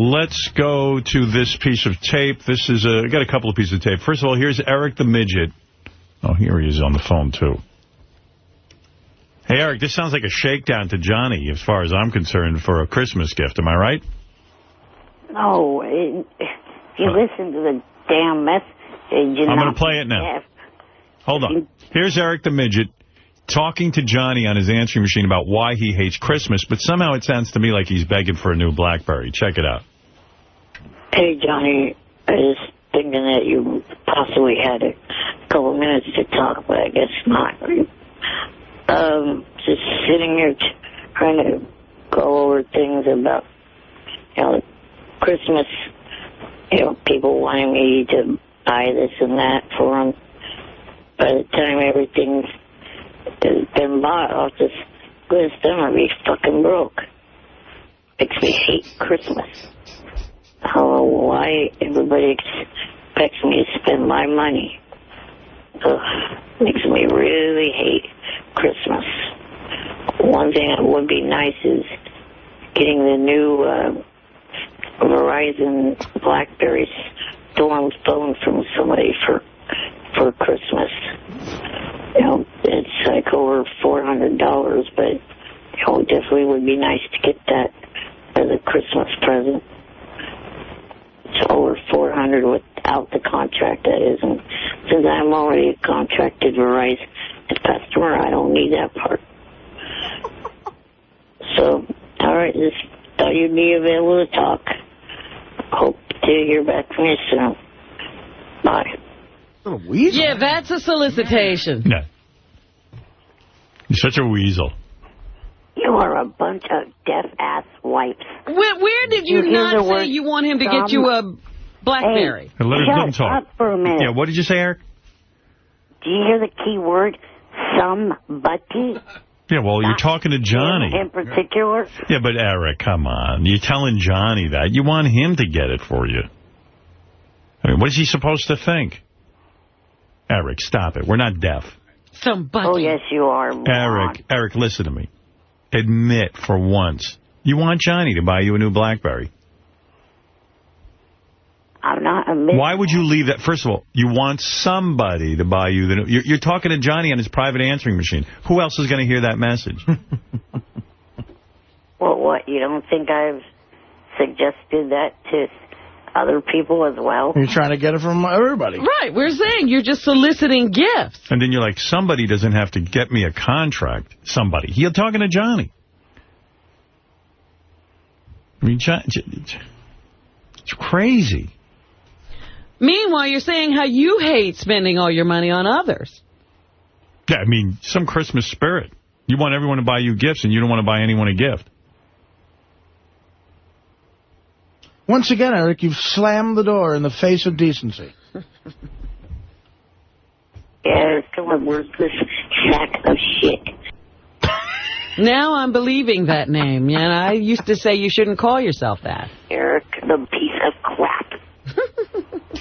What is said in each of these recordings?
Let's go to this piece of tape. This is I got a couple of pieces of tape. First of all, here's Eric the Midget. Oh, here he is on the phone, too. Hey, Eric, this sounds like a shakedown to Johnny, as far as I'm concerned, for a Christmas gift. Am I right? No, if you listen to the damn message... I'm going to play it now. Hold on. Here's Eric the Midget talking to Johnny on his answering machine about why he hates Christmas, but somehow it sounds to me like he's begging for a new BlackBerry. Check it out. Hey, Johnny, I was thinking that you possibly had a couple minutes to talk, but I guess not. Just sitting here trying to go over things about, Christmas, people wanting me to buy this and that for them. By the time everything's been bought, I'll just go to them and be fucking broke. Makes me hate Christmas. I don't know why everybody expects me to spend my money. Makes me really hate Christmas. One thing that would be nice is getting the new Verizon BlackBerry storm phone from somebody for Christmas. It's like over $400, but it definitely would be nice to get that as a Christmas present. It's over $400 without the contract, that is. And since I'm already a contracted Verizon customer, I don't need that part. So, all right, just thought you'd be available to talk. Hope to hear back from you soon. Bye. Yeah, that's a solicitation. Yeah. You're such a weasel. You are a bunch of deaf-ass wipes. Where did you not say you want him to get you a BlackBerry? Hey, let him talk. Up for a minute. Yeah, what did you say, Eric? Do you hear the key word, somebody? Yeah, well, you're talking to Johnny. In particular? Yeah, but Eric, come on. You're telling Johnny that. You want him to get it for you. I mean, what is he supposed to think? Eric, stop it. We're not deaf. Somebody. Oh, yes, you are. Eric, listen to me. Admit for once. You want Johnny to buy you a new BlackBerry. I'm not admitting. Why would you leave that? First of all, you want somebody to buy you the new... You're talking to Johnny on his private answering machine. Who else is going to hear that message? Well, what? You don't think I've suggested that to other people as well? You're trying to get it from everybody. Right. We're saying you're just soliciting gifts. And then you're like, somebody doesn't have to get me a contract. Somebody. You're talking to Johnny. I mean, it's crazy. Meanwhile, you're saying how you hate spending all your money on others. Yeah, I mean, some Christmas spirit. You want everyone to buy you gifts, and you don't want to buy anyone a gift. Once again, Eric, you've slammed the door in the face of decency. Yeah, come on, where's this sack of shit? Now I'm believing that name, and I used to say you shouldn't call yourself that. Eric, the piece of crap.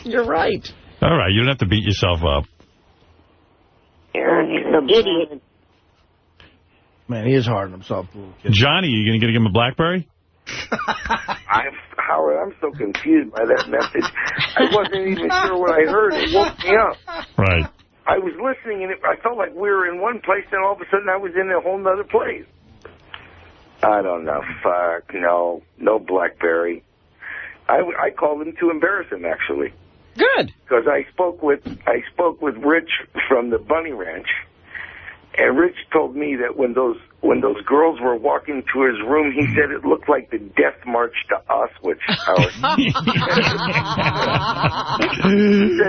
You're right. All right, you don't have to beat yourself up. Eric, the idiot. Man, he is hard on himself. Johnny, you going to give him a BlackBerry? Howard, I'm so confused by that message. I wasn't even sure what I heard. It woke me up. Right. I was listening, and I felt like we were in one place, and all of a sudden I was in a whole other place. I don't know. Fuck, no. No BlackBerry. I called him to embarrass him, actually. Good. Because I spoke with Rich from the Bunny Ranch, and Rich told me that when those girls were walking to his room, he said it looked like the Death March to us, which Howard.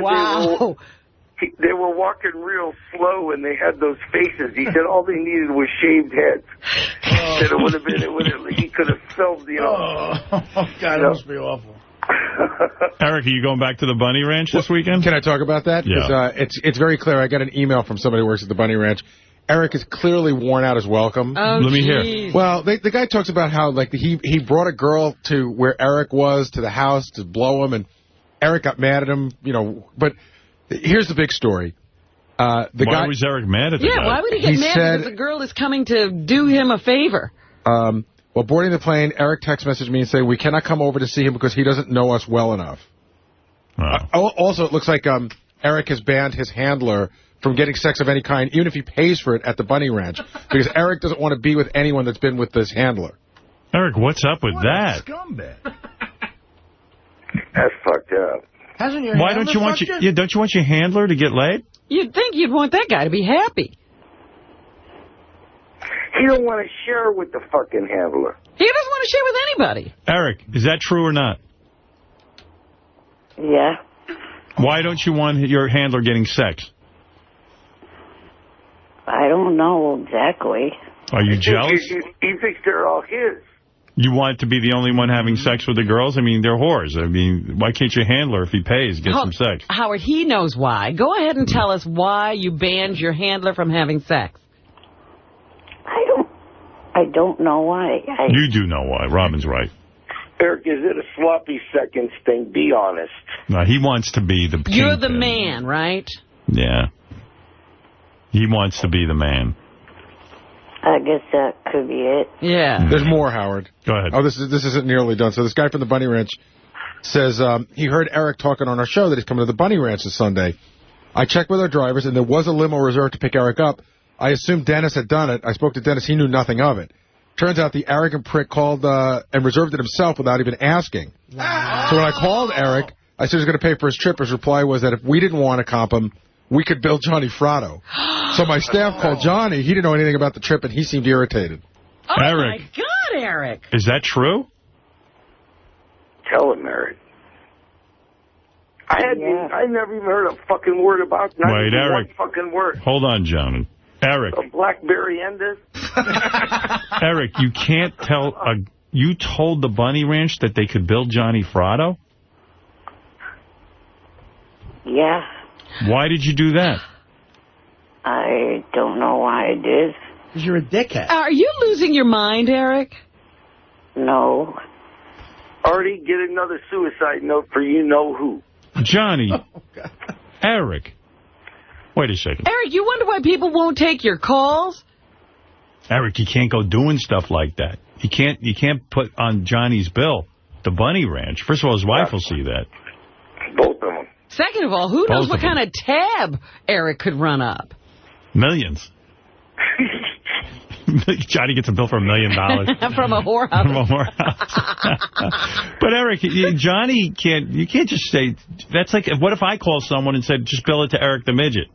Wow. They were walking real slow, and they had those faces. He said all they needed was shaved heads. He said he could have filmed, Oh, God, that must be awful. Eric, are you going back to the Bunny Ranch this weekend? Can I talk about that? Yeah. It's very clear. I got an email from somebody who works at the Bunny Ranch. Eric is clearly worn out his welcome. Oh, let me hear. Well, the guy talks about how he brought a girl to where Eric was, to the house, to blow him, and Eric got mad at him, But here's the big story. Why was Eric mad at the guy? Yeah, why would he get mad because the girl is coming to do him a favor? Well, While boarding the plane, Eric text messaged me and said, we cannot come over to see him because he doesn't know us well enough. Also, it looks like Eric has banned his handler from getting sex of any kind, even if he pays for it at the Bunny Ranch, because Eric doesn't want to be with anyone that's been with this handler. Eric, what's up with that? Scumbag. That's fucked up. Hasn't your Why don't you want don't you want your handler to get laid? You'd think you'd want that guy to be happy. He don't want to share with the fucking handler. He doesn't want to share with anybody. Eric, is that true or not? Yeah. Why don't you want your handler getting sex? I don't know exactly. Are you jealous? He thinks they're all his. You want to be the only one having sex with the girls? I mean, they're whores. I mean, why can't your handler, if he pays, get some sex? Howard, he knows why. Go ahead and tell us why you banned your handler from having sex. I don't know why. You do know why. Robin's right. Eric, is it a sloppy seconds thing? Be honest. No, he wants to be the You're the man, right? Yeah. He wants to be the man. I guess that could be it. Yeah. There's more, Howard. Go ahead. Oh, this isn't nearly done. So this guy from the Bunny Ranch says he heard Eric talking on our show that he's coming to the Bunny Ranch this Sunday. I checked with our drivers, and there was a limo reserved to pick Eric up. I assumed Dennis had done it. I spoke to Dennis. He knew nothing of it. Turns out the arrogant prick called and reserved it himself without even asking. Wow. So when I called Eric, I said he was going to pay for his trip. His reply was that if we didn't want to comp him, we could bill Johnny Fratto. So my staff called Johnny. He didn't know anything about the trip, and he seemed irritated. Oh, Eric. my God, Eric. Is that true? Tell him, Eric. I never even heard a fucking word about it. Wait, Eric. One fucking word. Hold on, Johnny. Eric. A Blackberry ended. Eric, you can't tell... you told the Bunny Ranch that they could bill Johnny Fratto? Yeah. Why did you do that? I don't know why I did. Because you're a dickhead. Are you losing your mind, Eric? No. Artie, get another suicide note for you-know-who. Johnny. Oh, God. Eric. Wait a second. Eric, you wonder why people won't take your calls? Eric, you can't go doing stuff like that. You can't put on Johnny's bill the Bunny Ranch. First of all, his wife will see that. Both of them. Second of all, who knows what kind of tab Eric could run up? Millions. Johnny gets a bill for $1 million. From a whorehouse. From a whorehouse. But, Eric, Johnny can't... You can't just say... That's like... What if I call someone and said, just bill it to Eric the Midget?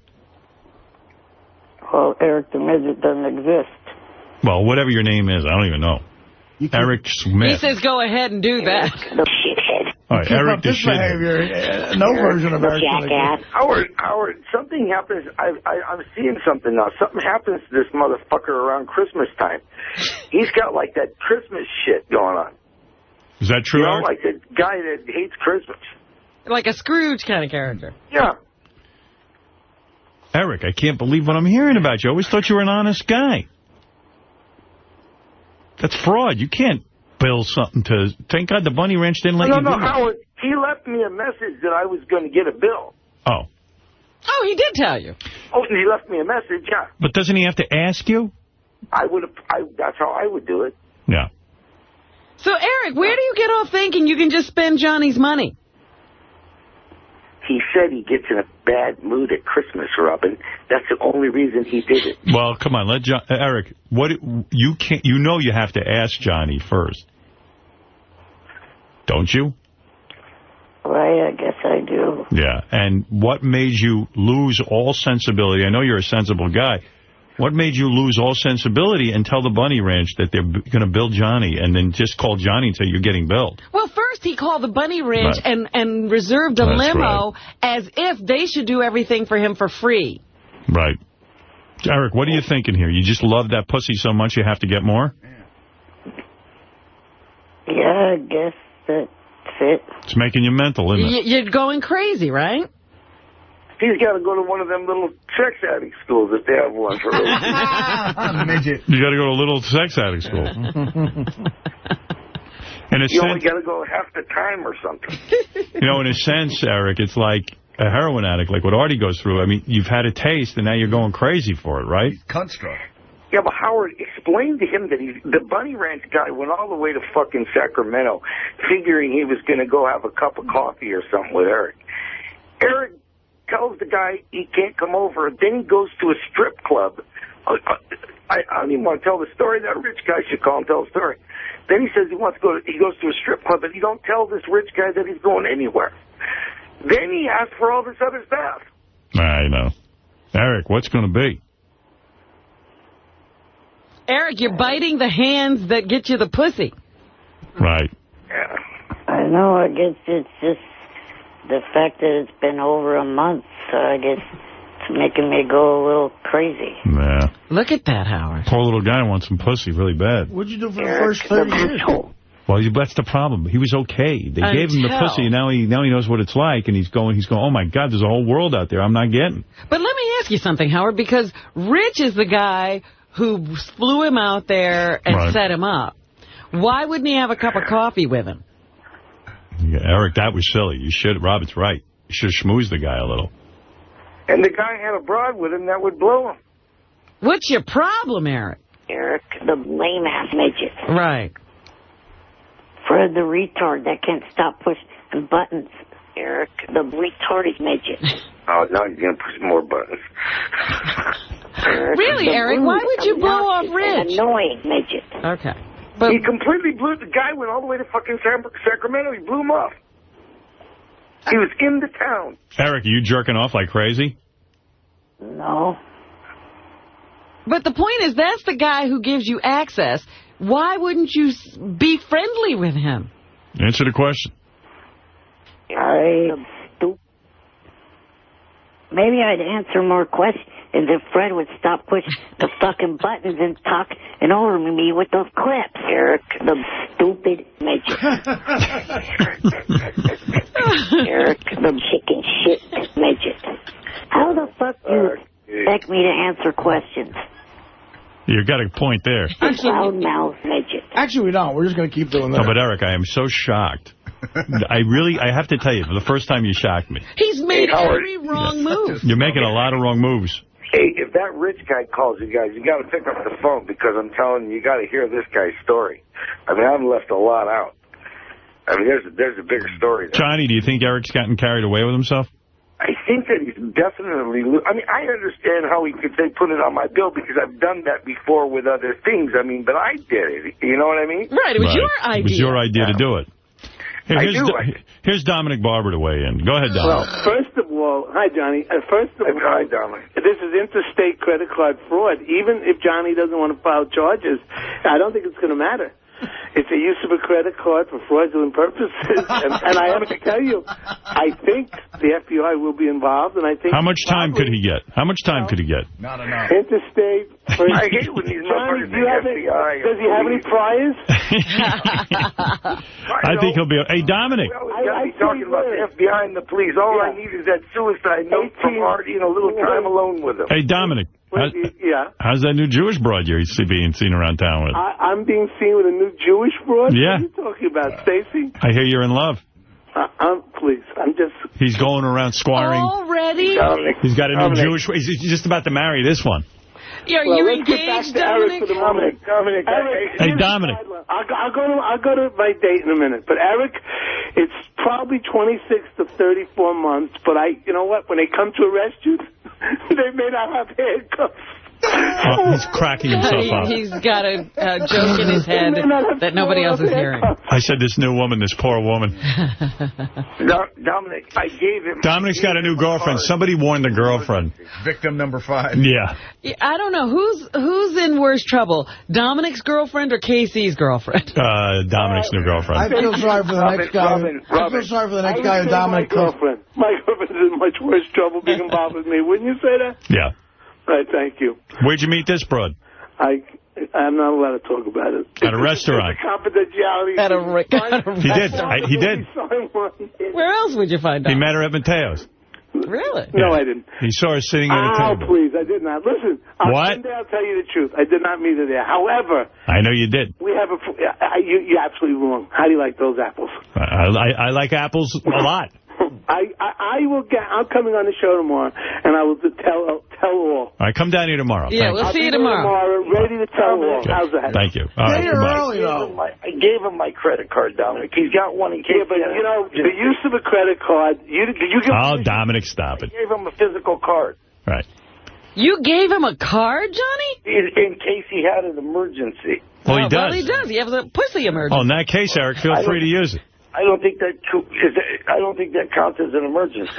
Well, Eric the Midget doesn't exist. Well, whatever your name is, I don't even know. Eric Smith. He says go ahead and do that. The shithead. All right, Eric the shithead. No version of Eric. Howard, something happens. I'm seeing something now. Something happens to this motherfucker around Christmas time. He's got like that Christmas shit going on. Is that true, Eric? Like the guy that hates Christmas. Like a Scrooge kind of character. Yeah. Eric, I can't believe what I'm hearing about you. I always thought you were an honest guy. That's fraud. You can't bill something to... Thank God the Bunny Ranch didn't let you do that. No, Howard, he left me a message that I was going to get a bill. Oh. Oh, he did tell you. Oh, and he left me a message, yeah. But doesn't he have to ask you? That's how I would do it. Yeah. So, Eric, where do you get off thinking you can just spend Johnny's money? He said he gets in a bad mood at Christmas, Robin. That's the only reason he did it. Well, come on, Eric. You can't? You know you have to ask Johnny first, don't you? Right, I guess I do. Yeah. And what made you lose all sensibility? I know you're a sensible guy. What made you lose all sensibility and tell the Bunny Ranch that they're going to bill Johnny and then just call Johnny until you're getting billed? Well, first he called the Bunny Ranch and reserved a limo as if they should do everything for him for free. Right. Eric, what are you thinking here? You just love that pussy so much you have to get more? Yeah, I guess that's it. It's making you mental, isn't it? You're going crazy, right? He's got to go to one of them little sex addict schools if they have one for him. Midget. You got to go to a little sex addict school. You only got to go half the time or something. You know, in a sense, Eric, it's like a heroin addict, like what Artie goes through. I mean, you've had a taste, and now you're going crazy for it, right? Cunt struck. Yeah, but Howard explained to him that the Bunny Ranch guy went all the way to fucking Sacramento, figuring he was going to go have a cup of coffee or something with Eric. Eric tells the guy he can't come over. Then he goes to a strip club. I don't even want to tell the story. That rich guy should call and tell the story. Then he says he goes to a strip club, but he don't tell this rich guy that he's going anywhere. Then he asks for all this other stuff. I know. Eric, what's going to be? Eric, you're biting the hands that get you the pussy. Right. Yeah. I know. I guess it's just the fact that it's been over a month. So I guess it's making me go a little crazy. Yeah. Look at that, Howard. Poor little guy wants some pussy really bad. What'd you do for the first 30 years? Well, that's the problem. He was okay. They gave him the pussy, and now he knows what it's like, and he's going, oh, my God, there's a whole world out there I'm not getting. But let me ask you something, Howard, because Rich is the guy who flew him out there and set him up. Why wouldn't he have a cup of coffee with him? Yeah, Eric, that was silly. Robert's right. You should have schmoozed the guy a little. And the guy had a broad with him that would blow him. What's your problem, Eric? Eric, the lame-ass midget. Right. Fred, the retard that can't stop pushing buttons. Eric, the retarded midget. Oh, now you're going to push more buttons. Really, Eric? Why would you blow off Rich? Annoying midget. Okay. But He completely blew the guy, went all the way to fucking Sacramento. He blew him off. He was in the town. Eric, are you jerking off like crazy? No. But the point is, that's the guy who gives you access. Why wouldn't you be friendly with him? Answer the question. Maybe I'd answer more questions if Fred would stop pushing the fucking buttons and talking over me with those clips. Eric, the stupid midget. Eric, the chicken shit midget. How the fuck do you expect me to answer questions? You got a point there. Loudmouth midget. Actually, we don't. We're just going to keep doing that. No, but Eric, I am so shocked. I have to tell you, for the first time you shocked me. He's made every wrong move. You're making a lot of wrong moves. Hey, if that rich guy calls you guys, you got to pick up the phone because I'm telling you, you got to hear this guy's story. I mean, I've left a lot out. I mean, there's a bigger story there. Johnny, do you think Eric's gotten carried away with himself? I think that he's definitely... I mean, I understand how he could say put it on my bill because I've done that before with other things. I mean, but I did it. You know what I mean? Right, it was your idea. It was your idea to do it. Here's Dominic Barber to weigh in. Go ahead, Dominic. Well, first of all, hi, Johnny. Hi, Dominic. This is interstate credit card fraud. Even if Johnny doesn't want to file charges, I don't think it's going to matter. It's a use of a credit card for fraudulent purposes. And I have to tell you, I think the FBI will be involved. And I think How much time could he get? How much time could he get? Not enough. Interstate. I hate when these motherfuckers think FBI. Does he have any priors? I think he'll be... Hey, Dominic. We got to be talking about the FBI and the police. All I need is that suicide note from Artie and a little time alone with him. Hey, Dominic. How's that new Jewish broad you're being seen around town with? I'm being seen with a new Jewish broad? Yeah. What are you talking about, Stacy? I hear you're in love. Please, I'm just... He's going around squaring. Already? He's got a new Jewish... He's just about to marry this one. Are you engaged, Dominic? Dominic. Hey, Dominic. I'll go to my date in a minute. But, Eric, it's probably 26 to 34 months. But you know what? When they come to arrest you, they may not have handcuffs. Oh, he's cracking himself up. He's got a joke in his head that nobody else is hearing. I said this new woman, this poor woman. Dominic, I gave him... Dominic's got a new girlfriend. Somebody warned the girlfriend. Victim number 5. Yeah. I don't know. Who's in worse trouble? Dominic's girlfriend or Casey's girlfriend? Dominic's new girlfriend. I feel sorry for the next guy. I feel sorry for the next guy who Dominic... My girlfriend's in much worse trouble being involved with me. Wouldn't you say that? Yeah. All right, thank you. Where'd you meet this broad? I'm not allowed to talk about it. At a restaurant. Confidentiality. He did. Where else would you find out? He met her at Mateo's. Really? No, I didn't. He saw her sitting at a table. Oh, please, I did not. Listen, what? I'll tell you the truth. I did not meet her there. However... I know you did. We have you're absolutely wrong. How do you like those apples? I like apples a lot. I'm coming on the show tomorrow, and I will tell all. All right, come down here tomorrow. Yeah, we'll see you tomorrow. Ready to tell all. Okay. How's that? Thank you. All right, I gave him my credit card, Dominic. He's got one in case. Yeah, but, you know, the use of a credit card, did you give Oh, Dominic, stop it. I gave him a physical card. Right. You gave him a card, Johnny? In case he had an emergency. Well, he does. Well, he does. He has a pussy emergency. Oh, in that case, Eric, feel free to use it. I don't think that counts as an emergency.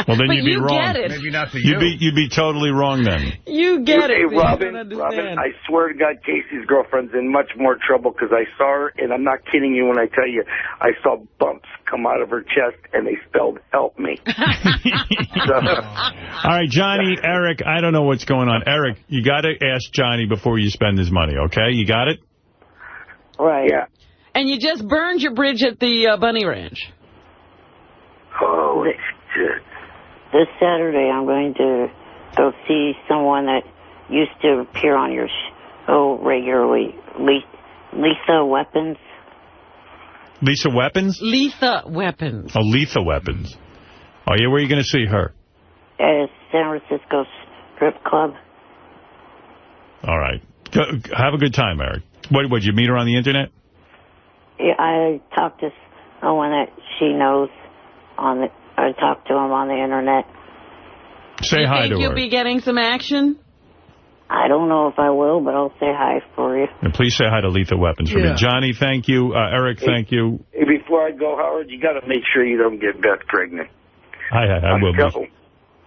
Well, then you'd be wrong. Get it. Maybe not for you. You'd be totally wrong then. You get it. Hey, Robin, I swear to God, Casey's girlfriend's in much more trouble because I saw her, and I'm not kidding you when I tell you, I saw bumps come out of her chest, and they spelled help me. All right, Johnny, Eric, I don't know what's going on. Eric, you got to ask Johnny before you spend his money, okay? You got it? Right. Yeah. And you just burned your bridge at the Bunny Ranch. Holy shit. This Saturday, I'm going to go see someone that used to appear on your show regularly, Lisa Weapons. Lisa Weapons? Lisa Weapons. Oh, Lisa Weapons. Oh, yeah, where are you going to see her? At San Francisco Strip Club. All right. Have a good time, Eric. What, did you meet her on the Internet? Yeah, I talked to someone that she knows I talked to him on the Internet. Say hi to her. You think you'll be getting some action? I don't know if I will, but I'll say hi for you. And please say hi to Lethal Weapons for me. Johnny, thank you. Eric, thank you. Hey, before I go, Howard, you got to make sure you don't get Beth pregnant. I will.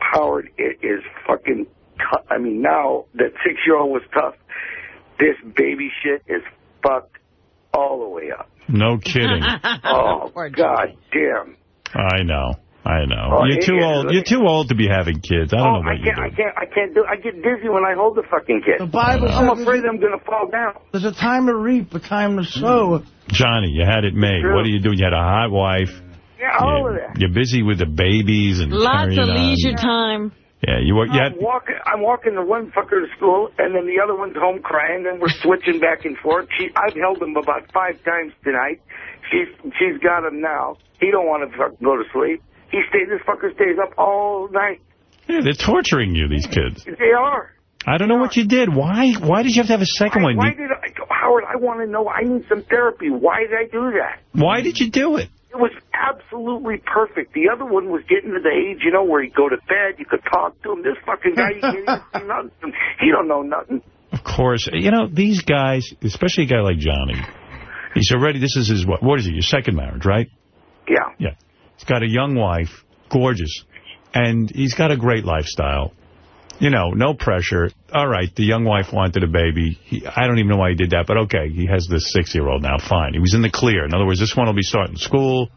Howard, it is fucking tough. I mean, now that 6-year-old was tough, this baby shit is fucked all the way up. No kidding. Oh, God damn. I know. You're too old. You're too old to be having kids. I don't know what you do. I can't do. I get dizzy when I hold the fucking kid. The Bible says I'm afraid I'm going to fall down. There's a time to reap, a time to sow. Johnny, you had it made. What are you doing? You had a hot wife. Yeah, all of that. You're busy with the babies and lots of leisure time. Yeah, I'm walking the one fucker to school, and then the other one's home crying, and we're switching back and forth. I've held him about 5 times tonight. She's got him now. He don't want to go to sleep. This fucker stays up all night. Yeah, they're torturing you, these kids. They are. I don't know what you did. Why did you have to have a second one? Howard, I want to know. I need some therapy. Why did I do that? Why did you do it? It was absolutely perfect. The other one was getting to the age, where you go to bed, you could talk to him. This fucking guy, he can't even see nothing. He don't know nothing. Of course. These guys, especially a guy like Johnny, he's already, this is his, what is it, your second marriage, right? Yeah. Yeah. He's got a young wife, gorgeous, and he's got a great lifestyle. No pressure. All right, the young wife wanted a baby. I don't even know why he did that, but okay, he has this 6-year-old now. Fine. He was in the clear. In other words, this one will be starting school.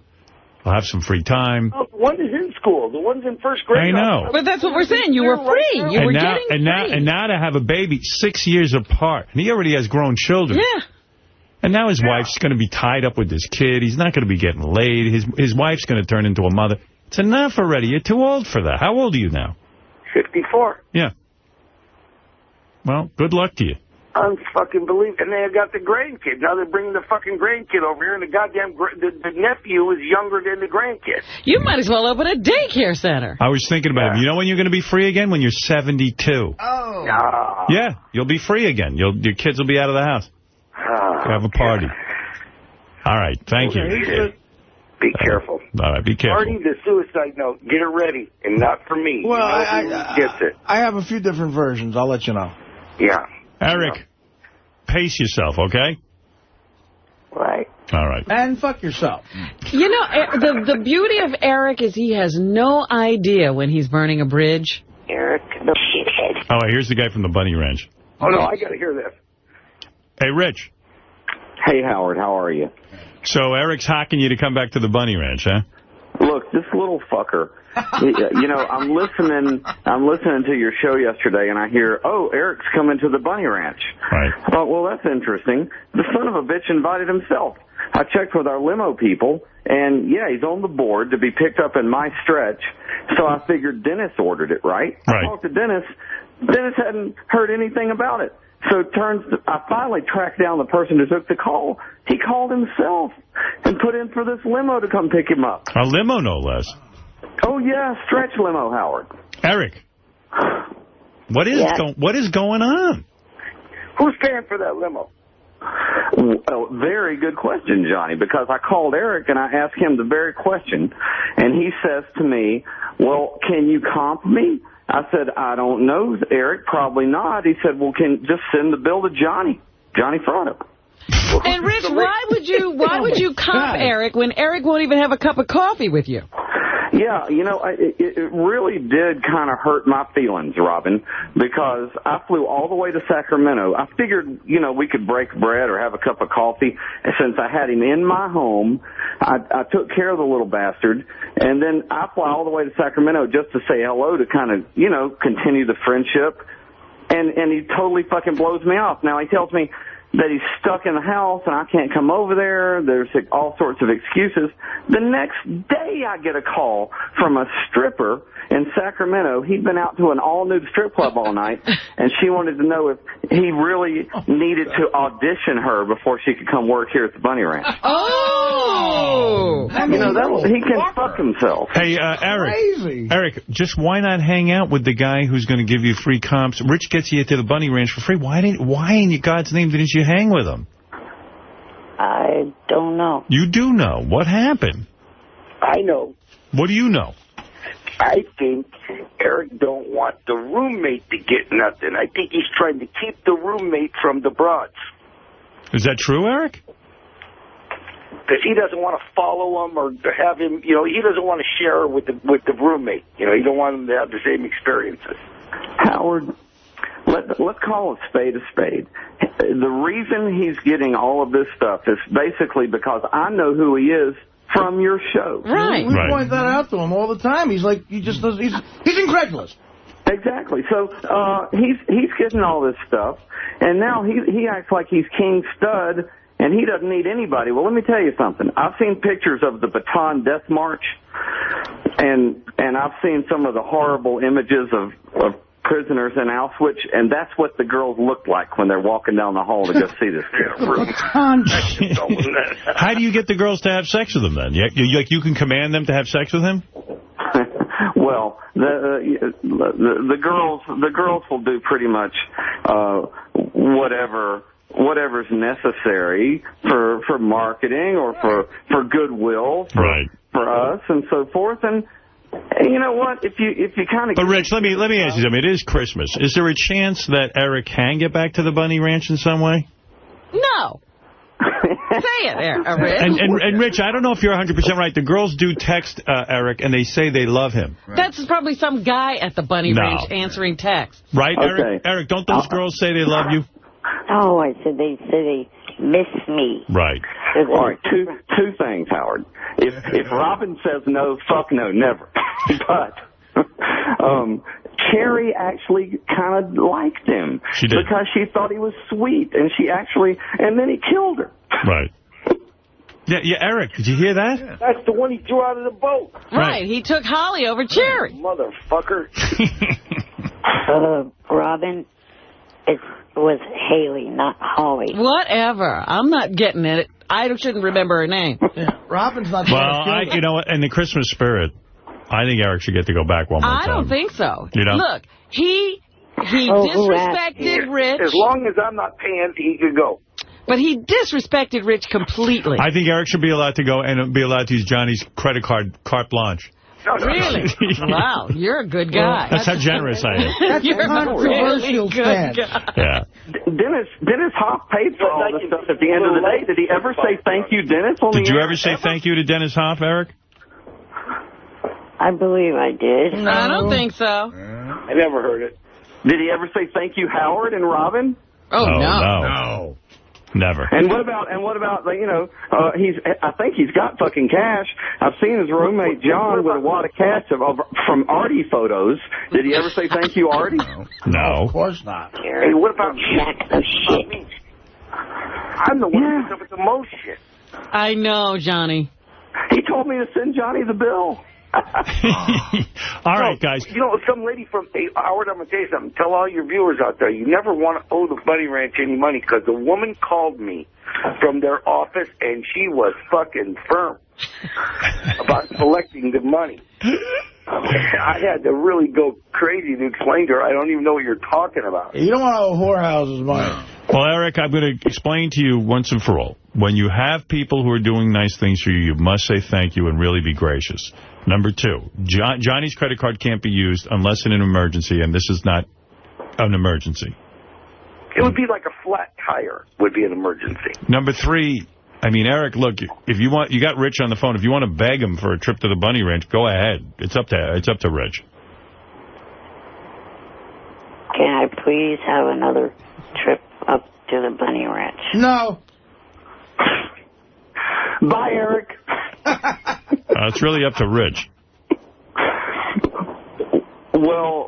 He'll have some free time. Oh, one is in school. The one's in first grade. I know. But that's what we're saying. You were free. You were getting free. And now to have a baby 6 years apart. And he already has grown children. Yeah. And now his wife's going to be tied up with this kid. He's not going to be getting laid. His wife's going to turn into a mother. It's enough already. You're too old for that. How old are you now? 54. Yeah. Well, good luck to you. Unfucking believe. And they got the grandkid. Now they're bringing the fucking grandkid over here, and the goddamn the nephew is younger than the grandkid. You might as well open a daycare center. I was thinking about it. You know when you're going to be free again? When you're 72. Oh. No. Yeah, you'll be free again. Your kids will be out of the house. Have a party. All right, thank you. Be careful. All right, be careful. Party the suicide note. Get it ready, and not for me. Well, who gets it. I have a few different versions. I'll let you know. Yeah. Eric, pace yourself, okay? Right. All right. And fuck yourself. The beauty of Eric is he has no idea when he's burning a bridge. Eric, the shithead. Oh, here's the guy from the Bunny Ranch. Oh, no, I got to hear this. Hey, Rich. Hey, Howard, how are you? So Eric's hocking you to come back to the Bunny Ranch, huh? Look, this little fucker. I'm listening to your show yesterday, and I hear, oh, Eric's coming to the Bunny Ranch. Right. I thought, well, that's interesting. The son of a bitch invited himself. I checked with our limo people, and, yeah, he's on the board to be picked up in my stretch, so I figured Dennis ordered it, right? I talked to Dennis. Dennis hadn't heard anything about it. So I finally tracked down the person who took the call. He called himself and put in for this limo to come pick him up. A limo, no less. Oh, yeah, stretch limo, Howard. Eric, what is going on? Who's paying for that limo? Well, very good question, Johnny, because I called Eric and I asked him the very question, and he says to me, well, can you comp me? I said, I don't know, Eric, probably not. He said, well, just send the bill to Johnny Fratto. And Rich, why would you comp Eric when Eric won't even have a cup of coffee with you? Yeah, it really did kind of hurt my feelings, Robin, because I flew all the way to Sacramento. I figured, we could break bread or have a cup of coffee. And since I had him in my home, I took care of the little bastard. And then I fly all the way to Sacramento just to say hello to kind of, continue the friendship. And he totally fucking blows me off. Now he tells me that he's stuck in the house and I can't come over there. There's all sorts of excuses. The next day I get a call from a stripper in Sacramento. He'd been out to an all-nude strip club all night, and she wanted to know if he really needed to audition her before she could come work here at the Bunny Ranch. Oh! He can fuck himself. Hey, Eric, just why not hang out with the guy who's going to give you free comps? Rich gets you to the Bunny Ranch for free. Why in God's name didn't you hang with him? I don't know. You do know. What happened? I know. What do you know? I think Eric don't want the roommate to get nothing. I think he's trying to keep the roommate from the broads. Is that true, Eric? Because he doesn't want to follow him or to have him, he doesn't want to share with the roommate. He don't want him to have the same experiences. Howard, let's call a spade a spade. The reason he's getting all of this stuff is basically because I know who he is from your show. Right. We point that out to him all the time. He's like, he's incredulous. Exactly. So he's getting all this stuff, and now he acts like he's King Stud, and he doesn't need anybody. Well, let me tell you something. I've seen pictures of the Baton Death March, and I've seen some of the horrible images of prisoners in Auschwitz, and that's what the girls look like when they're walking down the hall to go see this kid. How do you get the girls to have sex with him then? You can command them to have sex with him? Well, the girls will do pretty much whatever's necessary for marketing or for goodwill for us and so forth. And you know what? If you kind of. But Rich, let me ask you something. It is Christmas. Is there a chance that Eric can get back to the Bunny Ranch in some way? No. Say it there, Rich. And Rich, I don't know if you're 100% right. The girls do text Eric, and they say they love him. Right. That's probably some guy at the Bunny Ranch answering texts. Right, okay. Eric, don't those girls say they love you? Oh, I said they miss me. Right. All right, two things, Howard. If Robin says no, fuck no, never. But Carrie actually kind of liked him. She did. Because she thought he was sweet, and then he killed her. Right. Yeah, Eric, did you hear that? Yeah. That's the one he threw out of the boat. Right, he took Holly over Cherry. Motherfucker. Robin, it was Haley, not Holly. Whatever. I'm not getting it. I shouldn't remember her name. Yeah, Robin's not. Well, you know what? In the Christmas spirit, I think Eric should get to go back one more time. I don't think so. You know? Look, he disrespected Rich. As long as I'm not paying, he could go. But he disrespected Rich completely. I think Eric should be allowed to go and be allowed to use Johnny's credit carte blanche. Really? Wow, you're a good guy. That's how generous I am. That's you're a really good guy. Yeah. Dennis Hoff paid for all this stuff at the end of the day. Did he ever say thank you, Dennis? Did you ever say thank you to Dennis Hoff, Eric? I believe I did. No. I don't think so. I never heard it. Did he ever say thank you, Howard and Robin? Oh, no. Never. And what about I think he's got fucking cash. I've seen his roommate John with a wad of cash from Artie photos. Did he ever say thank you, Artie? No. Of course not. Hey, what about Sack of shit. I'm the one who picks up with the most shit. I know, Johnny. He told me to send Johnny the bill. All right, guys. You know, some lady from Howard, I'm going to tell you something. Tell all your viewers out there, you never want to owe the Bunny Ranch any money, because the woman called me from their office, and she was fucking firm about collecting the money. I had to really go crazy to explain to her, I don't even know what you're talking about. You don't want to owe whorehouses money. Well, Eric, I'm going to explain to you once and for all. When you have people who are doing nice things for you, you must say thank you and really be gracious. Number two, Johnny's credit card can't be used unless in an emergency, and this is not an emergency. It would be like a flat tire would be an emergency. Number three, I mean, Eric, look, if you want, you got Rich on the phone. If you want to beg him for a trip to the Bunny Ranch, go ahead. It's up to Rich. Can I please have another trip up to the Bunny Ranch? No. Bye, Eric. It's really up to Rich. Well,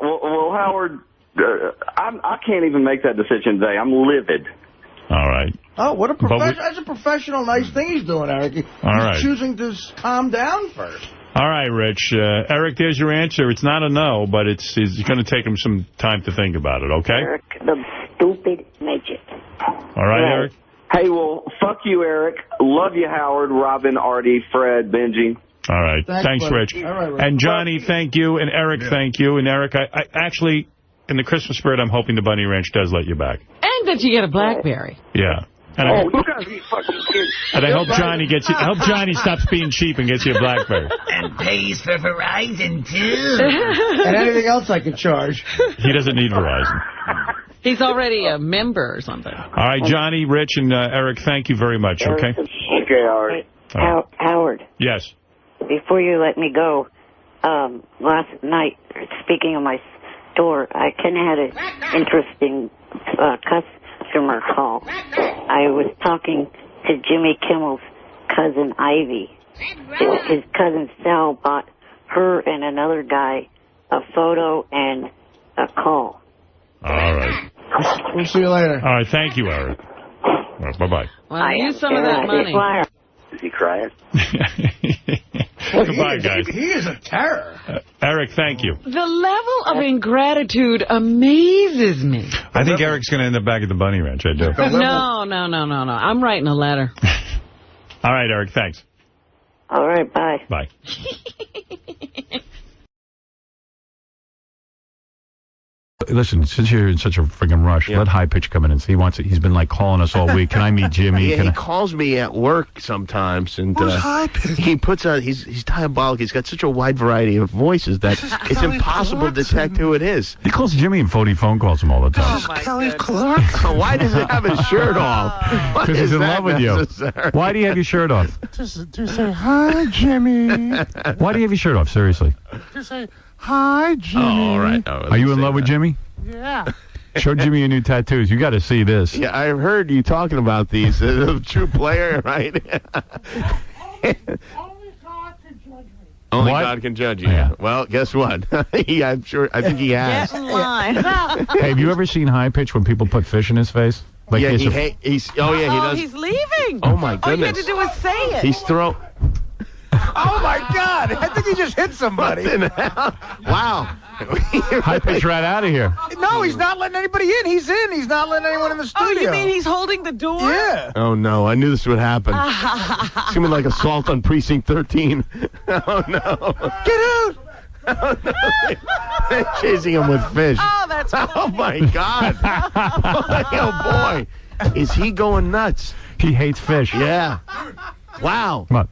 Howard, I can't even make that decision today. I'm livid. All right. Oh, what a that's a professional, nice thing he's doing, Eric. He's choosing to calm down first. All right, Rich. Eric, there's your answer. It's not a no, but it's going to take him some time to think about it, okay? Eric, the stupid midget. All right, Eric? Hey, well, fuck you, Eric. Love you, Howard, Robin, Artie, Fred, Benji. All right. Thanks, Rich. All right, Rich. And Johnny, thank you. And Eric, thank you. And Eric, I actually, in the Christmas spirit, I'm hoping the Bunny Ranch does let you back. And that you get a BlackBerry. Yeah. And you guys be fucking kids. And I hope Johnny gets you. I hope Johnny stops being cheap and gets you a BlackBerry. And pays for Verizon, too. And anything else I can charge. He doesn't need Verizon. He's already a member or something. All right, Johnny, Rich, and Eric, thank you very much, okay? Okay, Howard. Howard. Yes. Before you let me go, last night, speaking of my store, I kind of had an interesting customer call. I was talking to Jimmy Kimmel's cousin, Ivy. His cousin Sal bought her and another guy a photo and a call. All right. We'll see you later. All right, thank you, Eric. All right, bye-bye. Well, use some of that money. Is he crying? Goodbye, guys. He is a terror. Eric, thank you. The level of ingratitude amazes me. I think Eric's going to end up back at the Bunny Ranch. I do. No. I'm writing a letter. All right, Eric, thanks. All right, bye. Bye. Listen, since you're in such a friggin' rush, let High Pitch come in and see. He's been like calling us all week. Can I meet Jimmy? Yeah, he calls me at work sometimes, and High Pitch? he puts out. He's diabolical. He's got such a wide variety of voices that it's impossible to detect who it is. He calls Jimmy and phony phone calls him all the time. Kelly Clark? Why does he have his shirt off? Because he's in love with you. Why do you have your shirt off? To say, hi, Jimmy. Why do you have your shirt off? Seriously. To say, hi, Jimmy. Oh, all right. Oh, are you in love with Jimmy? Yeah. Show Jimmy your new tattoos. You got to see this. Yeah, I've heard you talking about these. A true player, right? Only God can judge me. Only What? God can judge you. Yeah. Well, guess what? I think he has. Get in line. Hey, have you ever seen High Pitch when people put fish in his face? Like Yeah, he he does. He's leaving. Oh, my All you had goodness. to do was say it. He's Oh, my God. I think he just hit somebody. Wow. High Pitch right out of here. No, he's not letting anybody in. He's in. He's not letting anyone in the studio. Oh, you mean he's holding the door? Yeah. Oh, no. I knew this would happen. It's going to be like assault on Precinct 13. Oh, no. Get out. Oh, no. They're chasing him with fish. Oh, that's funny. Oh, my God. Oh, boy. Is he going nuts? He hates fish. Yeah. Wow. Come on.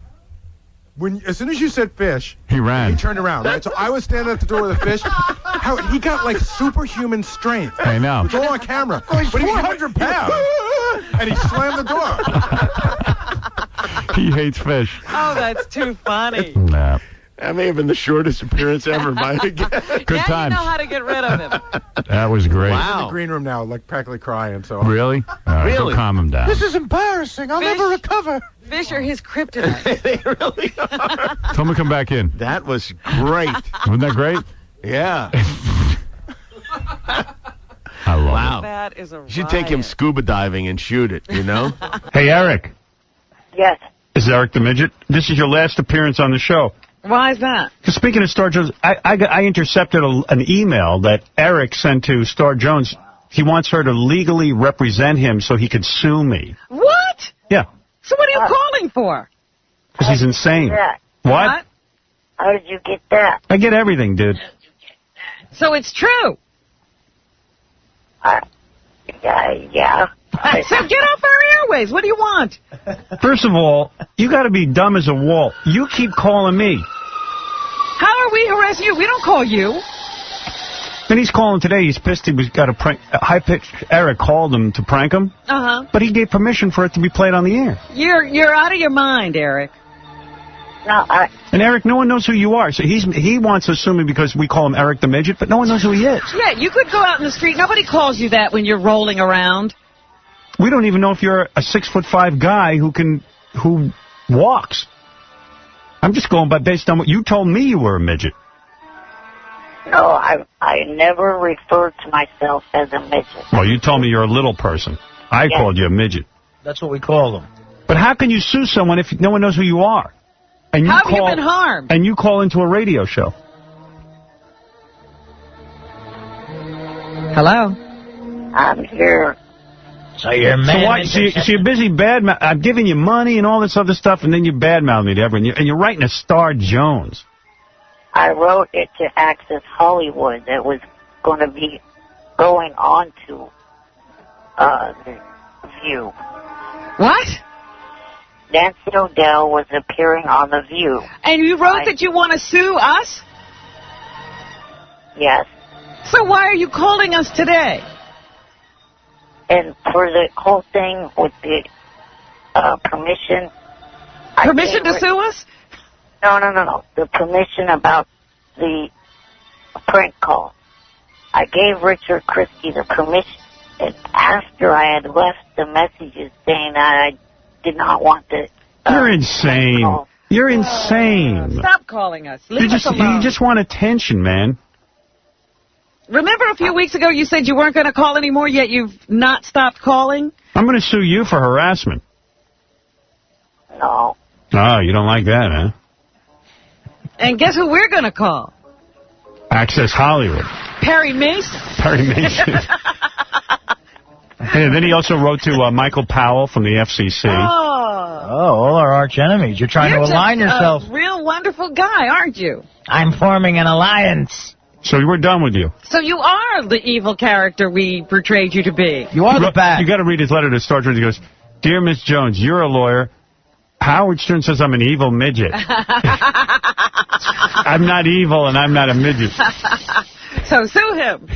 As soon as you said fish, He ran. he turned around, right? So I was standing at the door with a fish. He got like superhuman strength. I know. It's all on camera. He's 400 pounds. And he slammed the door. He hates fish. Oh, that's too funny. Nah. That may have been the shortest appearance ever by a guest. Good now times. you know how to get rid of him. That was great. I'm in the green room now, like practically crying. So Really? All right, Really? Go calm him down. This is embarrassing. I'll never recover. Fish are his kryptonite. They really are. Tell him to come back in. That was great. Wasn't that great? Yeah. I love Wow. That is a You should take him riot. scuba diving and shoot it, you know? it. Hey, Eric. Yes. This is Eric the Midget. This is your last appearance on the show. Why is that? Because speaking of Star Jones, I intercepted an email that Eric sent to Star Jones. He wants her to legally represent him so he could sue me. What? Yeah. So what are you calling for? Because he's insane. What? How did you get that? I get everything, dude. So it's true. Yeah. So get off our airways. What do you want? First of all, you got to be dumb as a wall. You keep calling me. How are we harassing you? We don't call you. And he's calling today. He's pissed he was got a prank. High-pitched Eric called him to prank him. Uh-huh. But he gave permission for it to be played on the air. You're out of your mind, Eric. No, And Eric, no one knows who you are. So he wants to sue me because we call him Eric the Midget, but no one knows who he is. Yeah, you could go out in the street. Nobody calls you that when you're rolling around. We don't even know if you're a 6'5" guy who walks. I'm just going by based on what you told me you were a midget. No, I never referred to myself as a midget. Well, you told me you're a little person. I called you a midget. That's what we call them. But how can you sue someone if no one knows who you are? And you How have you been harmed? And you call into a radio show. Hello? I'm here. So you're mad. So you're busy I'm giving you money and all this other stuff, and then you badmouth me to everyone. And you're writing a Star Jones. I wrote it to Access Hollywood that was going to be going on to the View. What? Nancy O'Dell was appearing on The View. And you wrote that you want to sue us? Yes. So why are you calling us today? And for the whole thing with the permission... Permission to sue us? No. The permission about the prank call. I gave Richard Christie the permission. And after I had left the messages saying that I did not want to... You're insane. Call. You're insane. Stop calling us. Leave us alone. You just want attention, man. Remember a few weeks ago you said you weren't going to call anymore, yet you've not stopped calling? I'm going to sue you for harassment. No. Oh, you don't like that, huh? And guess who we're going to call? Access Hollywood. Perry Mason. Perry Mason. And then he also wrote to Michael Powell from the FCC. Oh, all our arch enemies. You're trying to align yourself. You're a real wonderful guy, aren't you? I'm forming an alliance. So we're done with you. So you are the evil character we portrayed you to be. You are the bad. You got to read his letter to Star Trek. He goes, "Dear Miss Jones, you're a lawyer. Howard Stern says I'm an evil midget. I'm not evil and I'm not a midget. So sue him."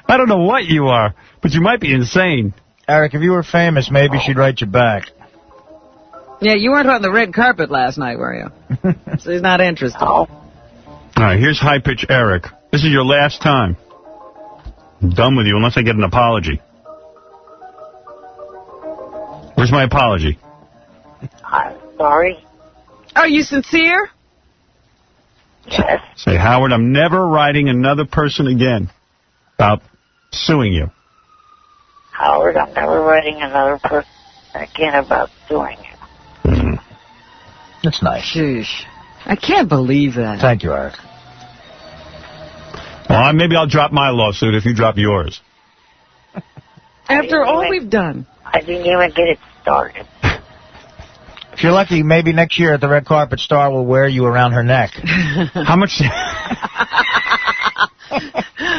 I don't know what you are, but you might be insane. Eric, if you were famous, maybe she'd write you back. Yeah, you weren't on the red carpet last night, were you? So he's not interested. All right, here's High Pitch Eric. This is your last time. I'm done with you unless I get an apology. Where's my apology? I'm sorry. Are you sincere? Yes. Say, Howard, I'm never writing another person again about suing you. Howard, I'm never writing another person again about suing you. That's nice. Sheesh. I can't believe that. Thank you, Eric. Well, maybe I'll drop my lawsuit if you drop yours. After all we've done. I didn't even get it started. If you're lucky, maybe next year at the red carpet, Star will wear you around her neck. How much?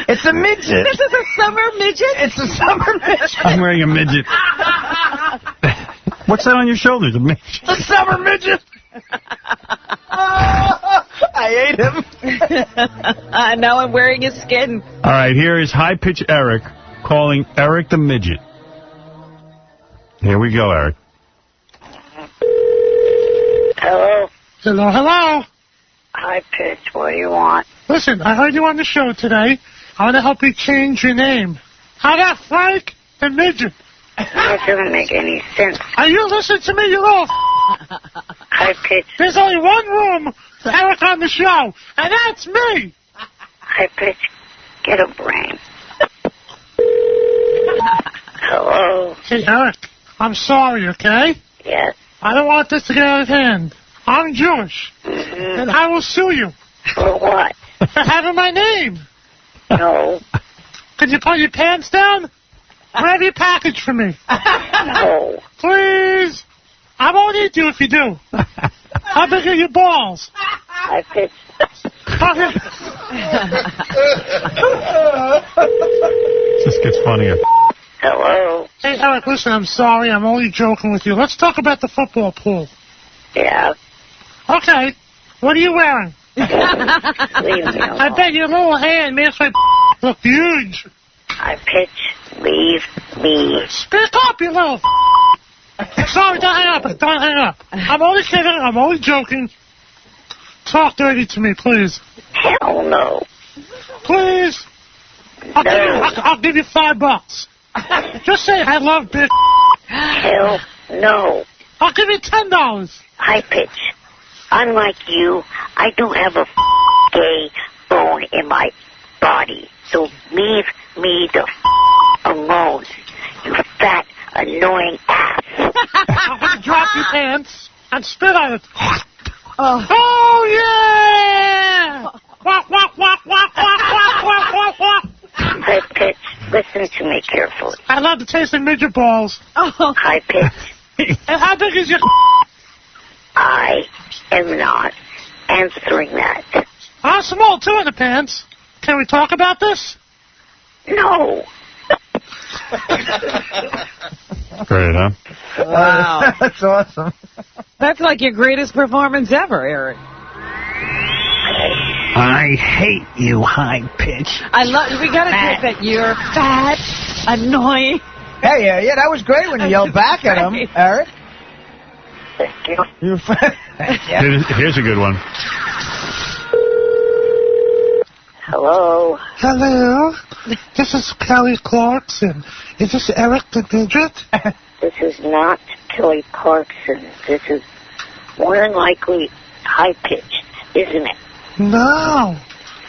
It's a midget. This is a summer midget? It's a summer midget. I'm wearing a midget. What's that on your shoulders? A midget? The summer midget. I ate him. Now I'm wearing his skin. All right, here is High Pitch Eric calling Eric the Midget. Here we go, Eric. Hello? Hello? Hi, Pitch. What do you want? Listen, I heard you on the show today. I want to help you change your name. How about Frank the Midget? That doesn't make any sense. Are you listening to me, you little Hi, Pitch. There's only one room for Eric on the show, and that's me. Hi, Pitch. Get a brain. Hello? Hey, Eric, I'm sorry, okay? Yes. I don't want this to get out of hand. I'm Jewish, and I will sue you. For what? For having my name. No. Could you put your pants down? Grab your package for me. No. Please. I won't eat you if you do. How big are your balls? I pitch. This gets funnier. Hello? Hey, Eric, listen, I'm sorry. I'm only joking with you. Let's talk about the football pool. Yeah. Okay. What are you wearing? Leave me alone. I bet your little hand makes my look huge. I pitch. Leave me. Speak up, you little Sorry, don't hang up. Don't hang up. I'm only kidding. I'm only joking. Talk dirty to me, please. Hell no. Please. I'll give you $5. Just say I love bitch. Hell no. I'll give you $10. I pitch. Unlike you, I don't have a gay bone in my body. So leave me the alone. You fat, annoying ass. I'm going to drop your pants and spit on it. Oh, yeah! Walk, walk, walk, walk, walk, walk, walk, walk, walk. High pitch. Listen to me carefully. I love the taste of midget balls. High pitch. And how big is your... I am not answering that. I'm small, too, in the pants. Can we talk about this? No. Great, huh? Wow. That's awesome. That's like your greatest performance ever, Eric. I hate you, high pitch. I love. We gotta take that. You're fat, annoying. Hey, yeah, that was great when you yelled back at him, Eric. Thank you. You're fat. Here's a good one. Hello. Hello. This is Kelly Clarkson. Is this Eric the Midget? This is not Kelly Clarkson. This is more than likely high pitched, isn't it? No.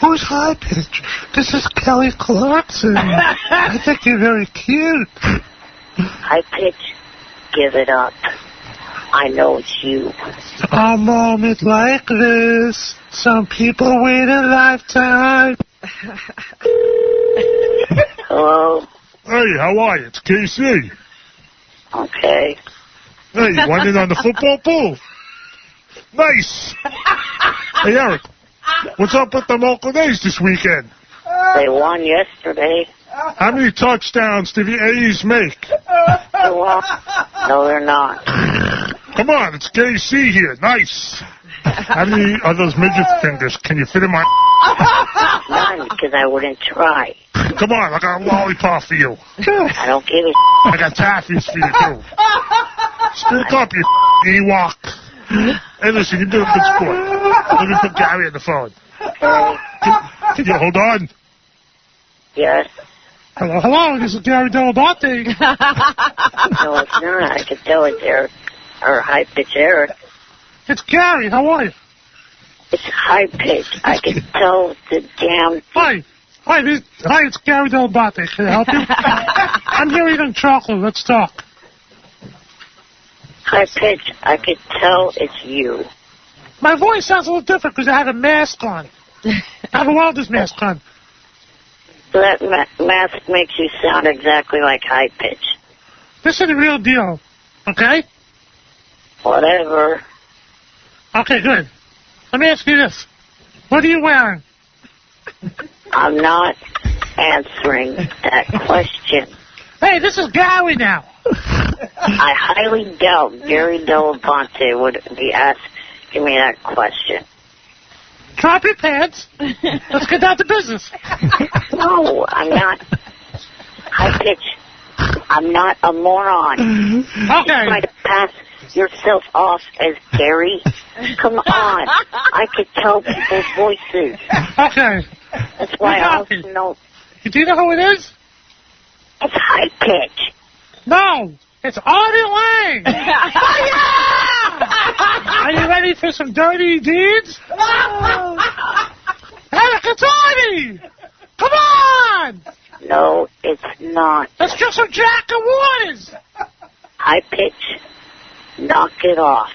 Who's high pitch? This is Kelly Clarkson. I think you're very cute. High pitch, give it up. I know it's you. A moment like this, some people wait a lifetime. Hello? Hey, how are you? It's KC. Okay. Hey, you won in on the football pool? Nice. Hey, Eric, what's up with the Oakland A's this weekend? They won yesterday. How many touchdowns did the A's make? No, they're not. Come on, it's KC here. Nice. How many of those midget fingers can you fit in my... None, because I wouldn't try. Come on, I got a lollipop for you. I don't give a I got taffies for you, too. Speak up, you Ewok. Hey, listen, you're doing a good sport. Let me put Gary on the phone. Can you hold on? Yes. Hello, this is Gary Delabate. No, it's not. I can tell it's Eric, or high pitch Eric. It's Gary, how are you? It's high pitch. I can tell the damn... Hi, it's Gary Delabate. Can I help you? I'm here eating chocolate. Let's talk. High pitch. I can tell it's you. My voice sounds a little different because I have a mask on. I have a welder's mask on. So that mask makes you sound exactly like high pitch. This is the real deal, okay? Whatever. Okay, good. Let me ask you this. What are you wearing? I'm not answering that question. Hey, this is Gary now. I highly doubt Gary Delabate would be asking me that question. Drop your pants. Let's get down to business. No, I'm not. High pitch. I'm not a moron. Okay. You try to pass yourself off as Gary. Come on. I could tell people's voices. Okay. That's why I also know. Do you know who it is? It's high pitch. No. It's Artie Lang. Are you ready for some dirty deeds? Eric, it's Artie. Come on. No, it's not. Let's get some Jack and Waters. High pitch. Knock it off.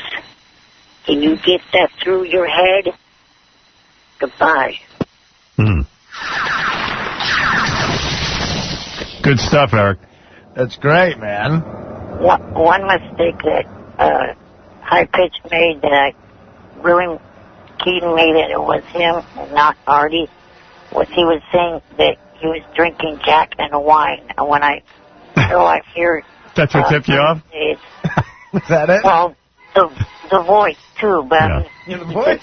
Can you get that through your head? Goodbye. Good stuff, Eric. That's great, man. One mistake that High Pitch made that I really keyed me that it was him and not Artie was he was saying that he was drinking Jack and wine. And when I hear... That's what tipped you off? Was that it? Well, the voice, too. But yeah. The voice?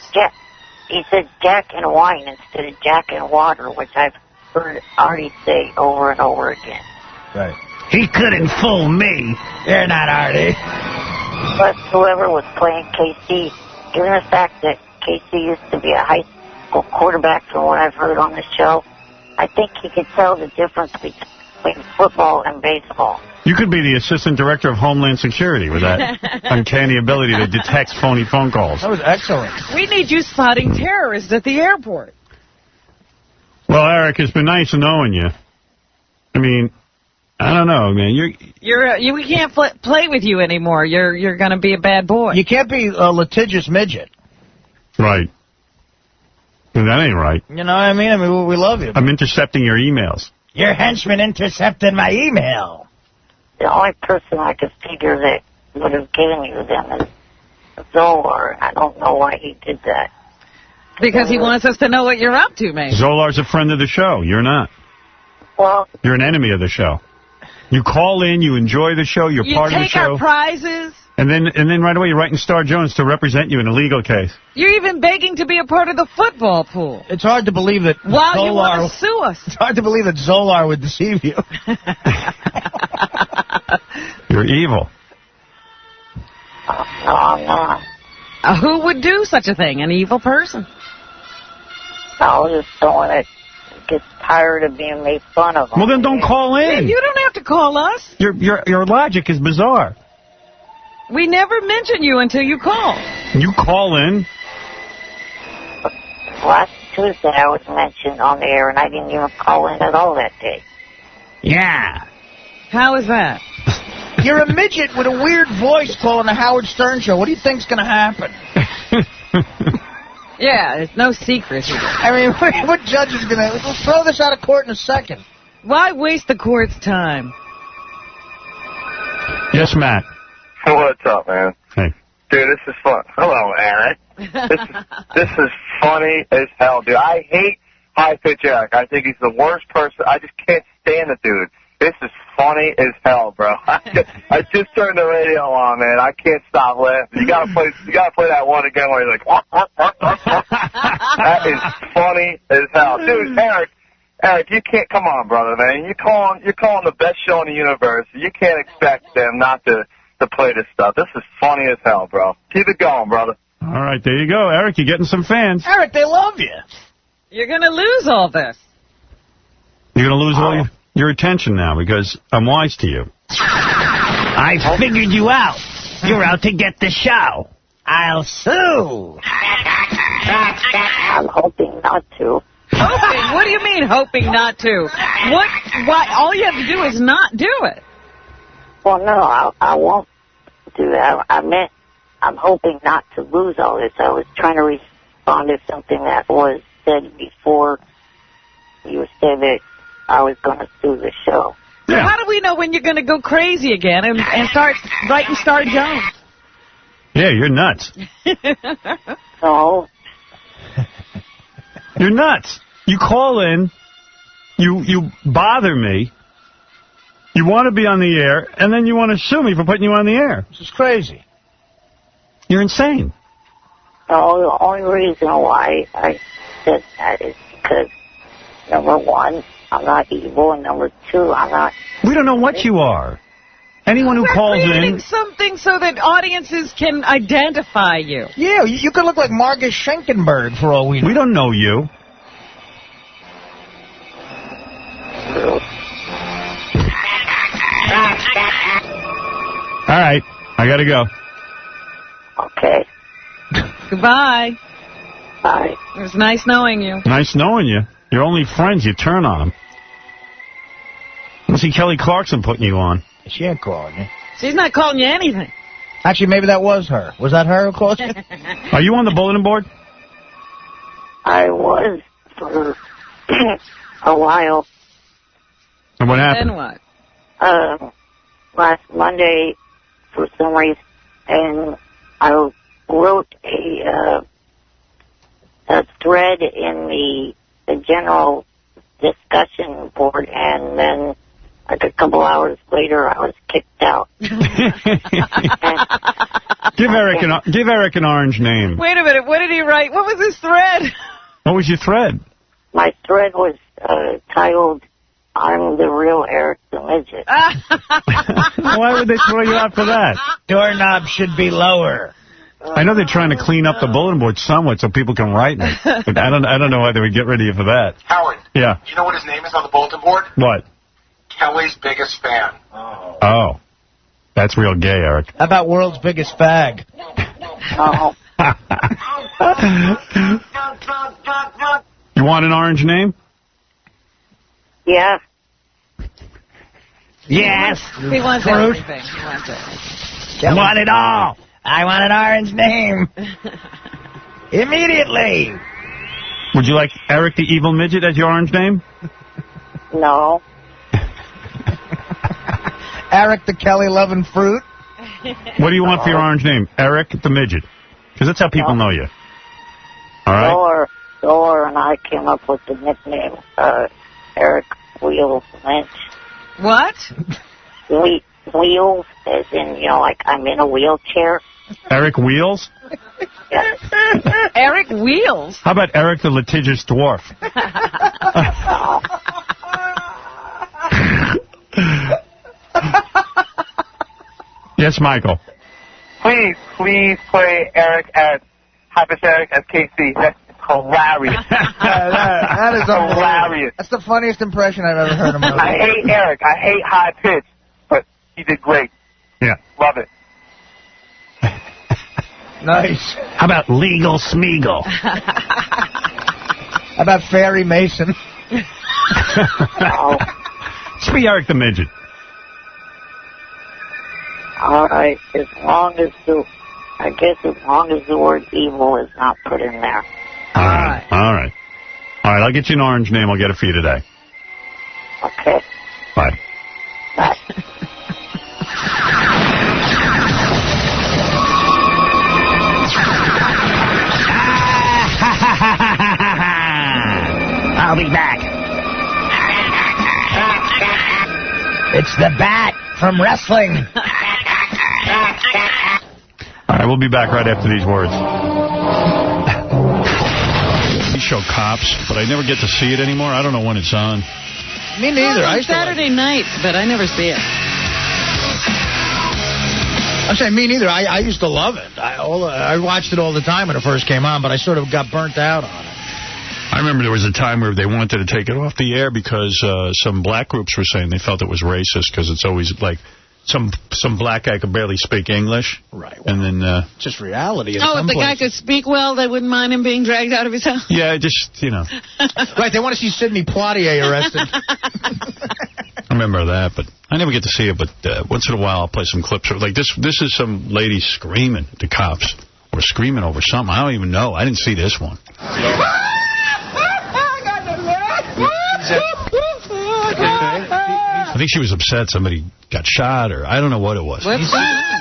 He said Jack and wine instead of Jack and water, which I've heard Artie say over and over again. Right. He couldn't fool me. You're not Artie. But whoever was playing KC, given the fact that KC used to be a high school quarterback from what I've heard on the show, I think he could tell the difference between football and baseball. You could be the assistant director of Homeland Security with that uncanny ability to detect phony phone calls. That was excellent. We need you spotting terrorists at the airport. Well, Eric, it's been nice knowing you. I mean, I don't know, man. We can't play with you anymore. You're going to be a bad boy. You can't be a litigious midget. Right. That ain't right. You know what I mean? I mean, we love you. I'm intercepting your emails. Your henchman intercepted my email. The only person I could figure that would have given you them is Zolar. I don't know why he did that. Because he wants us to know what you're up to, maybe. Zolar's a friend of the show. You're not. Well, you're an enemy of the show. You call in, you enjoy the show, you're part of the show. You take our prizes. And then right away you're writing Star Jones to represent you in a legal case. You're even begging to be a part of the football pool. It's hard to believe that Zolar... you want to sue us. It's hard to believe that Zolar would deceive you. You're evil. No, I'm not. Who would do such a thing? An evil person? I was just someone that gets tired of being made fun of. Well, then don't call in. You don't have to call us. Your logic is bizarre. We never mention you until you call. You call in. Last Tuesday I was mentioned on the air, and I didn't even call in at all that day. Yeah. How is that? You're a midget with a weird voice calling the Howard Stern show. What do you think's going to happen? Yeah, it's no secret. I mean, what judge is going to... We'll throw this out of court in a second. Why waste the court's time? Yes, Matt. What's up, man? Hey. Dude, this is fun. Hello, Eric. This is funny as hell, dude. I hate High Pitch Eric. I think he's the worst person. I just can't stand the dude. This is funny as hell, bro. I just turned the radio on, man. I can't stop laughing. You gotta play that one again where he's like, that is funny as hell. Dude, Eric, you can't, come on, brother, man. You're calling the best show in the universe. You can't expect them not to play this stuff. This is funny as hell, bro. Keep it going, brother. All right, there you go, Eric. You're getting some fans. Eric, they love you. You're going to lose all this. You're going to lose all your attention now because I'm wise to you. I figured you out. You're out to get the show. I'll sue. I'm hoping not to. Hoping? What do you mean, hoping not to? Why? All you have to do is not do it. Well, no, I won't do that. I meant I'm hoping not to lose all this. I was trying to respond to something that was said before you said that I was going to sue the show. Yeah. How do we know when you're going to go crazy again and start writing Star Jones? Yeah, you're nuts. No. You're nuts. You call in, you bother me, you want to be on the air, and then you want to sue me for putting you on the air. This is crazy. You're insane. No, the only reason why I said that is because, number one, I'm not evil, and number two, I'm not... We don't know what you are. Anyone who calls in... We're creating something so that audiences can identify you. Yeah, you could look like Marcus Schenkenberg for all we know. We don't know you. All right, I gotta go. Okay. Goodbye. Bye. It was nice knowing you. Nice knowing you. You're only friends. You turn on them. I see Kelly Clarkson putting you on. She ain't calling you. She's not calling you anything. Actually, maybe that was her. Was that her who called you? Are you on the bulletin board? I was for a while. And what happened? Then what? Last Monday, for some reason, and I wrote a thread in the general discussion board, and then like a couple hours later, I was kicked out. Give Eric an orange name. Wait a minute. What did he write? What was his thread? What was your thread? My thread was titled, "I'm the real Eric the Midget." Why would they throw you out for that? Doorknob should be lower. I know they're trying to clean up the bulletin board somewhat so people can write it. But I don't know why they would get rid of you for that. Howard. Yeah. Do you know what his name is on the bulletin board? What? Kelly's biggest fan. Oh. That's real gay, Eric. How about world's biggest fag? Oh. You want an orange name? Yeah. Yes. He wants everything. He wants it. I want it all. I want an orange name. Immediately. Would you like Eric the Evil Midget as your orange name? No. Eric the Kelly loving fruit. What do you want for your orange name? Eric the Midget. Because that's how people know you. All right? Thor and I came up with the nickname Eric Wheels Lynch. What? Wheels, as in, like I'm in a wheelchair. Eric Wheels? Yes. Eric Wheels? How about Eric the Litigious Dwarf? Yes, Michael. Please play Eric as Hypothetical as KC. That's hilarious. That is hilarious. That's the funniest impression I've ever heard of my life. I hate Eric. I hate high pitch, but he did great. Yeah. Love it. Nice. How about Legal Smeagol? How about Fairy Mason? Let's be Eric the Midget. All right, as long as the word evil is not put in there. All right. All right, I'll get you an orange name. I'll get it for you today. Okay. Bye. Bye. I'll be back. It's the bat from wrestling. All right, we'll be back right after these words. We show Cops, but I never get to see it anymore. I don't know when it's on. Me neither. Well, on Saturday night, but I never see it. I'm saying me neither. I used to love it. I watched it all the time when it first came on, but I sort of got burnt out on it. I remember there was a time where they wanted to take it off the air because some black groups were saying they felt it was racist because it's always like some black guy could barely speak English. Right. Well, and then... just reality. Oh, if the guy could speak well, they wouldn't mind him being dragged out of his house? Yeah, just, Right, they want to see Sidney Poitier arrested. I remember that, but I never get to see it, but once in a while I'll play some clips. Like this is some lady screaming at the cops or screaming over something. I don't even know. I didn't see this one. I think she was upset somebody got shot, or I don't know what it was. What's that?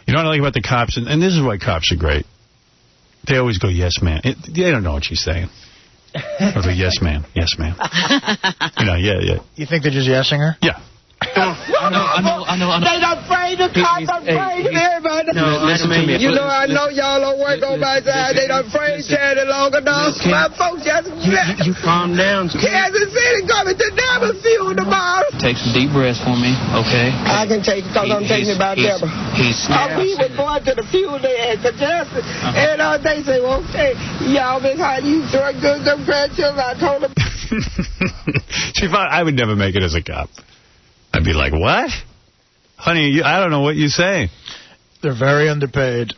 You know what I like about the cops, and this is why cops are great. They always go, yes, man. They don't know what she's saying. Or the yes, ma'am. Yes, ma'am. Yeah. You think they're just yesing her? Yeah. I know. They not afraid to cops, I'm afraid of everybody. No, listen to me. I know y'all don't work on my side. They not afraid to carry it long enough. My folks just... You calm down. Kansas City coming to Deborah Field tomorrow. Take some deep breaths for me, okay? I can take it because I'm thinking about Deborah. We were going to the field they had suggested. And they say, well, hey, y'all been how you drug good them grandchildren. I told them. She thought I would never make it as a cop. I'd be like, what? Honey, I don't know what you say. They're very underpaid.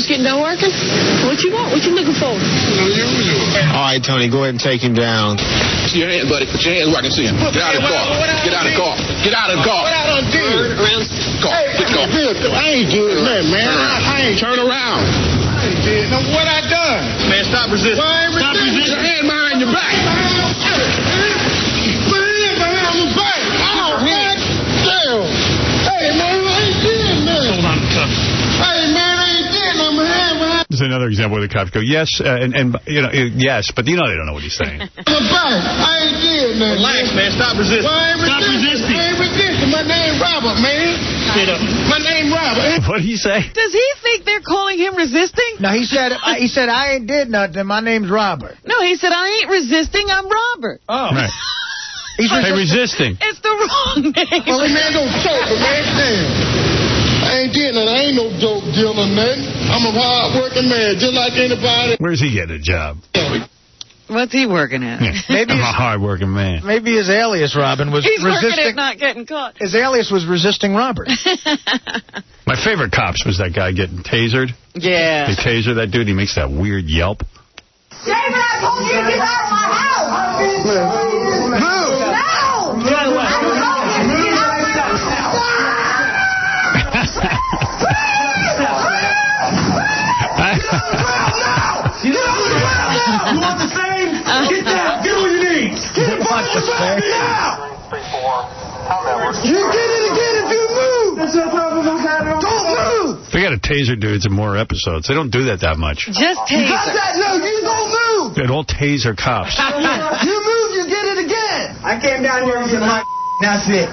just getting done working? What you want? What you looking for? All right, Tony, go ahead and take him down. Put your hands, buddy. Put your hands where I can see him. Get out of the car. Get out of the car. Get out of the car. What I done did? Car. Let's go. I ain't doing that, man. I ain't Turn around. I ain't did. Now, what I done? Man, stop resisting. Stop resisting. Put your hand behind your back. Put your hand behind my back. Oh, man. Damn. Hey, man, I ain't did nothing. Hold on, tough. Hey, man, I ain't did nothing. My hand behind There's another example where the cops go, yes, and you know, yes, but you know they don't know what he's saying. my back. I ain't did nothing. Relax, man. Stop resisting. Stop resisting. I ain't resisting. My name Robert, man. My name Robert. What did he say? Does he think they're calling him resisting? No, he said I ain't did nothing. My name's Robert. No, he said, I ain't resisting. I'm Robert. Oh. Right. He's resisting. It's the wrong name. Well, man, don't choke, man. Damn. I ain't did nothing. I ain't no dope dealer, man. I'm a hard-working man, just like anybody. Where's he getting a job? What's he working at? Yeah. Maybe I'm a hard-working man. Maybe his alias, Robin, was He's resisting. working at not getting caught. His alias was resisting Robert. My favorite cops was that guy getting tasered. Yeah. They taser that dude. He makes that weird yelp. David, I told you to get out of my house. Move. No. Get away. I told you to get out of You want the same? Get down. Get on your knees. Get the fuck now. You get it again if you move. That's no problem. Don't move. They got to taser dudes in more episodes. They don't do that much. Just You got taser. that? No, you don't move. They don't taser cops. You move, you get it again. I came down here and get my... That's it.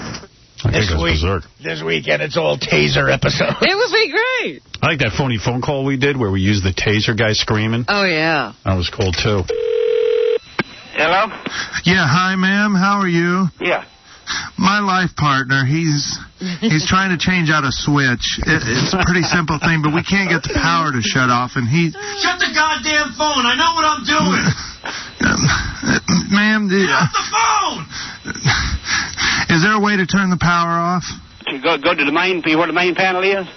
I think it was berserk. This weekend, it's all taser episode. It would be great. I like that phony phone call we did where we used the taser guy screaming. Oh, yeah. That was cool, too. Hello? Yeah, hi, ma'am. How are you? Yeah. My life partner, he's trying to change out a switch. It's a pretty simple thing, but we can't get the power to shut off, and he... Shut the goddamn phone. I know what I'm doing. Ma'am, Get off the phone. is there a way to turn the power off? Go to the main, where the main panel is?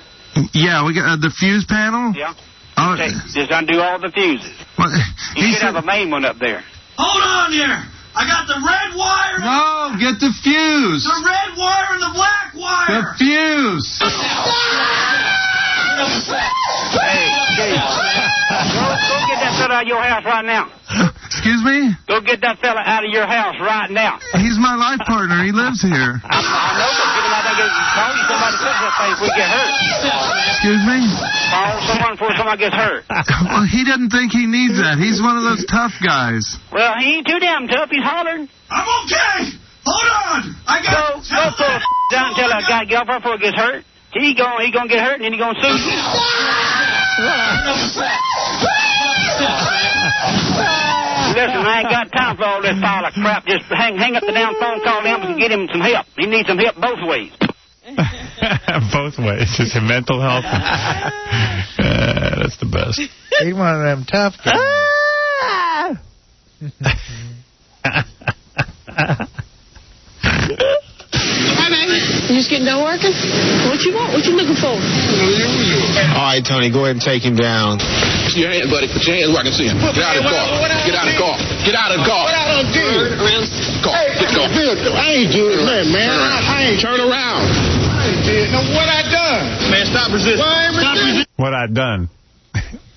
Yeah, we got the fuse panel? Yeah. Oh, Just undo all the fuses. well, You should have a main one up there. Hold on here. I got the red wire. No, get the fuse. The red wire and the black wire. The fuse. Hey, go get that fella out of your house right now. Excuse me? Go get that fella out of your house right now. He's my life partner. He lives here. I know, but get him out there and call you somebody to fix that thing if we get hurt. Excuse me? Call someone before somebody gets hurt. Well, he doesn't think he needs that. He's one of those tough guys. Well, he ain't too damn tough. He's hollering. I'm okay. Hold on. I got... Go pull down until that guy get off before he gets hurt. He gonna get hurt and then he gonna sue you. Listen, I ain't got time for all this pile of crap. Just hang up the damn phone, call them and get him some help. He needs some help both ways. Both ways. It's mental health. That's the best. He's one of them tough guys. You just getting done working? What you want? What you looking for? All right, Tony, go ahead and take him down. Put your hands, buddy. Put your hands where I can see him. Get out of the car. Get out of the car. Get out of the car. What I done did? Car. Let's go. I ain't did nothing, man. I ain't Turn around. I ain't did nothing. What I done? Man, stop resisting. What I done.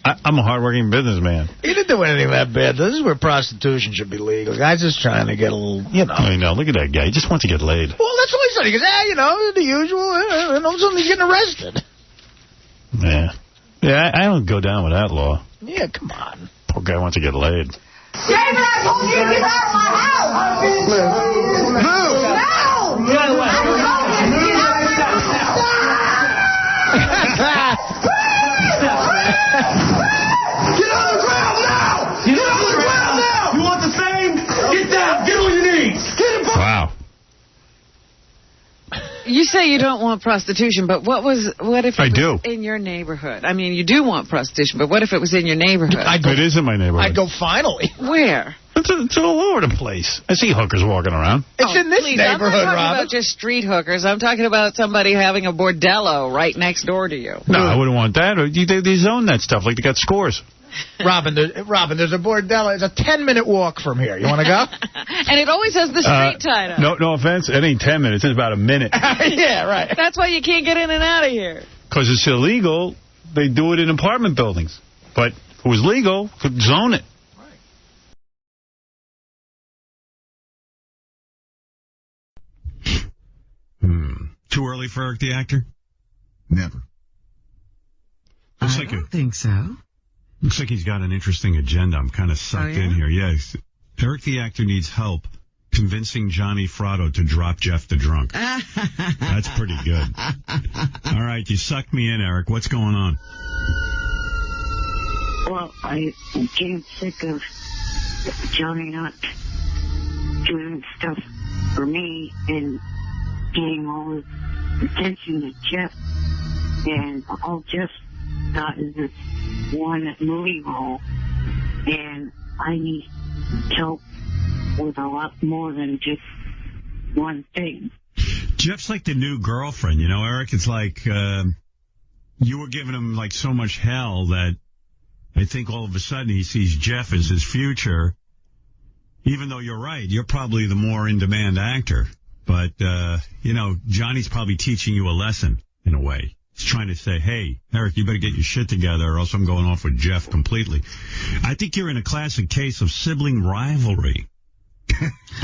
I'm a hardworking businessman. He didn't do anything that bad. This is where prostitution should be legal. Guy's just trying to get a little, you know. I know. Look at that guy. He just wants to get laid. Well, that's what he said. He goes, you know, the usual. And all of a sudden he's getting arrested. Yeah. Yeah, I don't go down with that law. Yeah, come on. Poor guy wants to get laid. David, I told you to get out of my house. Move. No. Get away. I told you to get out of my house. Get on the ground now! Get on the ground now! You want the same? Get down! Get on your knees! Get him! Wow. You say you don't want prostitution, but what if it was do. in your neighborhood? I mean, you do want prostitution, but what if it was in your neighborhood? It is in my neighborhood. I'd go finally. Where? It's all over the place. I see hookers walking around. It's in this neighborhood, I'm not talking Robin. about just street hookers. I'm talking about somebody having a bordello right next door to you. No, I wouldn't want that. They zone that stuff like they got scores. Robin, there's a bordello. It's a 10-minute walk from here. You want to go? And it always has the street tied up. No offense. It ain't 10 minutes. It's about a minute. Yeah, right. That's why you can't get in and out of here. Because it's illegal. They do it in apartment buildings. But if it was legal, could zone it. Too early for Eric the Actor? Never. I don't think so. Looks like he's got an interesting agenda. I'm kind of sucked in here. Yes. Eric the Actor needs help convincing Johnny Fratto to drop Jeff the Drunk. That's pretty good. All right, you sucked me in, Eric. What's going on? Well, I'm getting sick of Johnny not doing stuff for me and getting all the attention to Jeff. And all Jeff got is this one movie role. And I need help with a lot more than just one thing. Jeff's like the new girlfriend, you know, Eric? It's like you were giving him like so much hell that I think all of a sudden he sees Jeff as his future. Even though you're right, you're probably the more in-demand actor. But, you know, Johnny's probably teaching you a lesson in a way. He's trying to say, hey, Eric, you better get your shit together or else I'm going off with Jeff completely. I think you're in a classic case of sibling rivalry.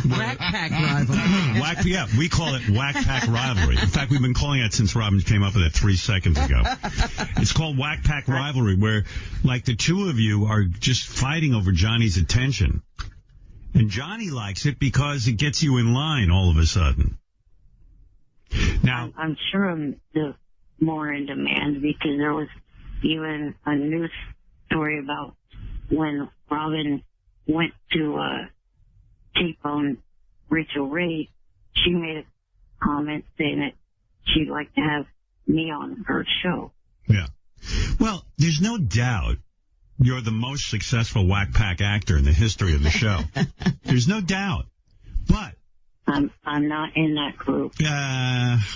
Whack pack rivalry. Yeah, we call it whack pack rivalry. In fact, we've been calling it since Robin came up with it 3 seconds ago. It's called whack pack rivalry, where like the two of you are just fighting over Johnny's attention. And Johnny likes it because it gets you in line all of a sudden. Now, I'm sure I'm the more in demand because there was even a news story about when Robin went to tape on Rachel Ray. She made a comment saying that she'd like to have me on her show. Yeah. Well, there's no doubt you're the most successful whack pack actor in the history of the show. There's no doubt. But I'm not in that group.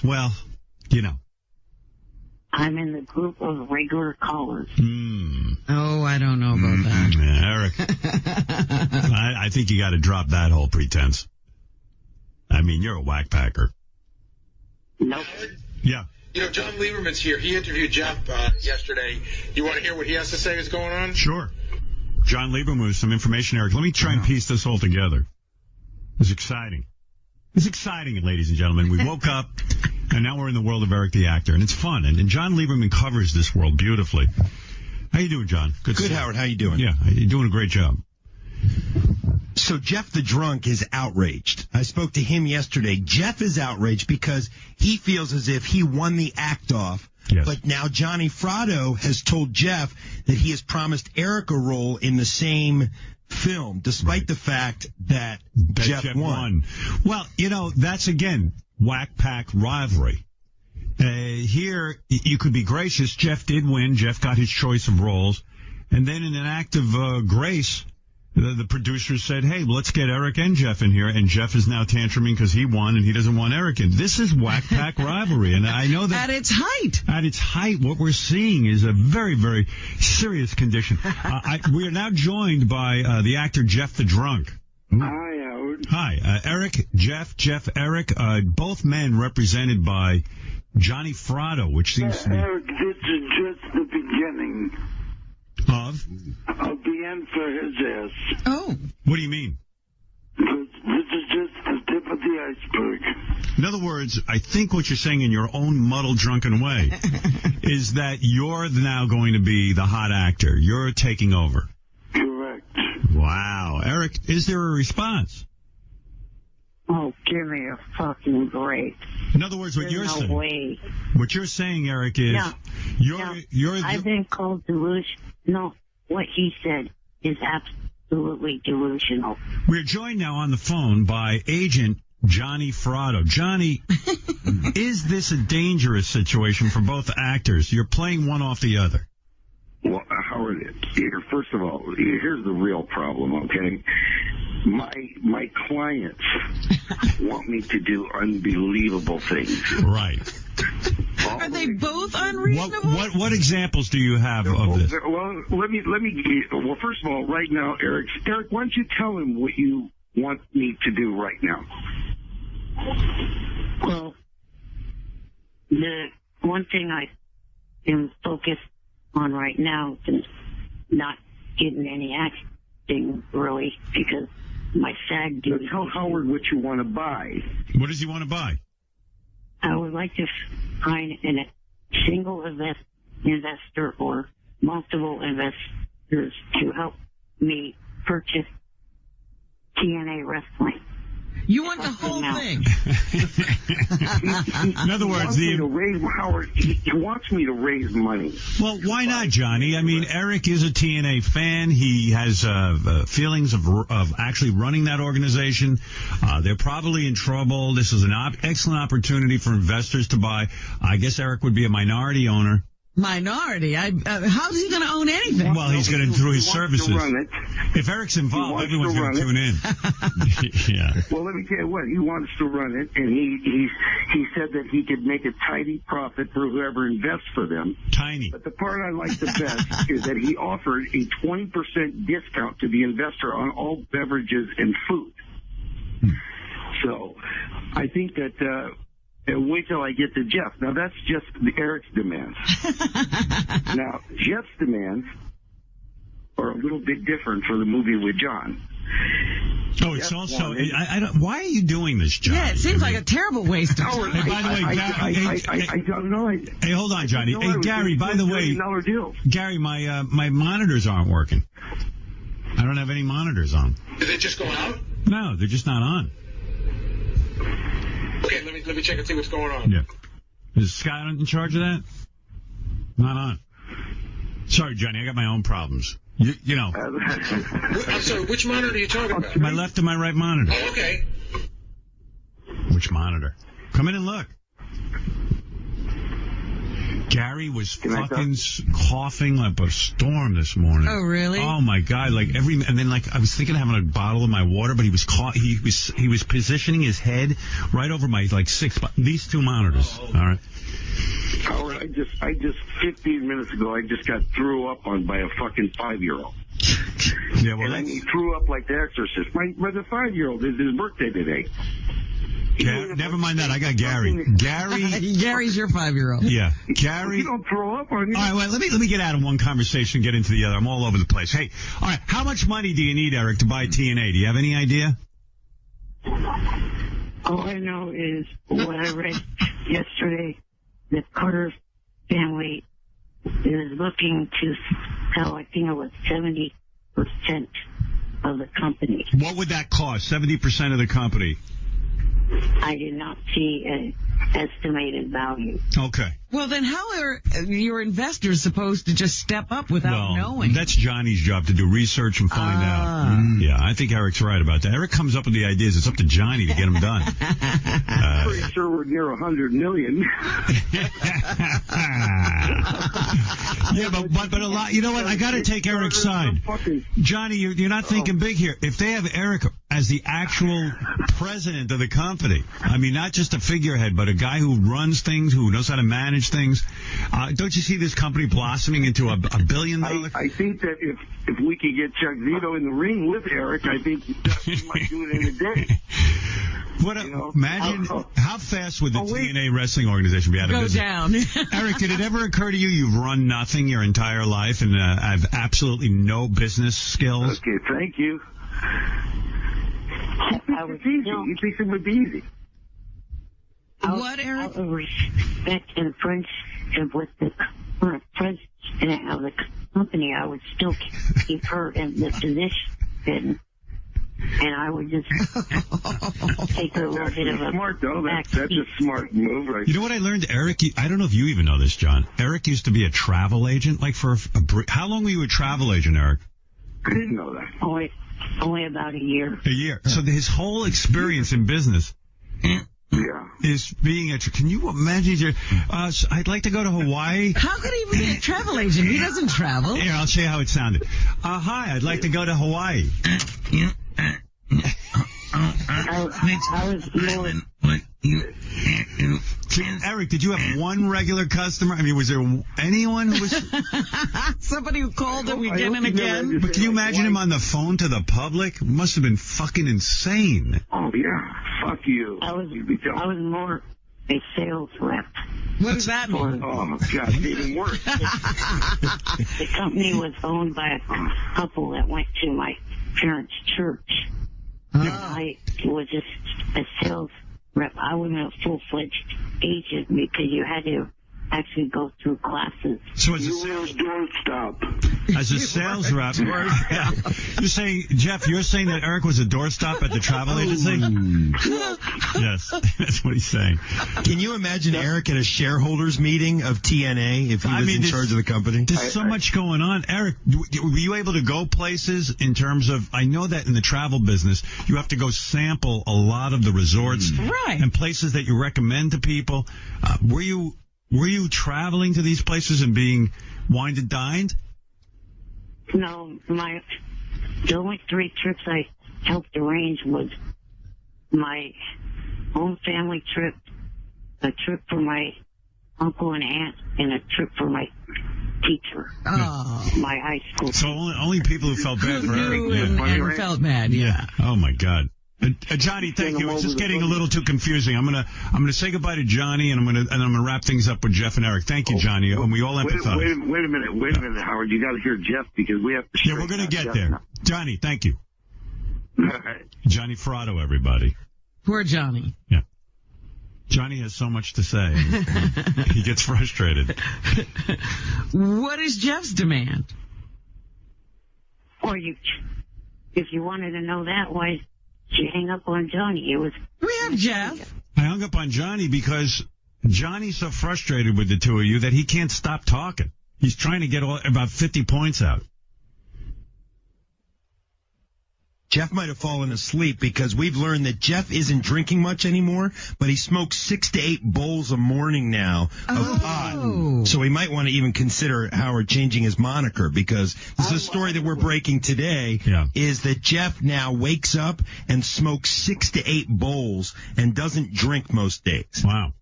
Well, you know. I'm in the group of regular callers. Oh, I don't know about that. Yeah, Eric, I think you got to drop that whole pretense. I mean, you're a whack packer. Nope. Yeah. You know, John Lieberman's here. He interviewed Jeff yesterday. You want to hear what he has to say is going on? Sure. John Lieberman with some information, Eric. Let me try and piece this all together. It's exciting. It's exciting, ladies and gentlemen. We woke up, and now we're in the world of Eric the Actor, and it's fun. And John Lieberman covers this world beautifully. How you doing, John? Good, Howard. How you doing? Yeah, you're doing a great job. So Jeff the Drunk is outraged. I spoke to him yesterday. Jeff is outraged because he feels as if he won the act off. Yes. But now Johnny Fratto has told Jeff that he has promised Eric a role in the same film, despite the fact that Jeff won. Well, you know, that's, again, whack pack rivalry. Here, you could be gracious. Jeff did win. Jeff got his choice of roles. And then in an act of grace, the producers said, hey, let's get Eric and Jeff in here. And Jeff is now tantruming because he won and he doesn't want Eric in. This is whack pack rivalry. And I know that at its height. At its height, what we're seeing is a very, very serious condition. We are now joined by the actor Jeff the Drunk. Hi, Howard. Hi. Eric, Jeff, Eric, both men represented by Johnny Fratto, which seems to be... Eric, this is just the beginning. Of the end for his ass. Oh. What do you mean? This is just the tip of the iceberg. In other words, I think what you're saying in your own muddled, drunken way is that you're now going to be the hot actor. You're taking over. Correct. Wow. Eric, is there a response? Oh, give me a fucking break. In other words, what you're saying. Way. What you're saying, Eric, is I've been called delusional. No, what he said is absolutely delusional. We're joined now on the phone by Agent Johnny Fratto. Johnny, is this a dangerous situation for both actors? You're playing one off the other. Well, Howard, first of all, here's the real problem, okay? My clients want me to do unbelievable things. Right. Are they both unreasonable? What examples do you have of this? Well, let me. Well, first of all, right now, Eric, why don't you tell him what you want me to do right now? Well, the one thing I am focused on right now is not getting any acting, really, because my SAG duty. Tell Howard what you want to buy. What does he want to buy? I would like to find a single investor or multiple investors to help me purchase TNA wrestling. You want the whole thing. In other words, he wants me to raise money. Well, why not, Johnny? I mean, Eric is a TNA fan. He has feelings of actually running that organization. They're probably in trouble. This is an excellent opportunity for investors to buy. I guess Eric would be a minority owner. Minority? How's he going to own anything? Well, he's going to through his services. If Eric's involved, everyone's going to tune in. Yeah. Well, let me tell you what. He wants to run it, and he said that he could make a tiny profit for whoever invests for them. Tiny. But the part I like the best is that he offered a 20% discount to the investor on all beverages and food. So I think that... wait till I get to Jeff. Now, that's just Eric's demands. Now, Jeff's demands are a little bit different for the movie with John. Oh, it's also... why are you doing this, John? Yeah, it seems like a terrible waste of time. Hey, by the way, I don't know. Hey, hold on, Johnny. Hey, Gary, by the way... Gary, my monitors aren't working. I don't have any monitors on. Did they just go out? No, they're just not on. Okay, let me check and see what's going on. Yeah. Is Scott in charge of that? Not on. Sorry, Johnny, I got my own problems. You know. I'm sorry, which monitor are you talking about? My left and my right monitor. Oh, okay. Which monitor? Come in and look. Gary was fucking coughing like a storm this morning. Oh, really? Oh, my God. And then I was thinking of having a bottle of my water, but he was positioning his head right over my, these two monitors. All right. Howard, I just 15 minutes ago, I just got threw up on by a fucking 5-year-old. Yeah, well, and he threw up like the Exorcist. My 5-year-old is his birthday today. Never mind that. I got Gary. Gary's your 5-year-old. Yeah. Gary. You don't throw up on you. All right, well, let me get out of one conversation and get into the other. I'm all over the place. Hey, all right, how much money do you need, Eric, to buy TNA? Do you have any idea? All I know is what I read yesterday, that Carter family is looking to sell, I think it was 70% of the company. What would that cost, 70% of the company? I did not see an estimated value. Okay. Well, then how are your investors supposed to just step up without knowing? That's Johnny's job, to do research and find out. Yeah, I think Eric's right about that. Eric comes up with the ideas. It's up to Johnny to get them done. I'm pretty sure we're near 100 million. Yeah, but a lot. You know what? I got to take Eric's side. Johnny, you're not thinking big here. If they have Eric as the actual president of the company, I mean, not just a figurehead, but a guy who runs things, who knows how to manage things, don't you see this company blossoming into a $1 billion? I think that if we could get Chuck Zito in the ring with Eric, I think we might do it in a day. Imagine how fast would the TNA wrestling organization be out of business? Go down. Eric, did it ever occur to you you've run nothing your entire life and have absolutely no business skills? Okay, thank you. It's easy. You think it would be easy? What, Eric? Out of respect and friendship with the current president of the company, I would still keep her in the position. And I would just take a little bit of a smart, though. That's a smart move, right? You know what I learned, Eric? I don't know if you even know this, John. Eric used to be a travel agent, how long were you a travel agent, Eric? I didn't know that. Only about a year. A year. So his whole experience in business is being a... Can you imagine? I'd like to go to Hawaii. How could he be a travel agent? He doesn't travel. Here, I'll show you how it sounded. Hi, I'd like to go to Hawaii. Eric, did you have one regular customer? I mean, was there anyone who was... Somebody who called him again and again? But can you imagine him on the phone to the public? It must have been fucking insane. Oh, yeah. Fuck you. I was more a sales rep. What does that mean? Oh, God, even worse. The company was owned by a couple that went to my parents' church. I was just a sales rep. I wasn't a full-fledged agent because you had to actually go through classes. So as a sales rep, you're saying, Jeff, you're saying that Eric was a doorstop at the travel agency? Yes, that's what he's saying. Can you imagine Eric at a shareholders meeting of TNA if he was in charge of the company? There's so much going on. Eric, were you able to go places in terms of, I know that in the travel business, you have to go sample a lot of the resorts and places that you recommend to people. Were you traveling to these places and being wined and dined? No, the only 3 trips I helped arrange was my own family trip, a trip for my uncle and aunt, and a trip for my teacher, my high school. So only people who felt bad for Eric. And felt bad, yeah. Oh, my God. Johnny, thank you. It's just getting a little too confusing. I'm gonna say goodbye to Johnny, and I'm gonna wrap things up with Jeff and Eric. Thank you, Johnny. And we all empathize. Wait a minute, Howard. You got to hear Jeff because we have to. Yeah, we're gonna get there. Johnny, thank you. Johnny Fratto, everybody. Poor Johnny. Yeah. Johnny has so much to say. He gets frustrated. What is Jeff's demand? Or if you wanted to know that, why? You hang up on Johnny. We have Jeff. I hung up on Johnny because Johnny's so frustrated with the two of you that he can't stop talking. He's trying to get about 50 points out. Jeff might have fallen asleep because we've learned that Jeff isn't drinking much anymore, but he smokes 6 to 8 bowls a morning now of pot. So he might want to even consider Howard changing his moniker because this is a story that we're breaking today is that Jeff now wakes up and smokes 6 to 8 bowls and doesn't drink most days. Wow.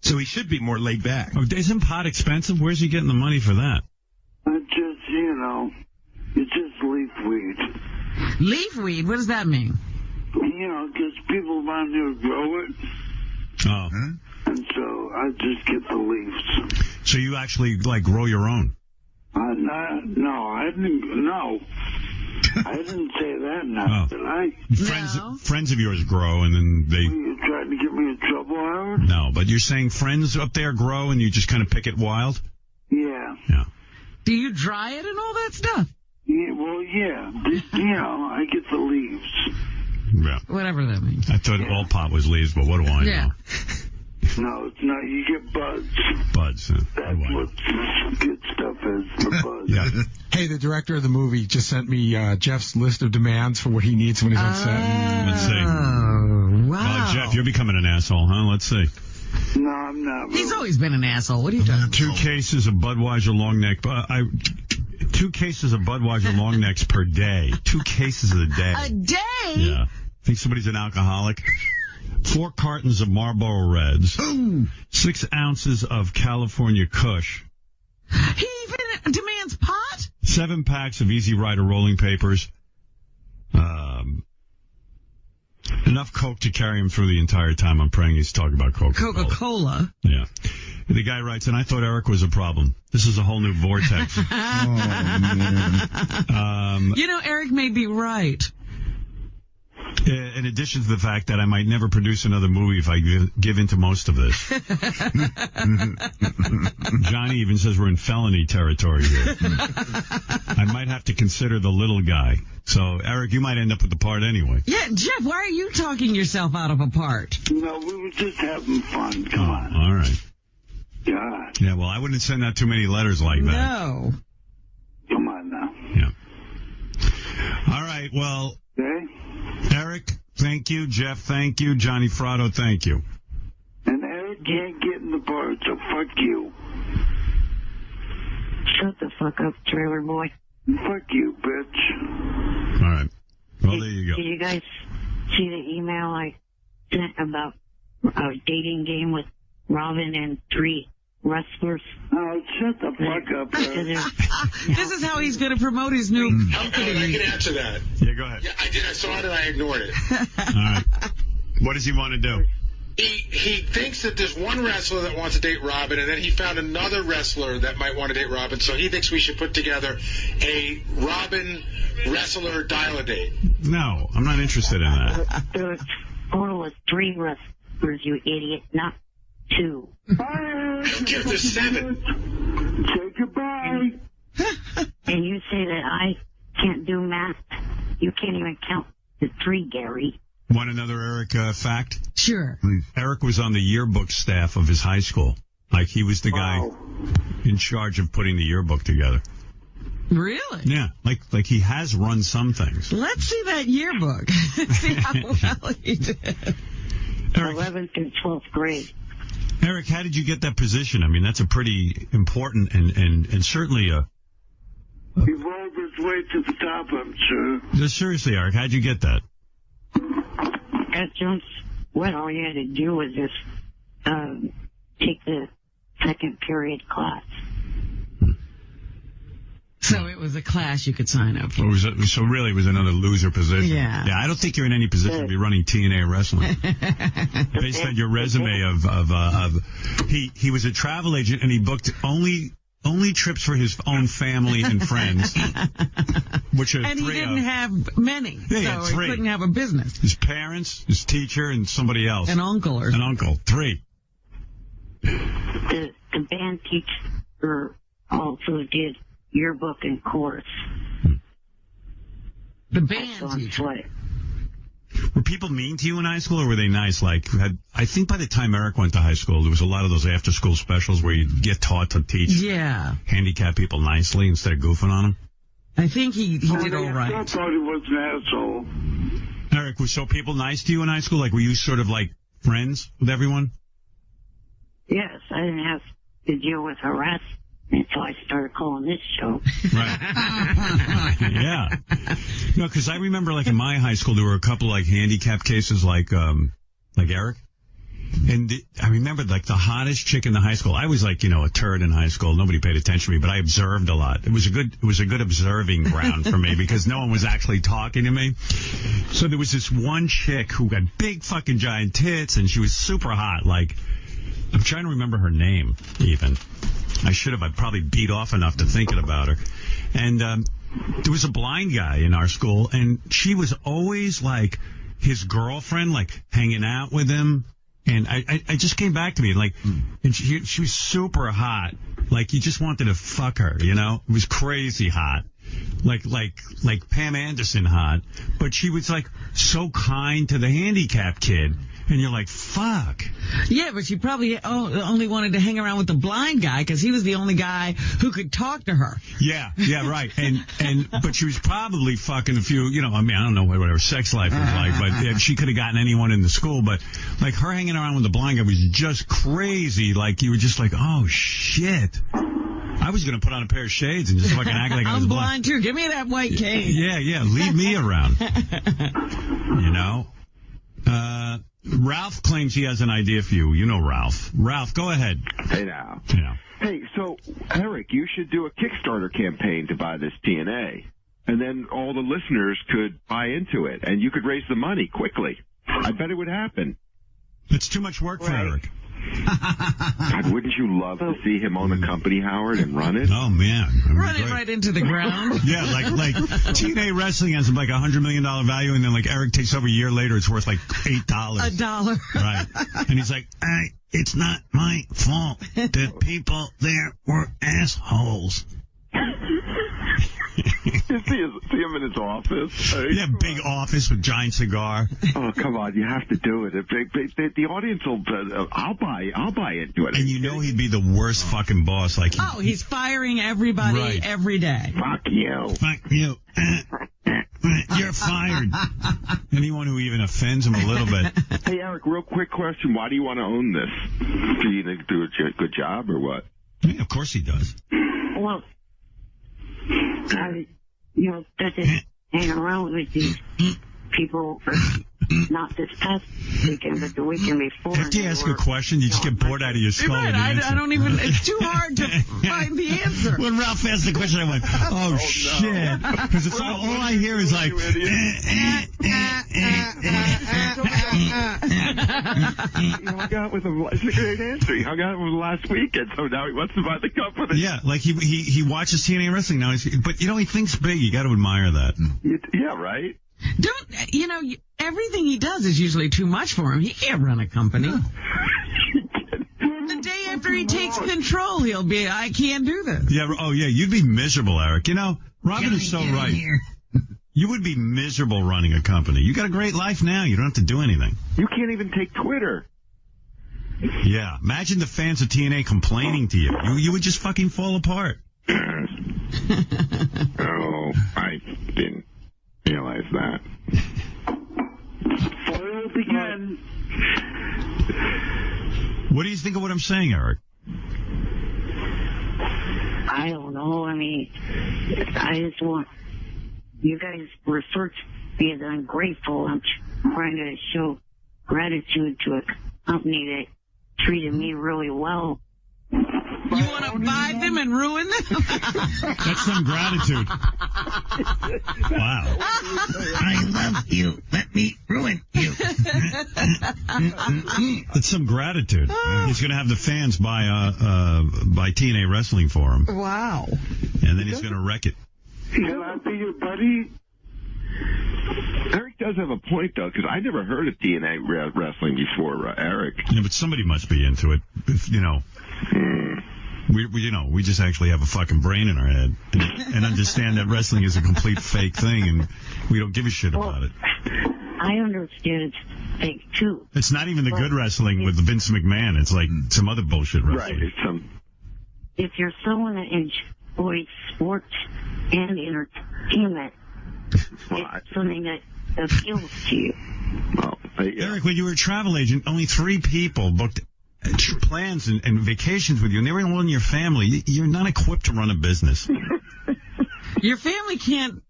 So he should be more laid back. Oh, isn't pot expensive? Where's he getting the money for that? It's just leaf weed. Leaf weed? What does that mean? Because people around here grow it. Oh. And so I just get the leaves. So you actually, grow your own? No, I didn't. No. I didn't say that now, did I? Friends of yours grow, and then they... You trying to get me in trouble, Howard? No, but you're saying friends up there grow, and you just kind of pick it wild? Yeah. Yeah. Do you dry it and all that stuff? Yeah, well, yeah. I get the leaves. Yeah. Whatever that means. I thought all pot was leaves, but what do I know? No, it's not. You get buds. Buds. That's what good stuff is, the buds. Yeah. Hey, the director of the movie just sent me Jeff's list of demands for what he needs when he's on set. Let's see. Wow. Jeff, you're becoming an asshole, huh? Let's see. No, I'm not. Really. He's always been an asshole. What are you talking about? 2 cases of Budweiser long neck. 2 cases of Budweiser long necks per day. 2 cases a day. A day? Yeah. Think somebody's an alcoholic? 4 cartons of Marlboro Reds. 6 ounces of California Kush. He even demands pot? 7 packs of Easy Rider rolling papers. Enough Coke to carry him through the entire time. I'm praying he's talking about Coca-Cola. Coca-Cola? Yeah. The guy writes, and I thought Eric was a problem. This is a whole new vortex. Eric may be right. In addition to the fact that I might never produce another movie if I give into most of this. Johnny even says we're in felony territory here. I might have to consider the little guy. So, Eric, you might end up with the part anyway. Yeah, Jeff, why are you talking yourself out of a part? No, we were just having fun. Come on. All right. God. Yeah, well, I wouldn't send out too many letters like that. No. Come on now. Yeah. All right, well... Okay. Eric, thank you. Jeff, thank you. Johnny Fratto, thank you. And Eric can't get in the part, so fuck you. Shut the fuck up, trailer boy. Fuck you, bitch. All right. Well, there you go. Did you guys see the email I sent about a dating game with Robin and 3 wrestlers? Oh, shut the fuck up. This is how he's going to promote his new company. I can answer that. Yeah, go ahead. Yeah, I did. I saw it and I ignored it. All right. What does he want to do? He thinks that there's one wrestler that wants to date Robin, and then he found another wrestler that might want to date Robin, so he thinks we should put together a Robin wrestler dial-a-date. No, I'm not interested in that. There's a total of 3 wrestlers, you idiot, not 2. Give there's 7. Say goodbye. And you say that I can't do math. You can't even count to 3, Gary. Want another Eric fact? Sure. Eric was on the yearbook staff of his high school. Like, he was the guy in charge of putting the yearbook together. Really? Yeah, like he has run some things. Let's see that yearbook. See how well he did. Eric, 11th and 12th grade. Eric, how did you get that position? I mean, that's a pretty important and certainly a... He rolled his way to the top, I'm sure. Seriously, Eric, how'd you get that? At Jones, well, all you had to do was just take the second period class. So it was a class you could sign up for. So really it was another loser position. Yeah. Yeah, I don't think you're in any position to be running TNA wrestling. Based on your resume he was a travel agent and he booked only trips for his own family and friends, which are 3 and he didn't have many, yeah, so he couldn't have a business. His parents, his teacher, and somebody else. An uncle. 3. The band teacher also did yearbook and chorus. The band teacher. Were people mean to you in high school, or were they nice? Like, I think by the time Eric went to high school, there was a lot of those after-school specials where you'd get taught to teach handicapped people nicely instead of goofing on them. I think he did all right. I thought he was an asshole. Eric, were so people nice to you in high school? Like, were you sort of like friends with everyone? Yes, I didn't have to deal with harassment until I started calling this show. Right. Yeah. No, because I remember, like, in my high school, there were a couple, like, handicap cases like Eric. And I remember, like, the hottest chick in the high school. I was, like, a turd in high school. Nobody paid attention to me, but I observed a lot. It was a good observing ground for me because no one was actually talking to me. So there was this one chick who had big fucking giant tits, and she was super hot. Like, I'm trying to remember her name, even. I'd probably beat off enough to thinking about her. And there was a blind guy in our school, and she was always, like, his girlfriend, like, hanging out with him. And I just came back to me, like, and she was super hot. Like, you just wanted to fuck her, It was crazy hot. Like Pam Anderson hot. But she was, like, so kind to the handicapped kid. And you're like, fuck. Yeah, but she probably only wanted to hang around with the blind guy because he was the only guy who could talk to her. Yeah, right. But she was probably fucking a few, I don't know what her sex life was like, but she could have gotten anyone in the school. But, like, her hanging around with the blind guy was just crazy. Like, you were just like, oh, shit. I was going to put on a pair of shades and just fucking act like I was blind, too. Give me that white cane. Yeah. Leave me around. Ralph claims he has an idea for you. You know Ralph. Ralph, go ahead. Hey, now. Yeah. Hey, so, Eric, you should do a Kickstarter campaign to buy this TNA. And then all the listeners could buy into it, and you could raise the money quickly. I bet it would happen. It's too much work for Eric. God, wouldn't you love to see him own a company, Howard, and run it? Oh, man. Run it right into the ground. Yeah, like TNA Wrestling has like $100 million value, and then like Eric takes over a year later, it's worth like $8. $1. Right. And he's like, it's not my fault. The people there were assholes. See him in his office. Yeah, big office with giant cigar. Oh, come on, you have to do it. The audience will. I'll buy into it. And he'd be the worst fucking boss. Like, he's firing everybody every day. Fuck you. Fuck you. You're fired. Anyone who even offends him a little bit. Hey, Eric, real quick question: why do you want to own this? Do you think do a good job or what? Yeah, of course he does. Well, doesn't hang around with these people for not this past weekend, but the weekend before. After you ask a question, you just get bored out of your skull. Right, I don't even, it's too hard to find the answer. When Ralph asked the question, I went, oh shit. Because it's all I hear is like, He hung out with him. It's a great answer. He hung out with him last weekend, so now he wants to buy the company. yeah, like he watches TNA wrestling now. But, he thinks big. You got to admire that. Yeah, right? Everything he does is usually too much for him. He can't run a company. The day after he takes control, he'll be, I can't do this. Yeah, you'd be miserable, Eric. Robin is so right. You would be miserable running a company. You got a great life now. You don't have to do anything. You can't even take Twitter. Yeah, imagine the fans of TNA complaining to you. You would just fucking fall apart. Oh, I didn't realize that. Foiled again. What do you think of what I'm saying, Eric? I don't know. I mean, I just want you guys refer to me as ungrateful. I'm trying to show gratitude to a company that treated me really well. You want to buy them and ruin them? That's some gratitude. Wow. I love you. Let me ruin you. That's some gratitude. He's going to have the fans buy TNA Wrestling for him. Wow. And then he's going to wreck it. Can I be your buddy? Eric does have a point, though, because I never heard of TNA wrestling before, Eric. Yeah, but somebody must be into it. We just actually have a fucking brain in our head and understand that wrestling is a complete fake thing, and we don't give a shit about it. I understand it's fake, too. It's not even the good wrestling with Vince McMahon. It's like some other bullshit wrestling. Right. If you're someone that enjoys sports and entertainment, it's something that appeals to you. Well, Eric, when you were a travel agent, only 3 people booked plans and vacations with you, and they were all in your family. You're not equipped to run a business. Your family can't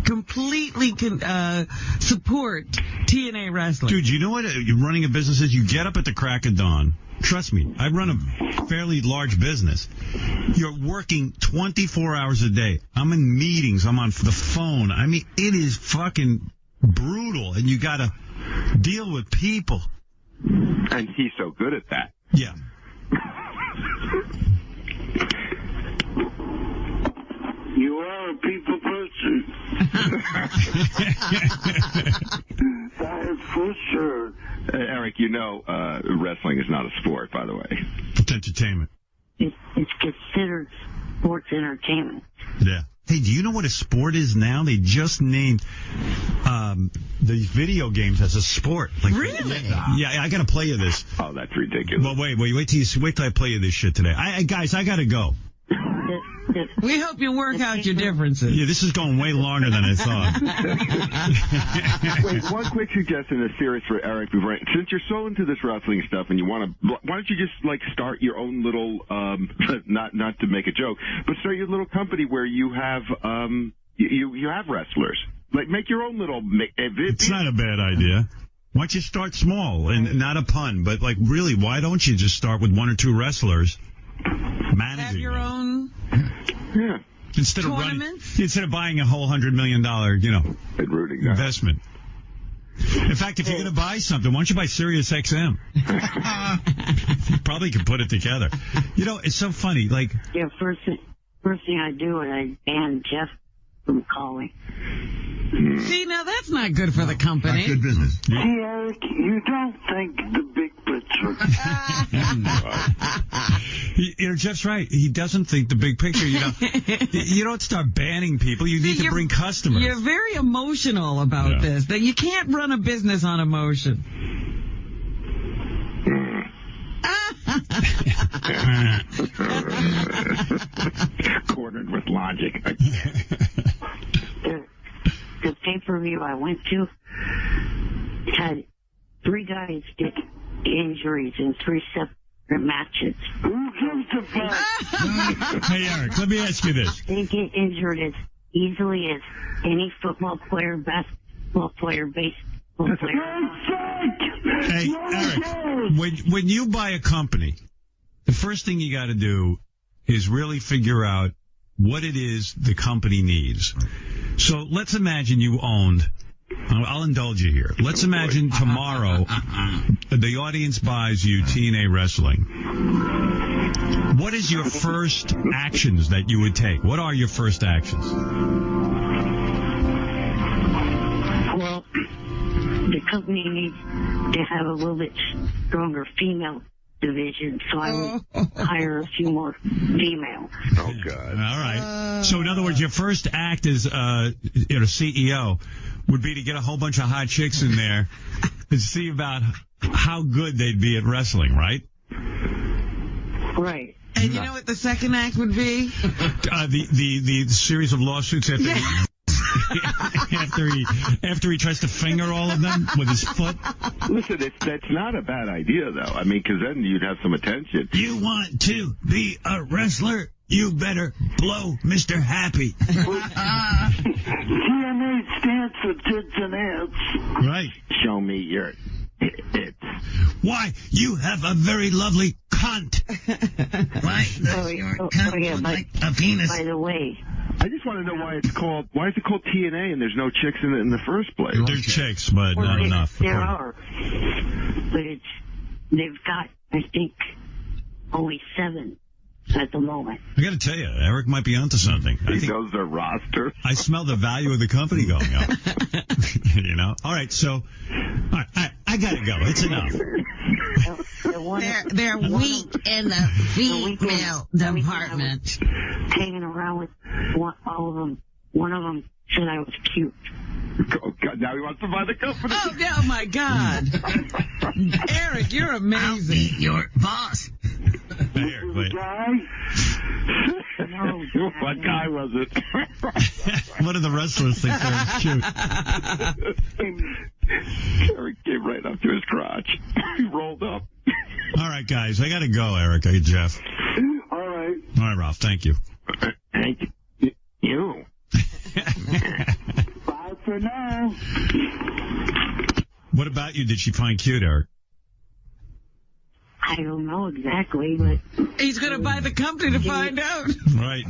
completely support TNA wrestling. Dude, you know what running a business is? You get up at the crack of dawn. Trust me, I run a fairly large business. You're working 24 hours a day. I'm in meetings. I'm on the phone. I mean, it is fucking brutal, and you got to deal with people. And he's so good at that. Yeah. You are a people person. That is for sure. Eric, wrestling is not a sport, by the way. It's entertainment. It's considered sports entertainment. Yeah. Hey, do you know what a sport is now? They just named these video games as a sport. Like, really? Yeah, I got to play you this. Oh, that's ridiculous. Well, wait till I play you this shit today. Guys, I got to go. We hope you work out your differences. Yeah, this is going way longer than I thought. Wait, one quick suggestion that's serious for Eric. Since you're so into this wrestling stuff and you want to, why don't you just start your own little, not to make a joke, but start your little company where you have you have wrestlers. Like, make your own little. It's not a bad idea. Why don't you start small and not a pun, but really, why don't you just start with 1 or 2 wrestlers? Managing have your own instead of buying a whole $100 million, investment. In fact, if you're going to buy something, why don't you buy Sirius XM? You probably can put it together. It's so funny. Yeah, first thing I do is I ban Jeff from calling. See, now that's not good for the company. Not good business. See, Eric, you don't think the big picture. Jeff's right. He doesn't think the big picture. You don't start banning people. You need to bring customers. You're very emotional about this. That you can't run a business on emotion. Cornered with logic. The pay-per-view I went to had 3 guys get injuries in 3 separate matches. Who gives a fuck? Hey, Eric, let me ask you this. They get injured as easily as any football player, basketball player, Hey, Eric, when you buy a company, the first thing you got to do is really figure out what it is the company needs. So let's imagine you owned, I'll indulge you here. Let's imagine tomorrow the audience buys you TNA Wrestling. What is your first actions that you would take? What are your first actions? Well, the company needs to have a little bit stronger female division, so I would hire a few more females. Oh, God. All right. So, in other words, your first act as CEO would be to get a whole bunch of hot chicks in there and see about how good they'd be at wrestling, right? Right. And you know what the second act would be? The series of lawsuits after he tries to finger all of them with his foot. Listen, that's not a bad idea, though. I mean, because then you'd have some attention. You want to be a wrestler? You better blow Mr. Happy. TNA stands for tits and ass. Right. Show me your tits. Why, you have a very lovely cunt. Why does your cunt look like a penis? By the way, I just want to know why is it called TNA and there's no chicks in it in the first place? There's chicks, but not enough. There are. But they've got, I think, only 7 at the moment. I got to tell you, Eric might be onto something. He knows their roster. I smell the value of the company going up. You know? All right, so I got to go. It's enough. They're weak in the female department. Hanging around with all of them. One of them said I was cute. Oh, God, now he wants to buy the company. Oh my God. Eric, you're amazing. I'll be your boss. Here, wait. What guy was it? One of the wrestlers thinks Eric's cute. Eric came right up to his crotch. He rolled up. All right, guys, I got to go, Eric. Hey, Jeff. All right. All right, Ralph, thank you. Thank you. Bye for now. What about you did she find cute, Eric? I don't know exactly, but... He's going to buy the company to find out. Right.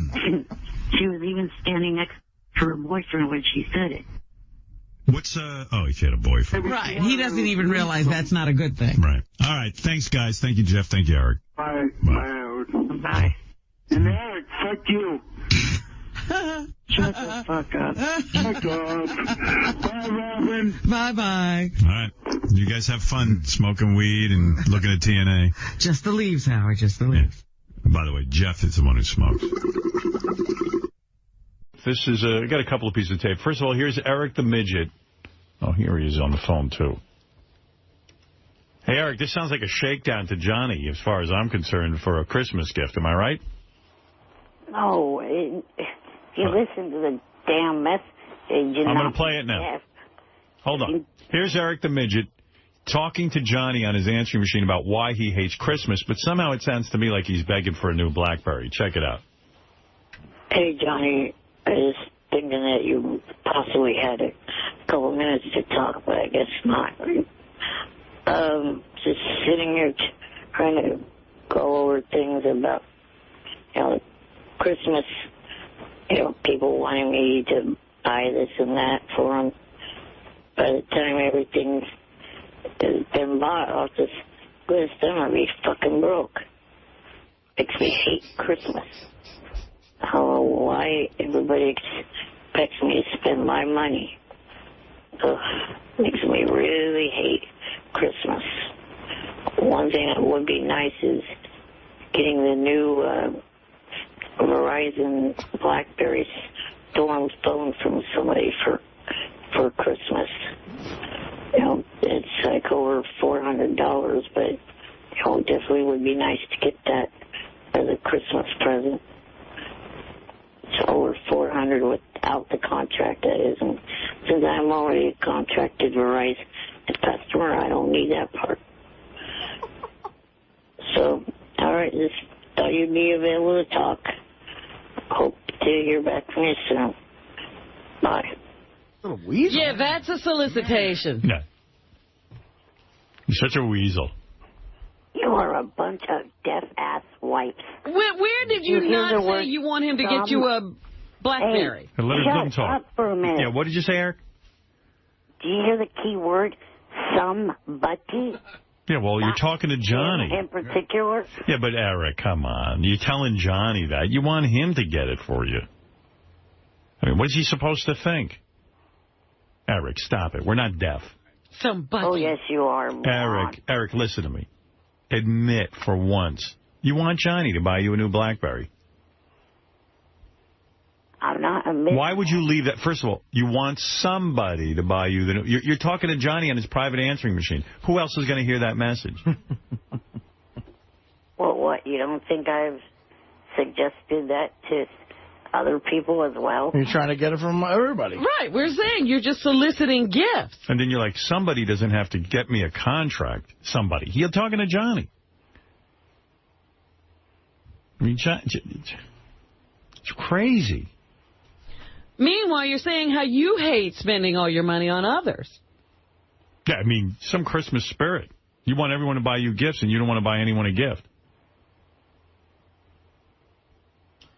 She was even standing next to her boyfriend when she said it. What's, oh, she had a boyfriend. Right. He doesn't even realize that's not a good thing. Right. All right. Thanks, guys. Thank you, Jeff. Thank you, Eric. Bye. Bye. Bye. And Eric, fuck you. Shut the fuck up. Fuck off. Bye, Robin. Bye-bye. All right. You guys have fun smoking weed and looking at TNA. Just the leaves, Howard. Just the leaves. Yeah. By the way, Jeff is the one who smokes. This is I got a couple of pieces of tape. First of all, here's Eric the Midget. Oh, here he is on the phone, too. Hey, Eric, this sounds like a shakedown to Johnny, as far as I'm concerned, for a Christmas gift. Am I right? No, if you listen to the damn message... I'm going to play it now. Hold on. Here's Eric the Midget talking to Johnny on his answering machine about why he hates Christmas, but somehow it sounds to me like he's begging for a new BlackBerry. Check it out. Hey, Johnny, I was thinking that you possibly had a couple minutes to talk, but I guess not. Just sitting here trying to go over things about, Christmas, people wanting me to buy this and that for them. By the time everything's been bought, I'll just go to them and be fucking broke. Makes me hate Christmas. I don't know why everybody expects me to spend my money. Ugh, makes me really hate Christmas. One thing that would be nice is getting the new Verizon BlackBerry storm phone from somebody for Christmas. It's like over $400, but it definitely would be nice to get that as a Christmas present. It's over $400 without the contract, that is. And since I'm already a contracted Verizon customer, I don't need that part. So, all right, just thought you'd be available to talk. Hope to hear back from you soon. Bye. Yeah, that's a solicitation. Yeah. You're such a weasel. You are a bunch of deaf-ass wipes. Where did you not say you want him to get you a BlackBerry? Hey, let him talk. Up for a minute. Yeah, what did you say, Eric? Do you hear the key word? Somebody? Yeah, well, you're talking to Johnny. In particular? Yeah, but Eric, come on. You're telling Johnny that. You want him to get it for you. I mean, what is he supposed to think? Eric, stop it. We're not deaf. Somebody. Oh, yes, you are. Eric, listen to me. Admit for once. You want Johnny to buy you a new BlackBerry. I'm not admitting. Why would you leave that? First of all, you want somebody to buy you the new... You're talking to Johnny on his private answering machine. Who else is going to hear that message? Well, what? You don't think I've suggested that to other people as well? You're trying to get it from everybody. Right. We're saying you're just soliciting gifts. And then you're like, somebody doesn't have to get me a contract. Somebody. You're talking to Johnny. I mean, it's crazy. Meanwhile, you're saying how you hate spending all your money on others. Yeah, I mean, some Christmas spirit. You want everyone to buy you gifts, and you don't want to buy anyone a gift.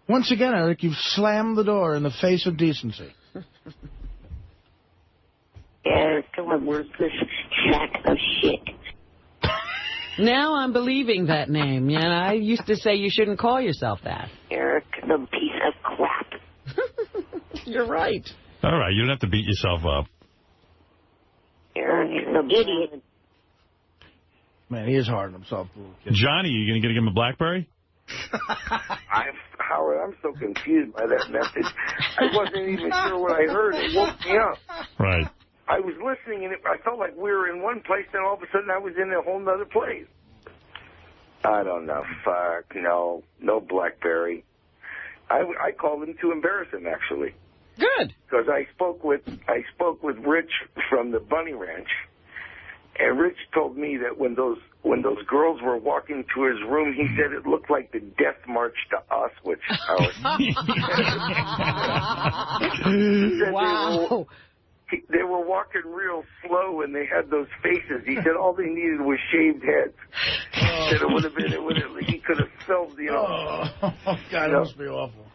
Once again, Eric, you've slammed the door in the face of decency. Eric, come on, where's this sack of shit? Now I'm believing that name, and I used to say you shouldn't call yourself that. Eric, the piece of crap. You're right. All right, you don't have to beat yourself up. Eric, the idiot. Man, he is hard on himself. Johnny, you going to give him a BlackBerry? Howard, I'm so confused by that message. I wasn't even sure what I heard. It woke me up. Right. I was listening, and I felt like we were in one place, and all of a sudden I was in a whole other place. I don't know. Fuck, no BlackBerry. I called him to embarrass him, actually. Good. Because I spoke with Rich from the Bunny Ranch, and Rich told me that when those girls were walking to his room, he said it looked like the Death March to Auschwitz. Wow. They were walking real slow, and they had those faces. He said all they needed was shaved heads. He said he could have filmed, Oh, God, it must be awful.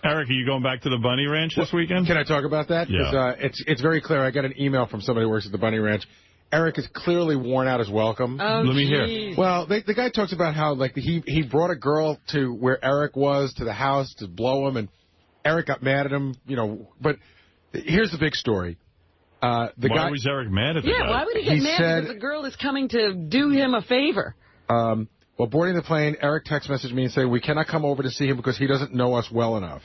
Eric, are you going back to the Bunny Ranch this weekend? Can I talk about that? Yeah. It's very clear. I got an email from somebody who works at the Bunny Ranch. Eric is clearly worn out his welcome. Oh, let me hear. Well, the guy talks about how he brought a girl to where Eric was, to the house, to blow him, and Eric got mad at him, But here's the big story. Why was Eric mad at the guy? Yeah, why would he get mad because the girl is coming to do him a favor? While boarding the plane, Eric text messaged me and said, we cannot come over to see him because he doesn't know us well enough.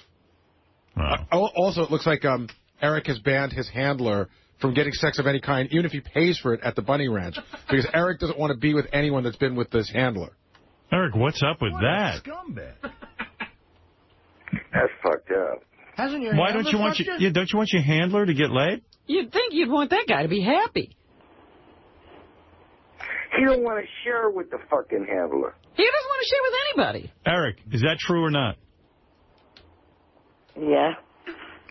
Also, it looks like Eric has banned his handler from getting sex of any kind, even if he pays for it at the Bunny Ranch, because Eric doesn't want to be with anyone that's been with this handler. Eric, what's up with that? Scumbag. That's fucked up. Hasn't your Why don't you want don't you want your handler to get laid? You'd think you'd want that guy to be happy. He don't want to share with the fucking handler. He doesn't want to share with anybody. Eric, is that true or not? Yeah.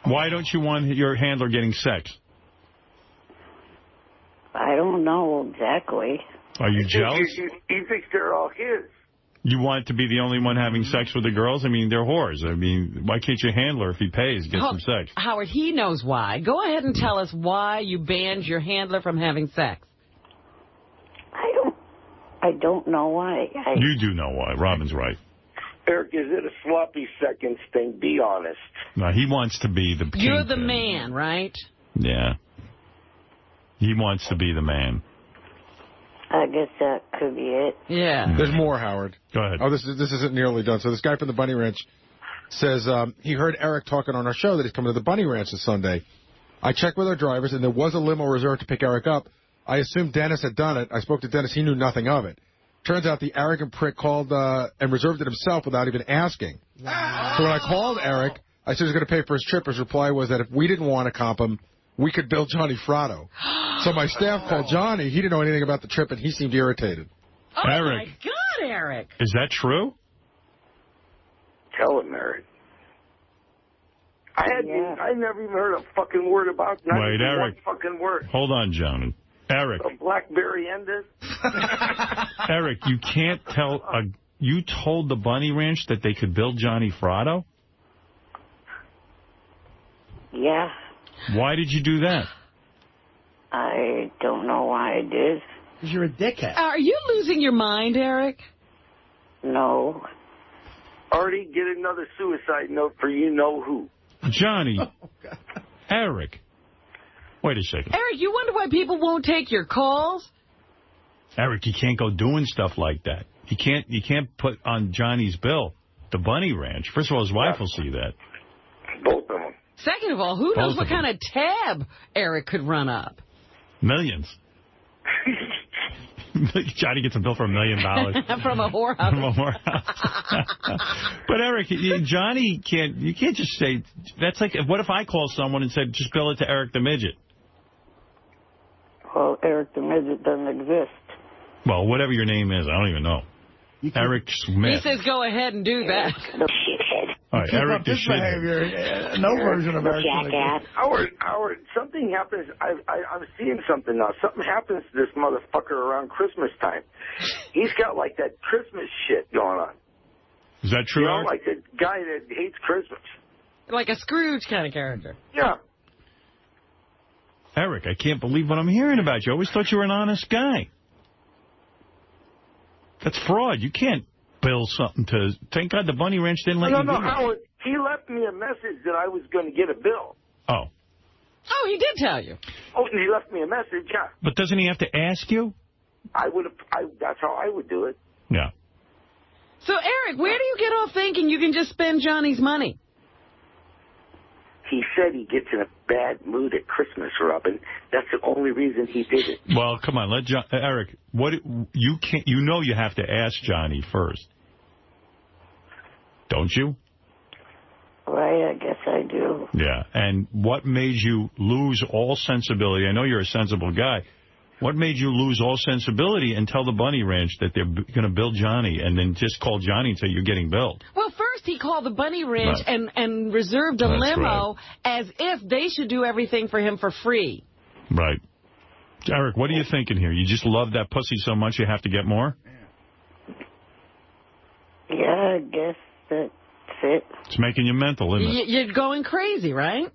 Why don't you want your handler getting sex? I don't know exactly. Are you jealous? He thinks they're all his. You want to be the only one having sex with the girls? I mean, they're whores. I mean, why can't your handler, if he pays, get some sex? Howard, he knows why. Go ahead and tell us why you banned your handler from having sex. I don't know why. You do know why. Robin's right. Eric, is it a sloppy seconds thing? Be honest. No, he wants to be the king. You're the man, right? Yeah. He wants to be the man. I guess that could be it. Yeah. There's more, Howard. Go ahead. Oh, this isn't nearly done. So this guy from the Bunny Ranch says he heard Eric talking on our show that he's coming to the Bunny Ranch this Sunday. I checked with our drivers, and there was a limo reserved to pick Eric up. I assumed Dennis had done it. I spoke to Dennis. He knew nothing of it. Turns out the arrogant prick called and reserved it himself without even asking. Wow. So when I called Eric, I said he was going to pay for his trip. His reply was that if we didn't want to comp him, we could bill Johnny Fratto. So my staff called Johnny. He didn't know anything about the trip, and he seemed irritated. Oh, Eric. my God, Eric. Is that true? Tell him, Eric. I never even heard a fucking word about that. Wait, Eric. One fucking word. Hold on, Johnny. Eric. A Blackberry ended. Eric, you can't tell... you told the Bunny Ranch that they could build Johnny Fratto? Yeah. Why did you do that? I don't know why I did. Because you're a dickhead. Are you losing your mind, Eric? No. Artie, get another suicide note for you-know-who. Johnny. Eric. Wait a second. Eric, you wonder why people won't take your calls? Eric, you can't go doing stuff like that. You can't put on Johnny's bill the Bunny Ranch. First of all, his wife will see that. Both of them. Second of all, who knows what kind of tab Eric could run up? Millions. Johnny gets a bill for $1 million. From a whorehouse. From a whorehouse. But, Eric, Johnny can't... You can't just say... That's like... What if I call someone and said, just bill it to Eric the Midget? Well, Eric the Midget doesn't exist. Well, whatever your name is, I don't even know. Eric Smith. He says go ahead and do that. The shithead. All right, Eric the behavior. No version of Eric. Howard, something happens. I'm seeing something now. Something happens to this motherfucker around Christmas time. He's got like that Christmas shit going on. Is that true, Eric? Like the guy that hates Christmas. Like a Scrooge kind of character. Yeah. Eric, I can't believe what I'm hearing about you. I always thought you were an honest guy. That's fraud. You can't bill something to... Thank God the Bunny Ranch didn't let you do that. No, Howard, he left me a message that I was going to get a bill. Oh. Oh, he did tell you. Oh, and he left me a message, yeah. But doesn't he have to ask you? That's how I would do it. Yeah. So, Eric, where do you get off thinking you can just spend Johnny's money? He said he gets in a bad mood at Christmas, Robin. That's the only reason he did it. Well, come on, let Eric. What you can't? You know you have to ask Johnny first, don't you? Right, I guess I do. Yeah. And what made you lose all sensibility? I know you're a sensible guy. What made you lose all sensibility and tell the Bunny Ranch that they're going to build Johnny and then just call Johnny and say you're getting billed? Well, first he called the Bunny Ranch and reserved a limo as if they should do everything for him for free. Right. Eric, what are you thinking here? You just love that pussy so much you have to get more? Yeah, I guess that's it. It's making you mental, isn't it? You're going crazy, right?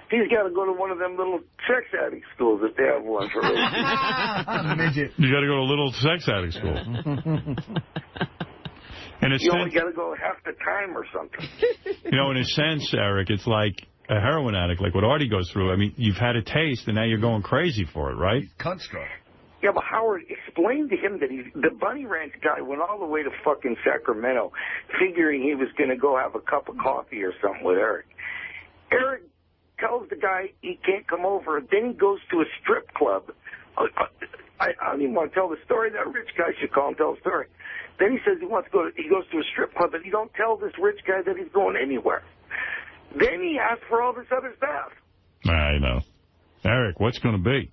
He's got to go to one of them little sex addict schools if they have one for Midget. You got to go to a little sex addict school. And you only got to go half the time or something. You know, in a sense, Eric, it's like a heroin addict, like what Artie goes through. I mean, you've had a taste, and now you're going crazy for it, right? Cunt struck. Yeah, but Howard, explain to him that the Bunny Ranch guy went all the way to fucking Sacramento, figuring he was going to go have a cup of coffee or something with Eric. Eric tells the guy he can't come over. Then he goes to a strip club. I don't even want to tell the story. That rich guy should call and tell the story. Then he says he goes to a strip club, but he don't tell this rich guy that he's going anywhere. Then he asks for all this other stuff. I know. Eric, what's going to be?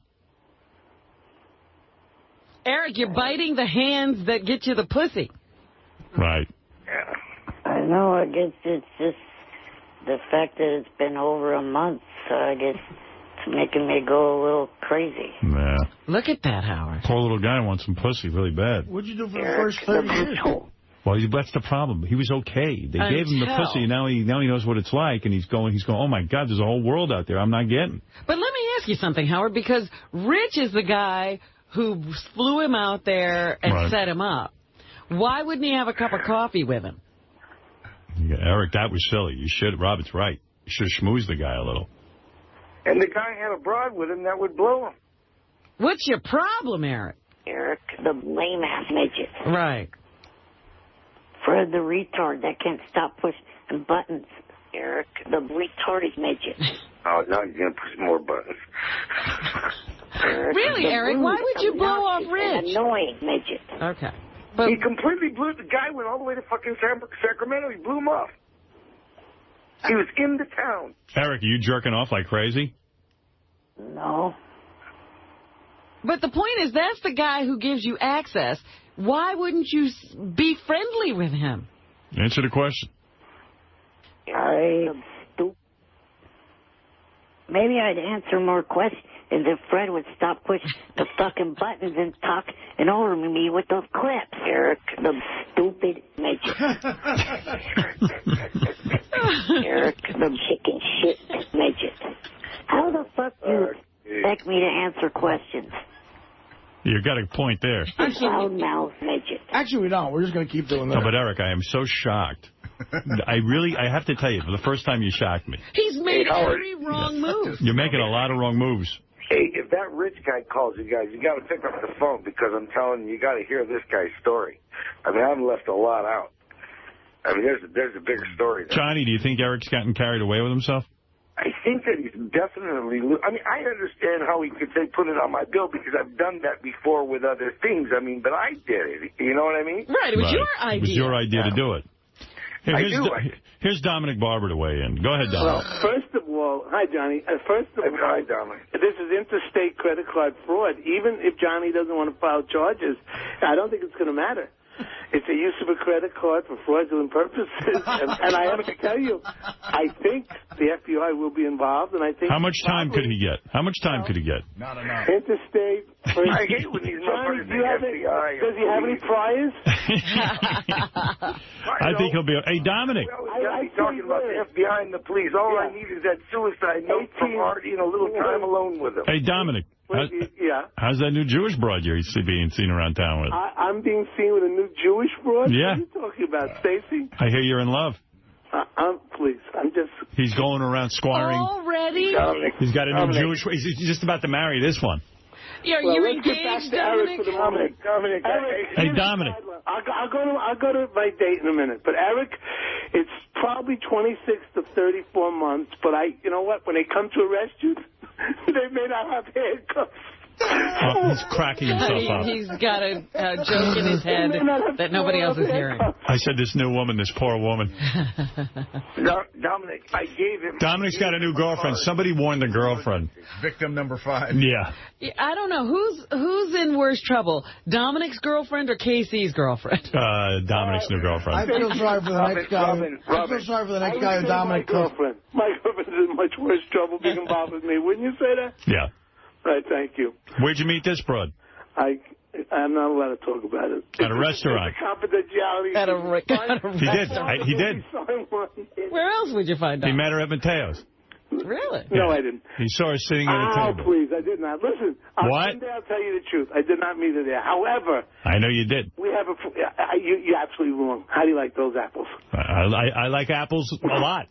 Eric, you're biting the hands that get you the pussy. Right. Yeah. I know. I guess it's just the fact that it's been over a month, so I guess it's making me go a little crazy. Yeah. Look at that, Howard. Poor little guy wants some pussy really bad. What'd you do for the first 30 years? Well, that's the problem. He was okay. They gave him the pussy, and now he knows what it's like, and he's going, oh, my God, there's a whole world out there I'm not getting. But let me ask you something, Howard, because Rich is the guy who flew him out there and set him up. Why wouldn't he have a cup of coffee with him? Yeah, Eric, that was silly. You should. Robert's right. You should have schmoozed the guy a little. And the guy had a broad with him that would blow him. What's your problem, Eric? Eric, the lame-ass midget. Right. Fred, the retard that can't stop pushing buttons. Eric, the retarded midget. Oh, now you're going to push more buttons. Really, Eric? Why would you blow off Rich? Annoying midget. Okay. But he completely blew the guy, went all the way to fucking Sacramento. He blew him off. He was in the town. Eric, are you jerking off like crazy? No. But the point is, that's the guy who gives you access. Why wouldn't you be friendly with him? Answer the question. Maybe I'd answer more questions and then Fred would stop pushing the fucking buttons and talk and order me with those clips. Eric, the stupid midget. Eric, the chicken shit midget. How the fuck do you expect me to answer questions? You got a point there. Loudmouth midget. Actually, we don't. We're just going to keep doing that. No, but Eric, I am so shocked. I have to tell you, for the first time you shocked me. He's made every wrong move. You're making a lot of wrong moves. Hey, if that rich guy calls you guys, you got to pick up the phone because I'm telling you got to hear this guy's story. I mean, I've left a lot out. I mean, there's a bigger story there. Johnny, do you think Eric's gotten carried away with himself? I think that he's definitely... I mean, I understand how he could say, put it on my bill, because I've done that before with other things. I mean, but I did it. You know what I mean? Right, it was your idea. It was your idea to do it. Here's Dominic Barber to weigh in. Go ahead, Dominic. Well, first of all, hi, Johnny. Hi, Dominic. This is interstate credit card fraud. Even if Johnny doesn't want to file charges, I don't think it's going to matter. It's a use of a credit card for fraudulent purposes. and I have to tell you, I think the FBI will be involved. And I think how much time could he get? How much time could he get? Not enough. Interstate. I hate when these motherfuckers FBI. Does he have any priors? I think he'll be... Hey, Dominic. I talking about the FBI and the police. All I need is that suicide note from Artie and a little time alone with him. Hey, Dominic. How's that new Jewish broad you're being seen around town with? I'm being seen with a new Jewish broad? Yeah. What are you talking about, Stacy? I hear you're in love. Please, I'm just... He's going around squiring. Already? He's got a new Jewish... He's just about to marry this one. Yeah, you're engaged, Dominic? Dominic. Hey, Dominic. I'll go to my date in a minute. But, Eric, it's probably 26 to 34 months. But you know what? When they come to arrest you, they may not have handcuffs. He's cracking himself up. He's got a joke in his head that nobody else is hearing. I said this new woman, this poor woman. Dominic, I gave him... Dominic's got a new girlfriend. Somebody warned the girlfriend. Victim number 5. Yeah. I don't know. Who's in worse trouble? Dominic's girlfriend or Casey's girlfriend? Dominic's new girlfriend. I feel sorry for the next guy. I feel sorry for the next guy who Dominic... My girlfriend is in much worse trouble being involved with me. Wouldn't you say that? Yeah. Right, thank you. Where'd you meet this broad? I'm not allowed to talk about it. At a restaurant. It's confidentiality. At a restaurant. He did. Where else would you find out? He met her at Mateo's. Really? Yeah. No, I didn't. He saw her sitting at a table. Oh, please, I did not. Listen, what? Someday I'll tell you the truth. I did not meet her there. However... I know you did. We have you're absolutely wrong. How do you like those apples? I like apples a lot.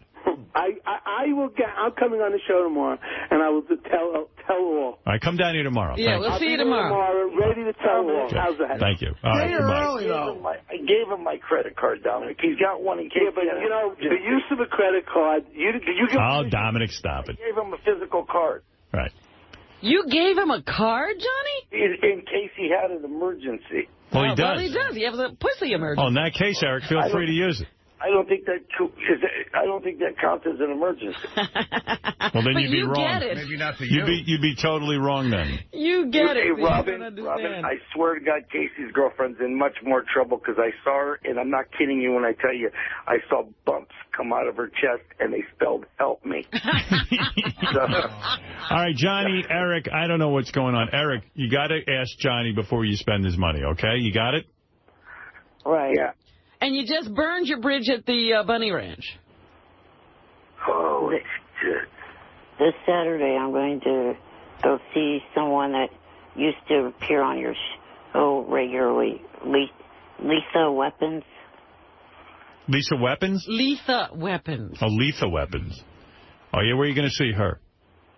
I'm coming on the show tomorrow, and I will tell all. All right, come down here tomorrow. Yeah, we'll see you tomorrow. Ready to tell all. How's that? Thank you. All right, goodbye. I gave him my credit card, Dominic. He's got one in case. Yeah, but you know, the use of a credit card. Did you give? Oh, Dominic, stop it. I gave him a physical card. Right. You gave him a card, Johnny? In case he had an emergency. Well, he does. Well, he does. He has a pussy emergency. Oh, in that case, Eric, feel free to use it. I don't think that counts as an emergency. Well, then you'd be wrong. Get it. Maybe not to you. You'd be totally wrong then. You get it. Hey, Robin, I swear to God, Casey's girlfriend's in much more trouble because I saw her, and I'm not kidding you when I tell you, I saw bumps come out of her chest, and they spelled help me. All right, Johnny, Eric, I don't know what's going on. Eric, you got to ask Johnny before you spend his money, okay? You got it? Right. Yeah. And you just burned your bridge at the Bunny Ranch. Oh, this Saturday I'm going to go see someone that used to appear on your show regularly, Lisa Weapons. Lisa Weapons? Lisa Weapons. Oh, Lisa Weapons. Oh, yeah, where are you going to see her?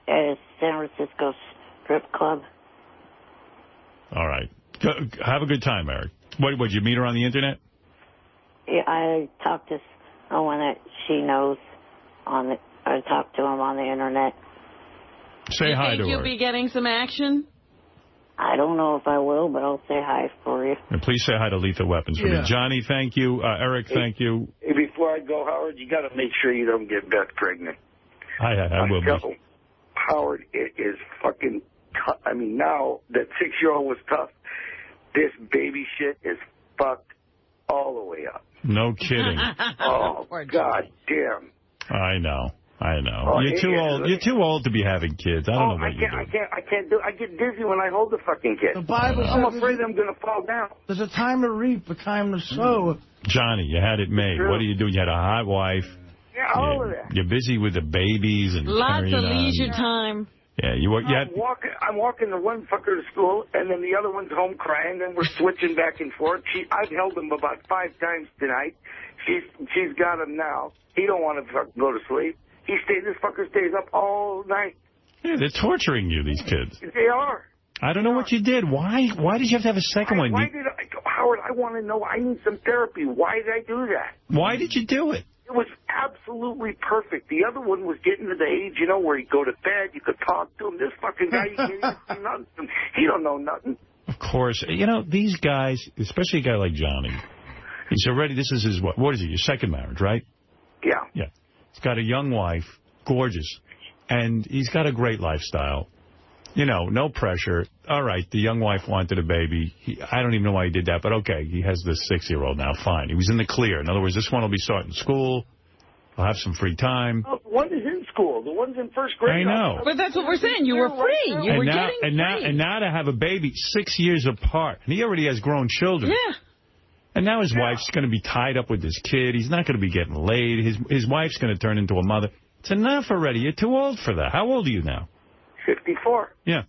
At San Francisco Strip Club. All right. Have a good time, Eric. Would you meet her on the Internet? Yeah, I talked to someone that she knows I talked to him on the Internet. Say hi to her. You think you'll be getting some action? I don't know if I will, but I'll say hi for you. And please say hi to Lethal Weapons for me. Johnny, thank you. Eric, thank you. Hey, before I go, Howard, you got to make sure you don't get Beth pregnant. I will be. Howard, it is fucking tough. I mean, now that 6-year-old was tough, this baby shit is fucked all the way up. No kidding. Oh, God damn. I know. I know. You're too old. You're too old to be having kids. I don't know what you do. I can't do. I get dizzy when I hold the fucking kid. The Bible says I'm afraid I'm going to fall down. There's a time to reap, a time to sow. Johnny, you had it made. What are you doing? You had a hot wife. Yeah, all of that. You're busy with the babies and lots of leisure time. Yeah, you work. I'm walking the one fucker to school, and then the other one's home crying, and we're switching back and forth. I've held him about 5 times tonight. She's got him now. He don't want to go to sleep. This fucker stays up all night. Yeah, they're torturing you, these kids. They are. I don't know what you did. Why did you have to have a second one? Howard, I want to know. I need some therapy. Why did I do that? Why did you do it? It was absolutely perfect. The other one was getting to the age, where you go to bed, you could talk to him. This fucking guy, you can't do nothing. He don't know nothing. Of course. These guys, especially a guy like Johnny, he's already, this is his, what is it, your second marriage, right? Yeah. Yeah. He's got a young wife, gorgeous, and he's got a great lifestyle. No pressure. All right, the young wife wanted a baby. I don't even know why he did that, but okay, he has this 6-year-old now. Fine. He was in the clear. In other words, this one will be starting school. He'll have some free time. Oh, one is in school. The one's in first grade. I know. But that's what we're saying. You were free. You were getting free. And now to have a baby 6 years apart. And he already has grown children. Yeah. And now his wife's going to be tied up with this kid. He's not going to be getting laid. His wife's going to turn into a mother. It's enough already. You're too old for that. How old are you now? 54. Yeah.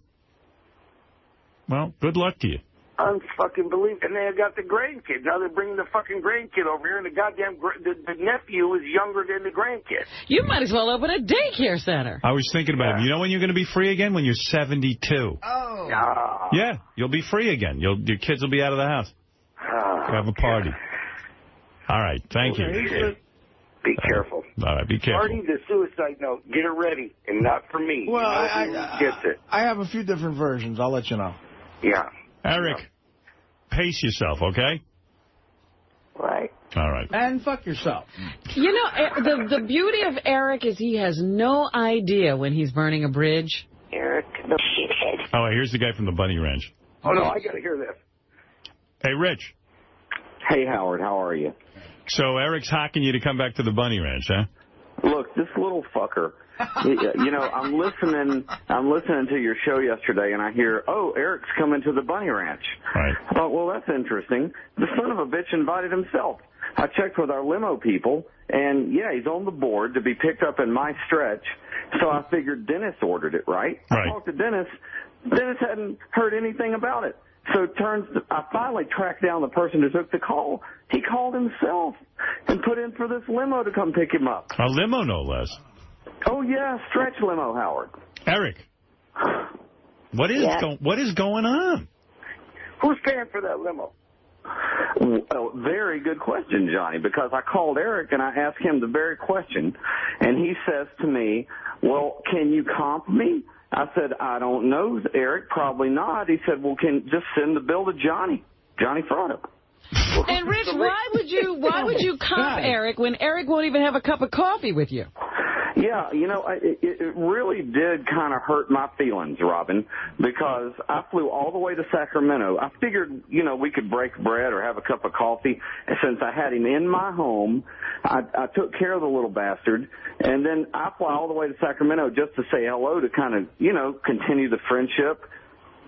Well, good luck to you. Unfucking believe. And they got the grandkid. Now they're bringing the fucking grandkid over here, and the goddamn the nephew is younger than the grandkid. You might as well open a daycare center. I was thinking about it. You know when you're going to be free again? When you're 72. Oh. Yeah, you'll be free again. Your kids will be out of the house. Have a party. All right, thank you. Be careful. All right, be careful. Party the suicide note. Get it ready, and not for me. Well, I have a few different versions. I'll let you know. Yeah. Eric, pace yourself, okay? Right. All right. And fuck yourself. The beauty of Eric is he has no idea when he's burning a bridge. Eric, the shithead. Oh, here's the guy from the Bunny Ranch. Oh, no, I got to hear this. Hey, Rich. Hey, Howard, how are you? So Eric's hocking you to come back to the Bunny Ranch, huh? Look, this little fucker. I'm listening to your show yesterday, and I hear, oh, Eric's coming to the Bunny Ranch. Right. I thought, well, that's interesting. The son of a bitch invited himself. I checked with our limo people, and, yeah, he's on the board to be picked up in my stretch, so I figured Dennis ordered it, right? I talked to Dennis. Dennis hadn't heard anything about it. So I finally tracked down the person who took the call. He called himself and put in for this limo to come pick him up. A limo, no less. Oh, yeah, stretch limo, Howard. Eric, what is going on? Who's paying for that limo? Well, very good question, Johnny, because I called Eric and I asked him the very question, and he says to me, well, can you comp me? I said, I don't know, Eric, probably not. He said, well, just send the bill to Johnny Fratto. And Rich, why would you comp Eric when Eric won't even have a cup of coffee with you? Yeah, it really did kind of hurt my feelings, Robin, because I flew all the way to Sacramento. I figured, we could break bread or have a cup of coffee. And since I had him in my home, I took care of the little bastard. And then I fly all the way to Sacramento just to say hello to kind of, continue the friendship.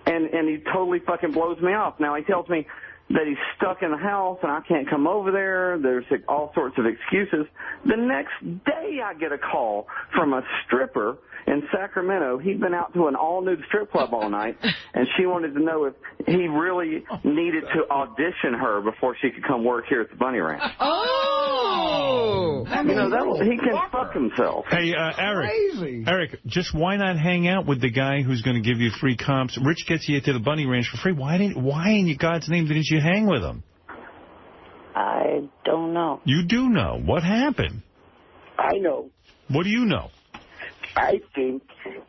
And he totally fucking blows me off. Now he tells me that he's stuck in the house and I can't come over there. There's all sorts of excuses. The next day I get a call from a stripper in Sacramento. He'd been out to an all-nude strip club all night, and she wanted to know if he really needed to audition her before she could come work here at the Bunny Ranch. Oh! He can fuck himself. Hey, Eric, just why not hang out with the guy who's going to give you free comps? Rich gets you to the Bunny Ranch for free. Why in God's name didn't you hang with him? I don't know. You do know. What happened? I know. What do you know? I think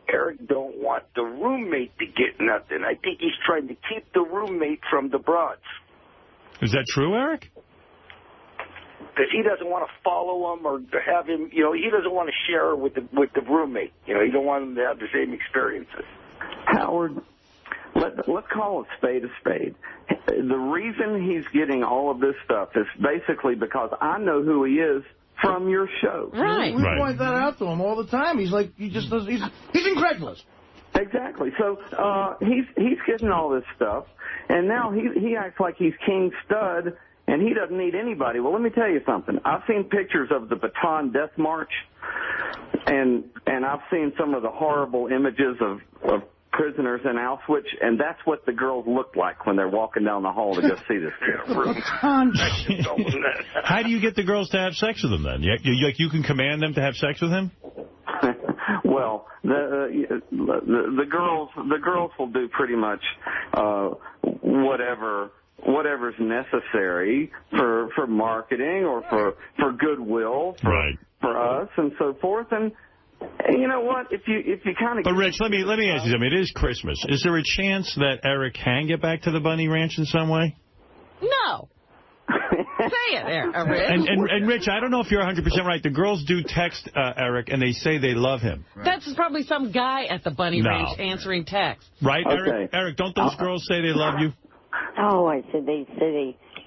Eric don't want the roommate to get nothing. I think he's trying to keep the roommate from the broads. Is that true, Eric? Because he doesn't want to follow him or to have him, he doesn't want to share with the roommate. He don't want him to have the same experiences. Howard, let's call a spade a spade. The reason he's getting all of this stuff is basically because I know who he is from your show. Right. We point that out to him all the time. He's like, he's incredulous. Exactly. So he's getting all this stuff, and now he acts like he's King Stud, and he doesn't need anybody. Well, let me tell you something. I've seen pictures of the Bataan Death March, and I've seen some of the horrible images of prisoners in Auschwitz, and that's what the girls look like when they're walking down the hall to go see this room. How do you get the girls to have sex with him, then? You can command them to have sex with him? Well, the girls will do pretty much whatever's necessary for marketing or for goodwill for us and so forth. And you know what? If you kind of. But Rich, let me ask you something. It is Christmas. Is there a chance that Eric can get back to the Bunny Ranch in some way? No. Say it there, Rich. And Rich, I don't know if you're 100% right. The girls do text Eric, and they say they love him. Right. That's probably some guy at the Bunny Ranch answering texts. Right, okay. Eric, don't those girls say they love you? Oh, I said they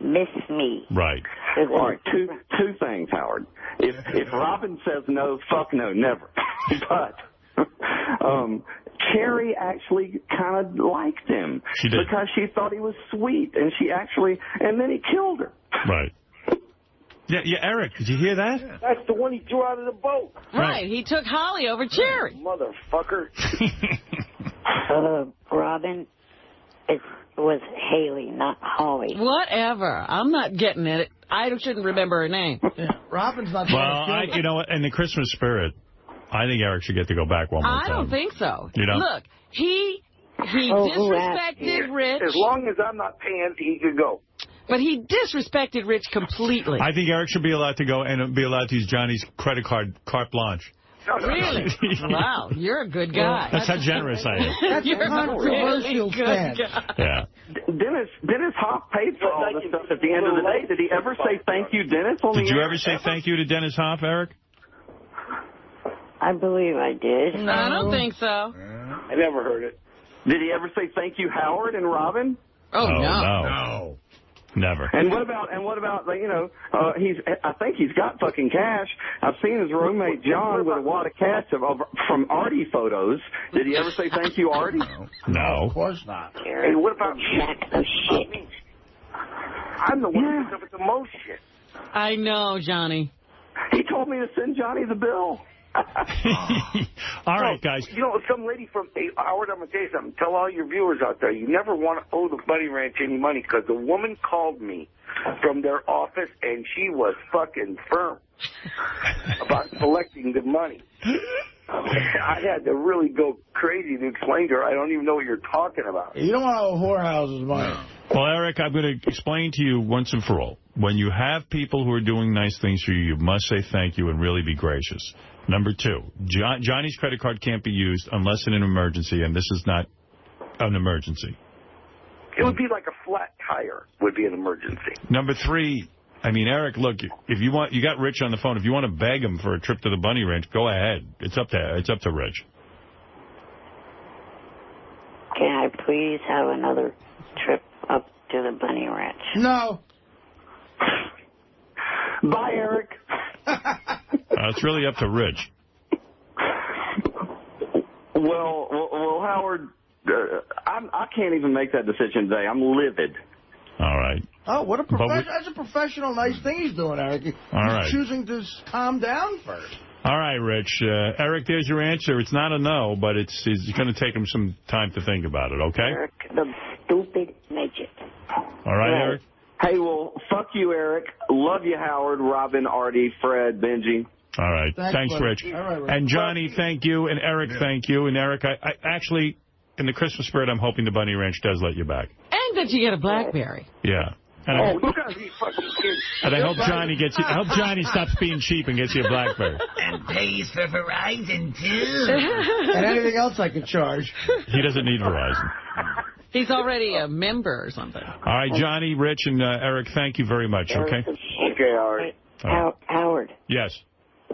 miss me. Right. All right, two things, Howard. If Robin says no, fuck no, never. But Carrie actually kind of liked him. She did. Because she thought he was sweet, and then he killed her. Right. Yeah, Eric, did you hear that? That's the one he threw out of the boat. Right, he took Holly over Cherry. Motherfucker. Robin, it was Haley, not Holly. Whatever. I'm not getting it. I shouldn't remember her name. Yeah, Robin's not. Well, you know what? In the Christmas spirit, I think Eric should get to go back one more time. I don't think so. You know? Look, he disrespected Rich. As long as I'm not paying, he could go. But he disrespected Rich completely. I think Eric should be allowed to go and be allowed to use Johnny's credit card carte blanche. Really? Wow, you're a good guy. That's how generous I am. That's a controversial stance. Yeah. Dennis Hoff paid for all this stuff at the end of the day. Did he ever say thank you, Dennis? Did you ever say thank you to Dennis Hoff, Eric? I believe I did. No, I don't think so. I never heard it. Did he ever say thank you, Howard and Robin? Oh, no. Never. And what about I think he's got fucking cash. I've seen his roommate John with a wad of cash from Artie photos. Did he ever say thank you, Artie? No. Of course not. Hey, what about Jack of shit? I'm the one who picks up the most shit. I know, Johnny. He told me to send Johnny the bill. All right, guys. You know, some lady from Howard, I'm going to tell you something. Tell all your viewers out there, you never want to owe the Bunny Ranch any money because the woman called me from their office and she was fucking firm about collecting the money. I had to really go crazy to explain to her. I don't even know what you're talking about. You don't want to owe whorehouses money. Well, Eric, I'm going to explain to you once and for all. When you have people who are doing nice things for you, you must say thank you and really be gracious. Number two, Johnny's credit card can't be used unless in an emergency, and this is not an emergency. It would be like a flat tire would be an emergency. Number three, I mean, Eric, look, if you want, you got Rich on the phone. If you want to beg him for a trip to the Bunny Ranch, go ahead. It's up to Rich. Can I please have another trip up to the Bunny Ranch? No. Bye, Eric. It's really up to Rich. Well, Howard, I can't even make that decision today. I'm livid. All right. Oh, what that's a professional, nice thing he's doing, Eric. He's choosing to calm down first. All right, Rich. Eric, there's your answer. It's not a no, but it's going to take him some time to think about it, okay? Eric, the stupid midget. All right, Eric? Hey, well, fuck you, Eric. Love you, Howard, Robin, Artie, Fred, Benji. All right. Thanks Rich. All right, Rich. And Johnny, thank you. And Eric, thank you. And Eric, I actually, in the Christmas spirit, I'm hoping the Bunny Ranch does let you back. And that you get a BlackBerry. Yeah. And look at these fucking kids. And I hope Johnny gets you. I hope Johnny stops being cheap and gets you a BlackBerry. And pays for Verizon, too. And anything else I could charge. He doesn't need Verizon. He's already a member or something. All right, Johnny, Rich, and Eric, thank you very much, okay? Okay, Howard. Howard. Yes.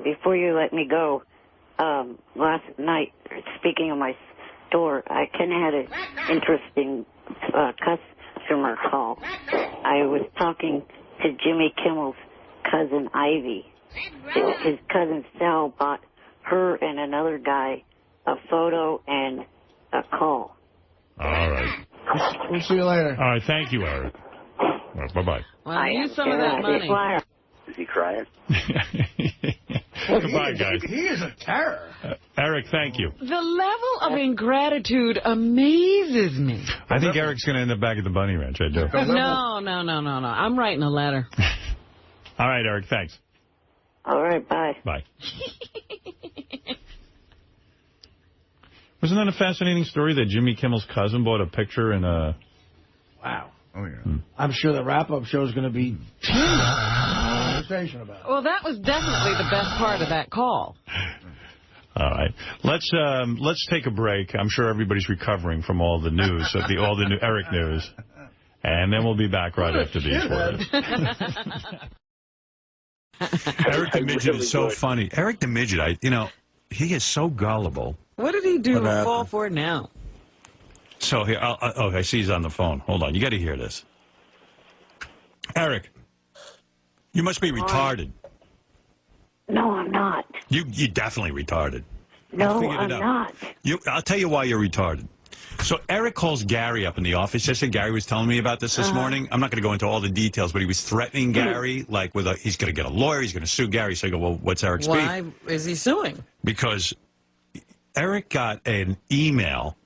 Before you let me go, last night, speaking of my store, I kind of had an interesting customer call. I was talking to Jimmy Kimmel's cousin, Ivy. his cousin Sal bought her and another guy a photo and a call. All right. We'll see you later. All right, thank you, Eric. Right, bye-bye. Well, use some of that money. Is he crying? Goodbye, guys. He is a terror. Eric, thank you. The level of ingratitude amazes me. I think Eric's going to end up back at the Bunny Ranch. I do. No. I'm writing a letter. All right, Eric, thanks. All right, bye. Bye. Wasn't that a fascinating story that Jimmy Kimmel's cousin bought a picture in a... Wow. Oh, yeah. I'm sure the wrap-up show is going to be conversation about it. Well, that was definitely the best part of that call. All right. Let's take a break. I'm sure everybody's recovering from all the news, all the new Eric news. And then we'll be back right after these words. Eric the Midget is so funny. Eric the Midget, he is so gullible. What did he do to fall for now? So here, I see he's on the phone. Hold on, you got to hear this. Eric, you must be retarded. No, I'm not. You definitely retarded. No, I'm not. I'll tell you why you're retarded. So Eric calls Gary up in the office. Yesterday, Gary was telling me about this morning. I'm not going to go into all the details, but he was threatening Gary, like he's going to get a lawyer, he's going to sue Gary. So I go, well, what's Eric's beef? Why is he suing? Because Eric got an email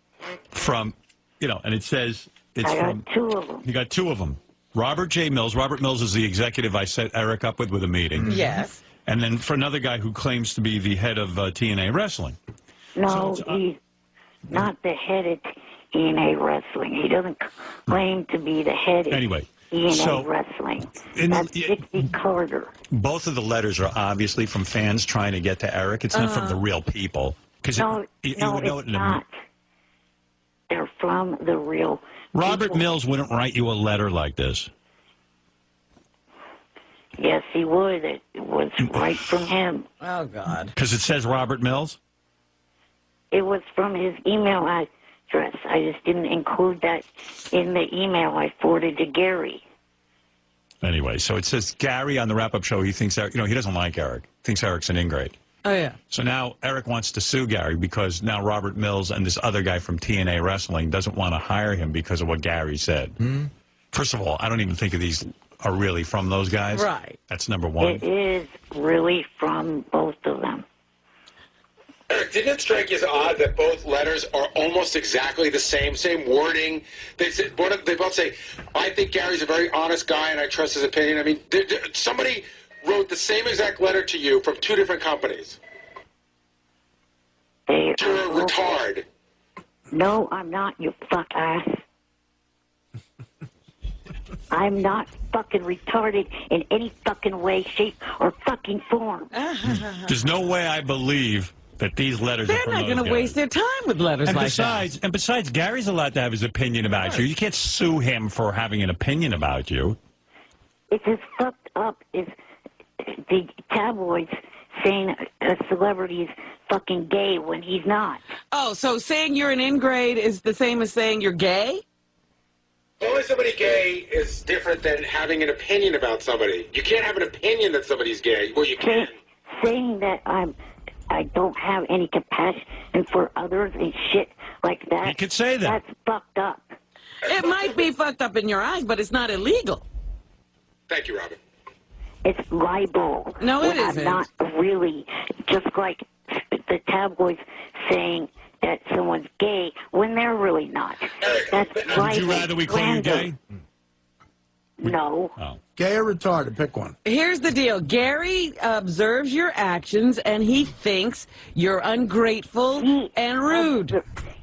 from, and it says it's from... I got 2 of them. You got 2 of them. Robert J. Mills. Robert Mills is the executive I set Eric up with a meeting. Yes. And then for another guy who claims to be the head of TNA Wrestling. No, he's not the head of TNA Wrestling. He doesn't claim to be the head of TNA Wrestling. That's Dixie Carter. Both of the letters are obviously from fans trying to get to Eric. It's not from the real people. No, it's not. They're from the real Robert people. Mills wouldn't write you a letter like this. Yes, he would. It was right from him. Oh, God. Because it says Robert Mills? It was from his email address. I just didn't include that in the email I forwarded to Gary. Anyway, so it says Gary on the wrap-up show, he thinks, he doesn't like Eric. Thinks Eric's an ingrate. Oh, yeah. So now Eric wants to sue Gary because now Robert Mills and this other guy from TNA Wrestling doesn't want to hire him because of what Gary said. First of all, I don't even think of these are really from those guys. Right. That's number one. It is really from both of them. Eric, didn't it strike you as odd that both letters are almost exactly the same wording? They both say, I think Gary's a very honest guy and I trust his opinion. I mean, somebody wrote the same exact letter to you from 2 different companies. You're a retard. No, I'm not, you fuck ass. I'm not fucking retarded in any fucking way, shape, or fucking form. There's no way I believe that these letters are from They're not going to waste their time with letters like that. And besides, Gary's allowed to have his opinion about you. You can't sue him for having an opinion about you. It's as fucked up as the tabloids saying a celebrity is fucking gay when he's not. Oh, so saying you're an ingrate is the same as saying you're gay? Calling somebody gay is different than having an opinion about somebody. You can't have an opinion that somebody's gay. Well, you can. Saying that I don't have any compassion for others and shit like that. You could say that. That's fucked up. It might be fucked up in your eyes, but it's not illegal. Thank you, Robin. It's libel. No, it isn't. I'm not really, just like the tabloids saying that someone's gay when they're really not. That's libel. Would you rather we call you gay? No. Oh. Gay or retarded? Pick one. Here's the deal. Gary observes your actions, and he thinks you're ungrateful and rude.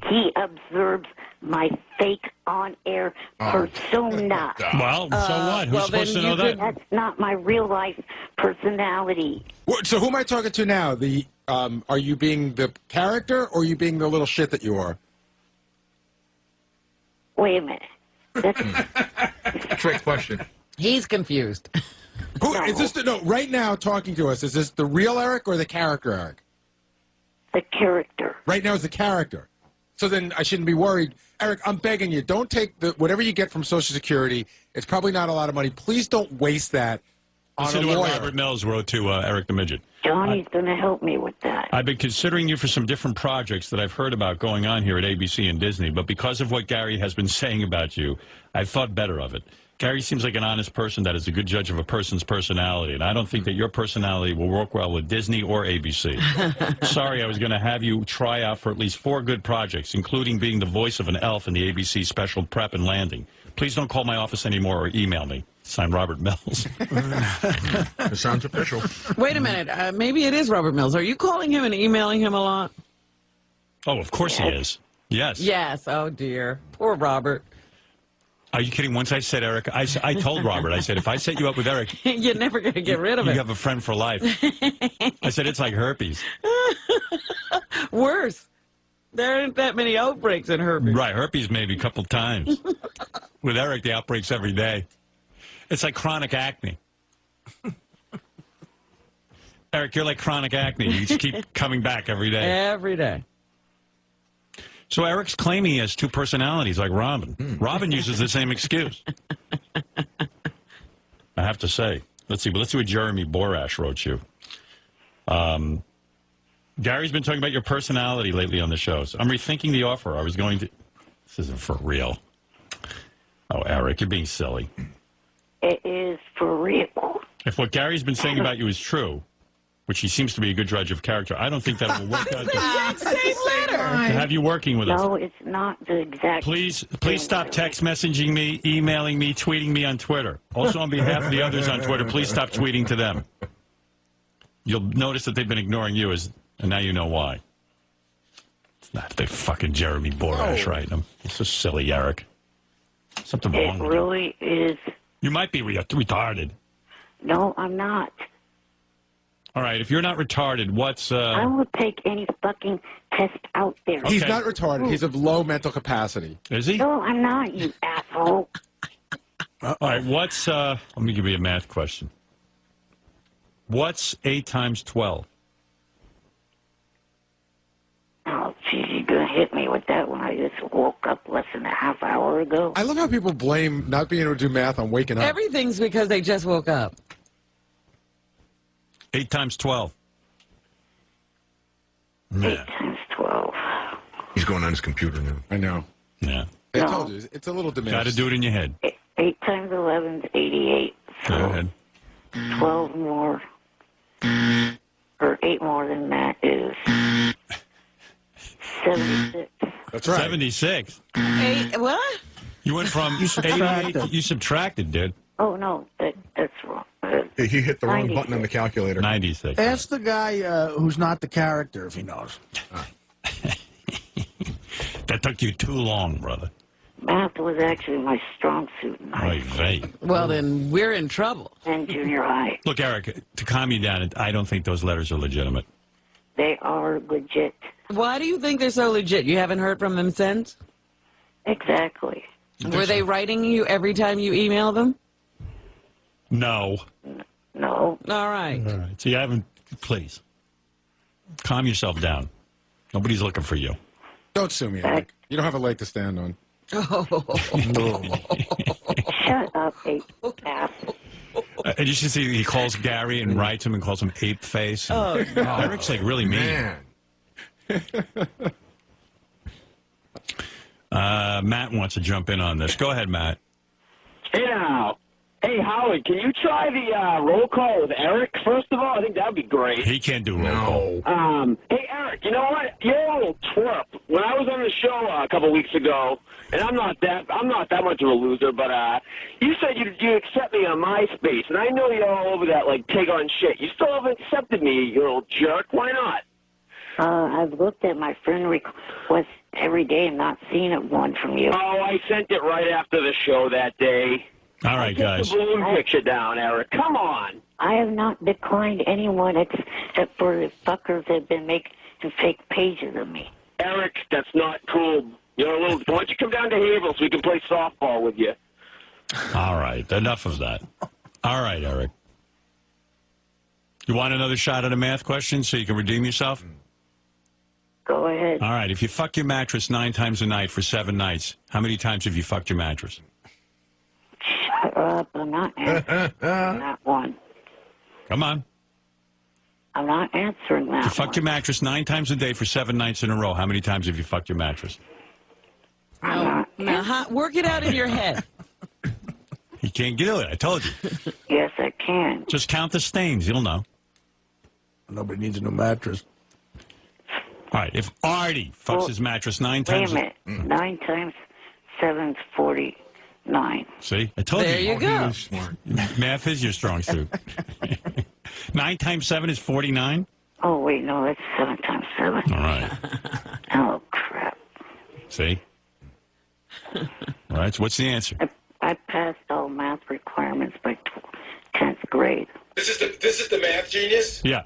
He observes my fake on-air persona. Well, so what? Who's supposed to know that? That's not my real-life personality. So who am I talking to now? Are you being the character, or are you being the little shit that you are? Wait a minute. That's Trick question. He's confused. Is this right now talking to us, is this the real Eric or the character Eric? The character. Right now is the character. So then I shouldn't be worried. Eric, I'm begging you, don't take whatever you get from Social Security. It's probably not a lot of money. Please don't waste that Listen to what Robert Mills wrote to Eric the Midget. Johnny's going to help me with that. I've been considering you for some different projects that I've heard about going on here at ABC and Disney, but because of what Gary has been saying about you, I've thought better of it. Gary seems like an honest person that is a good judge of a person's personality, and I don't think that your personality will work well with Disney or ABC. Sorry, I was going to have you try out for at least 4 good projects, including being the voice of an elf in the ABC special Prep and Landing. Please don't call my office anymore or email me. Signed, Robert Mills. It sounds official. Wait a minute. Maybe it is Robert Mills. Are you calling him and emailing him a lot? Oh, of course he is. Yes. Yes. Oh, dear. Poor Robert. Are you kidding? Once I said Eric, I told Robert, I said, if I set you up with Eric... You're never going to get rid of it. You have a friend for life. I said, it's like herpes. Worse. There aren't that many outbreaks in herpes. Right, herpes maybe a couple times. With Eric, the outbreaks every day. It's like chronic acne. Eric, you're like chronic acne. You just keep coming back every day. Every day. So Eric's claiming he has 2 personalities like Robin. Robin uses the same excuse. I have to say. Let's see what Jeremy Borash wrote you. Gary's been talking about your personality lately on the shows. I'm rethinking the offer. I was going to... This isn't for real. Oh, Eric, you're being silly. It is for real. If what Gary's been saying about you is true, which he seems to be a good judge of character, I don't think that will work out. Exact same letter. To have you working with us. No, it's not the exact. Please stop text messaging me, emailing me, tweeting me on Twitter. Also, on behalf of the others on Twitter, please stop tweeting to them. You'll notice that they've been ignoring you, and now you know why. It's not the fucking Jeremy Borash writing them. It's so silly, Eric. Something wrong with you. It really is. You might be retarded. No, I'm not. All right, if you're not retarded, what's... I will take any fucking test out there. Okay. He's not retarded. He's of low mental capacity. Is he? No, I'm not, you asshole. All right, what's... let me give you a math question. What's 8 times 12? Oh, geez, you're going to hit me with that when I just woke up less than a half hour ago. I love how people blame not being able to do math on waking up. Everything's because they just woke up. 8 times 12. 8 times 12. He's going on his computer now. I know. Yeah. I told you, it's a little diminished. Got to do it in your head. 8 times 11 is 88. Go ahead. 12 more, or 8 more than that is 76. That's right. 76. 8, what? You went from 88, you subtracted, dude. Oh, no, that's wrong. He hit the wrong 96. button on the calculator. 96. Ask the guy who's not the character if he knows. That took you too long, brother. Math was actually my strong suit in high school. Well, then we're in trouble. And junior high. Look, Eric, to calm you down, I don't think those letters are legitimate. They are legit. Why do you think they're so legit? You haven't heard from them since? Exactly. Were they writing you every time you email them? No. No. All right. All right. See, I haven't... Please. Calm yourself down. Nobody's looking for you. Don't sue me, Eric. You don't have a leg to stand on. Shut up, asshole. And you should see he calls Gary and writes him and calls him ape face. Oh, no. Eric's like really mean. Matt wants to jump in on this. Go ahead, Matt. Hey now. Hey, Howard, can you try the roll call with Eric, first of all? I think that would be great. He can't do roll call. Hey, Eric, you know what? You're a little twerp. When I was on the show a couple weeks ago, and I'm not that much of a loser, but you said you'd accept me on MySpace, and I know you're all over that, like, pig on shit. You still haven't accepted me, you little jerk. Why not? I've looked at my friend request every day and not seen one from you. Oh, I sent it right after the show that day. All right, guys. Put the balloon picture down, Eric. Come on. I have not declined anyone except for the fuckers that have been making fake pages of me. Eric, that's not cool. You're a little. Why don't you come down to Haverhill so we can play softball with you? All right, enough of that. All right, Eric. You want another shot at a math question so you can redeem yourself? Go ahead. All right, if you fuck your mattress 9 times a night for 7 nights, how many times have you fucked your mattress? Shut up. I'm not answering that one. Come on. I'm not answering that. You fucked your mattress 9 times a day for 7 nights in a row. How many times have you fucked your mattress? Now, work it out in your head. You can't do it. I told you. Yes, I can. Just count the stains. You'll know. Nobody needs a new mattress. All right. If Artie fucks his mattress 9 times... Wait a minute. 9 times 7 is 49. See? I told you. There you go. Math is your strong suit. 9 times 7 is 49? Oh, wait, no, that's 7 times 7. All right. Oh, crap. See? All right, so what's the answer? I passed all math requirements by 10th grade. This is the math genius? Yeah.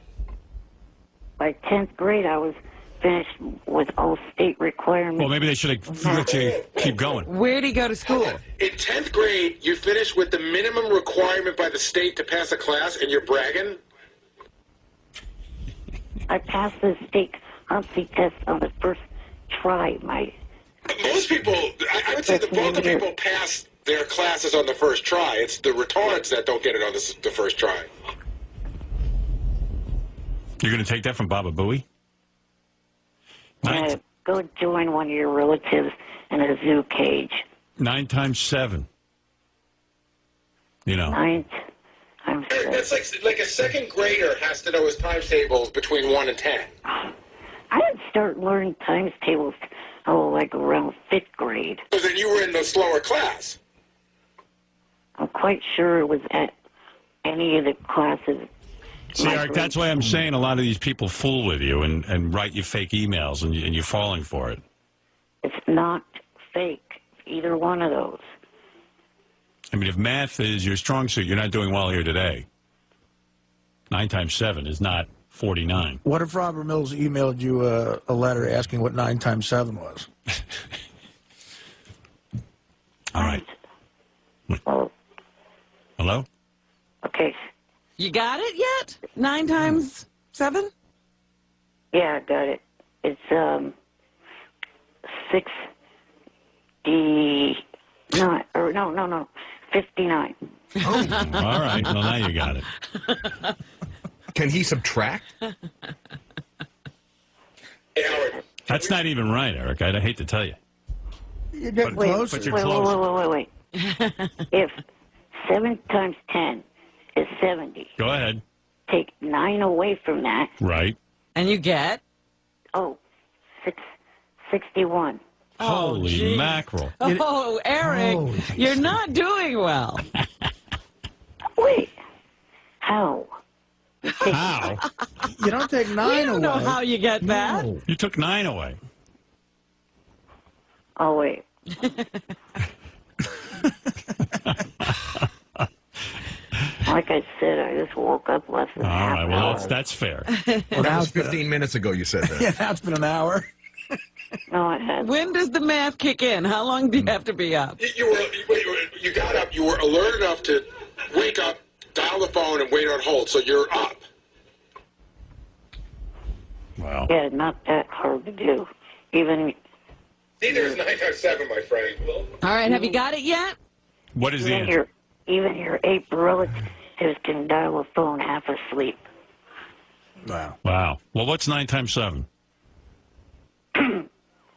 By 10th grade, I was finished with all state requirements. Well, maybe they should have let you keep going. Where'd he go to school? In 10th grade, you finished with the minimum requirement by the state to pass a class, and you're bragging? I passed the state COMSI test on the first try. Most people, I would say the bulk of people pass their classes on the first try. It's the retards that don't get it on the first try. You're going to take that from Baba Booey? Go join one of your relatives in a zoo cage. 9 times 7. You know. 9 times 7. That's like a second grader has to know his times tables between 1 and 10. I didn't start learning times tables, like around 5th grade. So then you were in the slower class. I'm quite sure it was at any of the classes. See, Eric, that's why I'm saying a lot of these people fool with you and write you fake emails, and you're falling for it. It's not fake, either one of those. I mean, if math is your strong suit, you're not doing well here today. 9 times 7 is not 49. What if Robert Mills emailed you a letter asking what 9 times 7 was? All right. Hello? Okay. You got it yet? 9 times 7? Yeah, I got it. It's 69. Or no, 59. All right. Well, now you got it. Can he subtract? That's not even right, Eric. I'd hate to tell you. You're getting closer. But you're close. Wait. If 7 times 10 is 70. Go ahead. Take 9 away from that. Right. And you get? 61. Holy mackerel. Oh, Eric, you're not doing well. Wait. How? How? You don't take 9 away. You don't know how you get that. No. You took 9 away. Oh, wait. Like I said, I just woke up less than half All right, an well, hour. that's fair. Well, that was 15 minutes ago you said that. Yeah, now it's been an hour. No, it hasn't. When does the math kick in? How long do you have to be up? You got up. You were alert enough to wake up, dial the phone, and wait on hold. So you're up. Wow. Yeah, not that hard to do. Even. Neither is 9 times 7, my friend. All right, have you got it yet? What is the answer? Even your 8 relatives can dial a phone half asleep. Wow. Wow. Well, what's 9 times 7?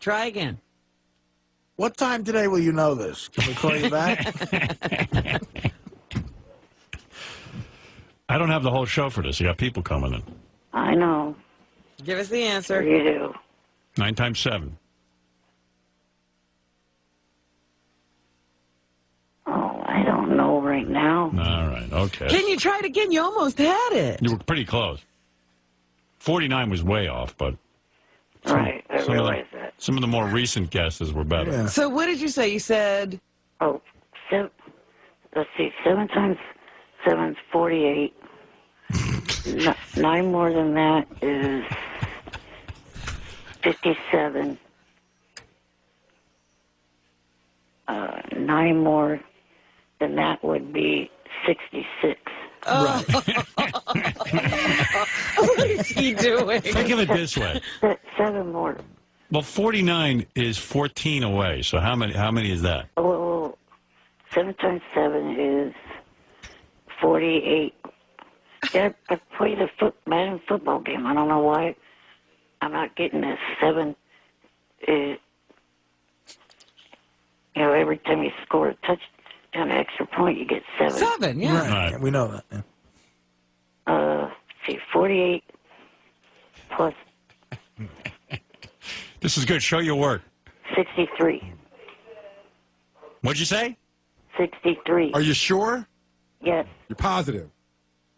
Try again. What time today will you know this? Can we call you back? I don't have the whole show for this. You got people coming in. I know. Give us the answer. You do. 9 times 7. Oh, I don't know right now. All right. Okay. Can you try it again? You almost had it. You were pretty close. 49 was way off, but... Right, I realize that. Some of the more recent guesses were better. Yeah. So what did you say? You said... Oh, let's see, 7 times 7 is 48. 9 more than that is 57. 9 more than that would be 66. Oh. What is he doing? Think of it this way. 7 more. Well, 49 is 14 away. So how many is that? Oh, 7 times 7 is 48. I played a Madden football game. I don't know why I'm not getting a 7. Every time you score a touchdown, an extra point, you get 7. 7, yeah. Right. Yeah, we know that. Yeah. See, 48 plus This is good. Show your work. 63. What'd you say? 63. Are you sure? Yes. You're positive?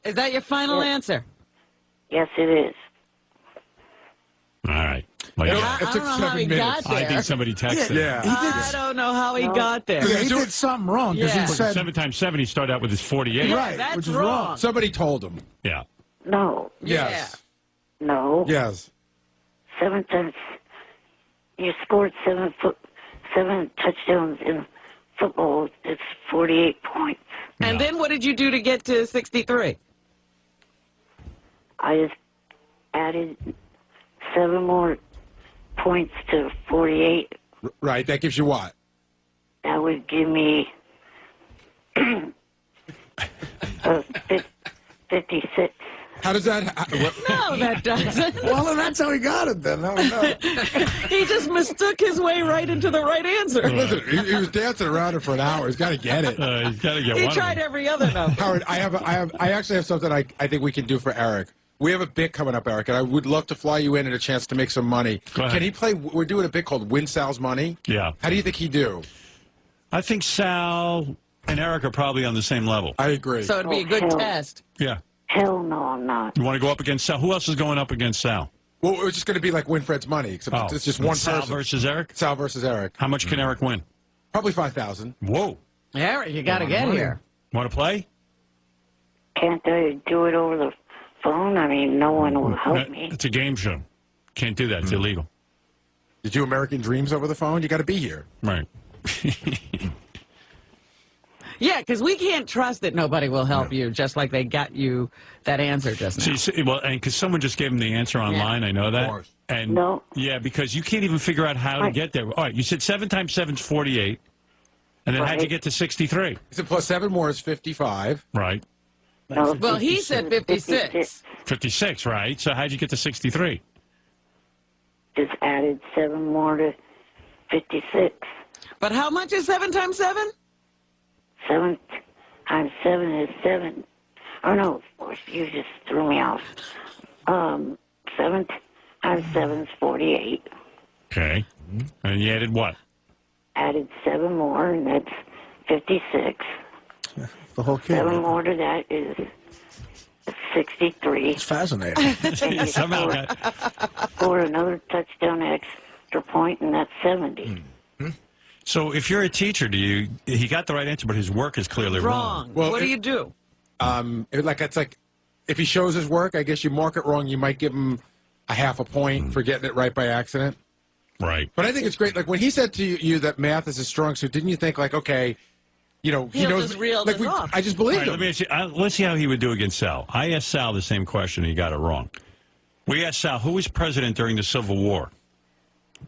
Is that your final answer? Yes, it is. All right. Well, I don't know how he got there. I think somebody texted. Yeah. I don't know how he got there. Yeah, he did something wrong because he said 7 times 7, he started out with his 48. Yeah, right, that's which is wrong. Somebody told him. Yeah. No. Yes. No. Yes. 7 times. You scored 7 touchdowns in football. It's 48 points. And then what did you do to get to 63? I just added 7 more points to 48. Right. That gives you what? That would give me 56. How does that... No, that doesn't. Well, then that's how he got it then. No. He just mistook his way right into the right answer. Listen, he was dancing around it for an hour. He's got to get it. He's got to get He one. tried every other number. Howard, I actually have something I think we can do for Eric. We have a bit coming up, Eric, and I would love to fly you in and a chance to make some money. Go ahead. Can he play? We're doing a bit called Win Sal's Money. Yeah. How do you think he'd do? I think Sal and Eric are probably on the same level. I agree. So it'd be a good test. Yeah. Hell no, I'm not. You want to go up against Sal? Who else is going up against Sal? Well, it's just going to be like Winfred's Money, except it's just one Sal person. versus Eric? Sal versus Eric. How much can Eric win? Probably 5,000. Whoa. Eric, you got to get here. Want to play? Can't I do it over the phone? I mean, no one will help me. It's a game show. Can't do that. It's illegal. You do American Dreams over the phone? You got to be here. Right. Yeah, because we can't trust that nobody will help you, just like they got you that answer just now. See, well, and because someone just gave him the answer online, I know that. And no. Yeah, because you can't even figure out how to get there. All right, you said 7 times 7 is 48, and then how'd you get to 63? He said plus 7 more is 55. Right. No, well, he said 56. 56, right? So how'd you get to 63? Just added 7 more to 56. But how much is 7 times 7? 7 times 7 is 7. Oh, no, you just threw me off. 7 times 7 is 48. Okay. And you added what? Added 7 more, and that's 56. The whole kid. 7 more to that is 63. It's fascinating. Somehow Scored another touchdown extra point, and that's 70. So if you're a teacher, he got the right answer, but his work is clearly wrong. Well, what do you do? It's like if he shows his work, I guess you mark it wrong. You might give him a half a point for getting it right by accident. Right. But I think it's great. Like when he said to you that math is his strong suit, didn't you think like, okay, he knows. Just reeled like us off. I just believe All right, him. let me ask you, let's see how he would do against Sal. I asked Sal the same question, and he got it wrong. We asked Sal, who was president during the Civil War?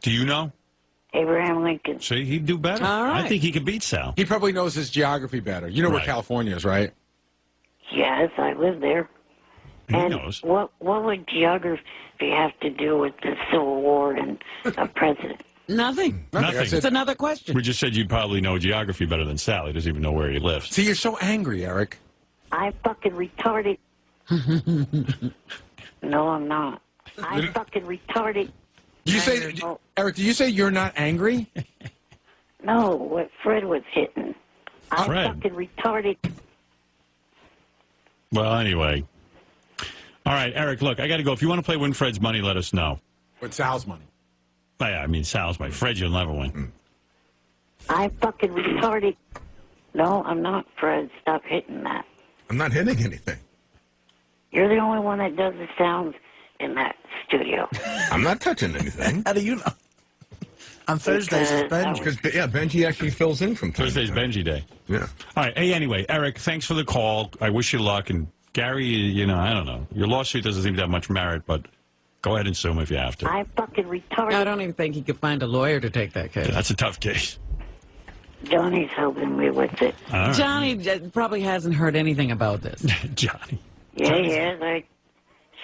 Do you know? Abraham Lincoln. See, he'd do better. All right. I think he could beat Sal. He probably knows his geography better. You know where Right. California is, right? Yes, I live there. He and knows. What would geography have to do with the Civil War and a president? Nothing. Nothing. It's another question. We just said you'd probably know geography better than Sal. He doesn't even know where he lives. See, you're so angry, Eric. I'm fucking retarded. No, I'm not. I'm fucking retarded. You say, Eric? Do you say you're not angry? No, what Fred was hitting. I'm Fred? fucking retarded. Well, anyway. All right, Eric, look, I got to go. If you want to play Win Fred's Money, let us know. Win Sal's money. Oh, yeah, I mean, Sal's money. Fred, you'll never win. I'm fucking retarded. No, I'm not, Fred. Stop hitting that. I'm not hitting anything. You're the only one that does the sounds in that studio. I'm not touching anything. How do you know? On Thursdays, it's Benji. Because, yeah, Benji actually fills in from time Thursday's to time. Benji Day. Yeah. All right. Hey, anyway, Eric, thanks for the call. I wish you luck. And Gary, you know, I don't know. Your lawsuit doesn't seem to have much merit, but go ahead and sue him if you have to. I'm fucking retarded. I don't even think he could find a lawyer to take that case. Yeah, that's a tough case. Johnny's helping me with it. All right. Johnny probably hasn't heard anything about this. Johnny. Yeah, yes. I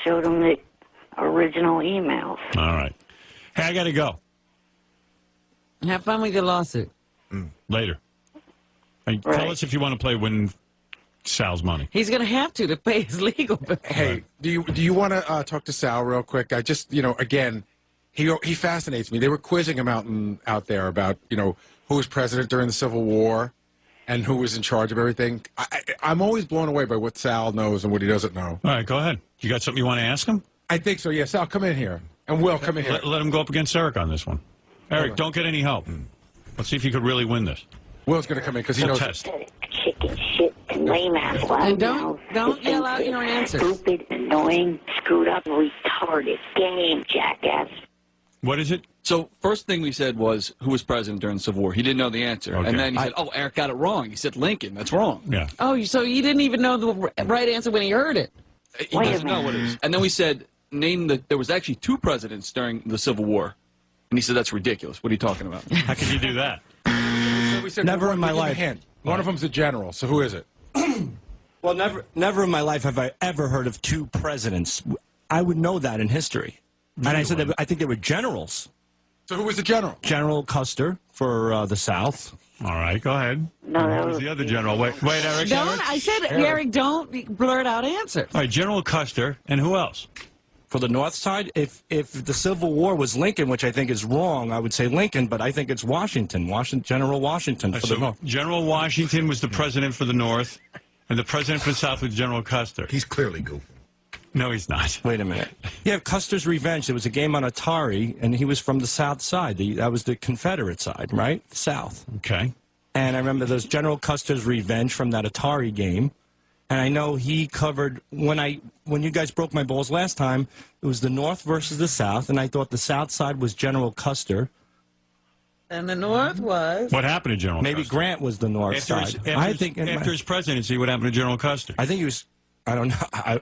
showed him the original emails. All right. Hey, I got to go. Have fun with your lawsuit. Later. Hey, tell us if you want to play Win Sal's money. He's going to have to pay his legal bill. Hey, do you want to talk to Sal real quick? I just, again, he fascinates me. They were quizzing him out there about, who was president during the Civil War and who was in charge of everything. I'm always blown away by what Sal knows and what he doesn't know. All right, go ahead. You got something you want to ask him? I think so, yeah. Sal, come in here. And Will, come in here. Let him go up against Eric on this one. Eric, don't get any help. Let's see if you could really win this. Will's going to come in because he knows. Test. Chicken shit, lame ass. And don't yell out your answers. Stupid, annoying, screwed up, retarded game, jackass. What is it? So first thing we said was, who was president during the Civil War? He didn't know the answer. Okay. And then he said, Eric got it wrong. He said Lincoln. That's wrong. Yeah. Oh, so he didn't even know the right answer when he heard it. He doesn't know what it is. And then we said, there was actually 2 presidents during the Civil War. And he said, that's ridiculous. What are you talking about? How could you do that? We said, Never in my life. One of them's a general, so who is it? Well, never in my life have I ever heard of 2 presidents. I would know that in history. And I said, I think they were generals. So who was the general? General Custer for the South. All right, go ahead. No, Who was the other general? Wait, Eric. I said, Eric, don't blurt out answers. All right, General Custer, and who else? For the North side, if the Civil War was Lincoln, which I think is wrong, I would say Lincoln, but I think it's Washington, General Washington for the North. General Washington was the president for the North, and the president for the South was General Custer. He's clearly goofing. No, he's not. Wait a minute. Yeah, Custer's Revenge. There was a game on Atari, and he was from the South side. That was the Confederate side, right? The South. Okay. And I remember there's General Custer's Revenge from that Atari game. And I know he covered, when you guys broke my balls last time, it was the North versus the South, and I thought the South side was General Custer. And the North was? What happened to General Maybe Custer? Grant was the North side. After his presidency, what happened to General Custer? I think he was, I don't know.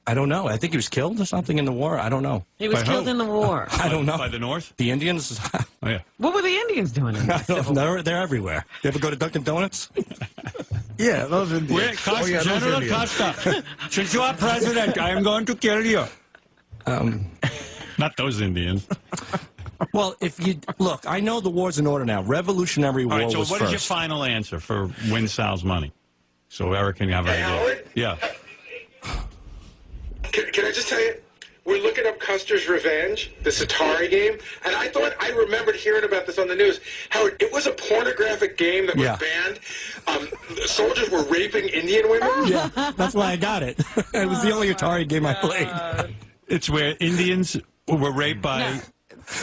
I don't know. I think he was killed or something in the war. I don't know. He was killed in the war. I don't know. By the North? The Indians? Oh, yeah. What were the Indians doing in the They're everywhere. You ever go to Dunkin' Donuts? Yeah, those Indians. General Custer, since you are president, I am going to kill you. Not those Indians. Well, if you look, I know the war's in order now. Revolutionary War was so what is your final answer for Win Sal's money? So Eric can have an idea. Howard? Yeah. Can I just tell you, we're looking up Custer's Revenge, this Atari game, and I remembered hearing about this on the news. Howard, it was a pornographic game that was banned. The soldiers were raping Indian women. Yeah, that's why I got it. It was the only Atari game I played. It's where Indians were raped by...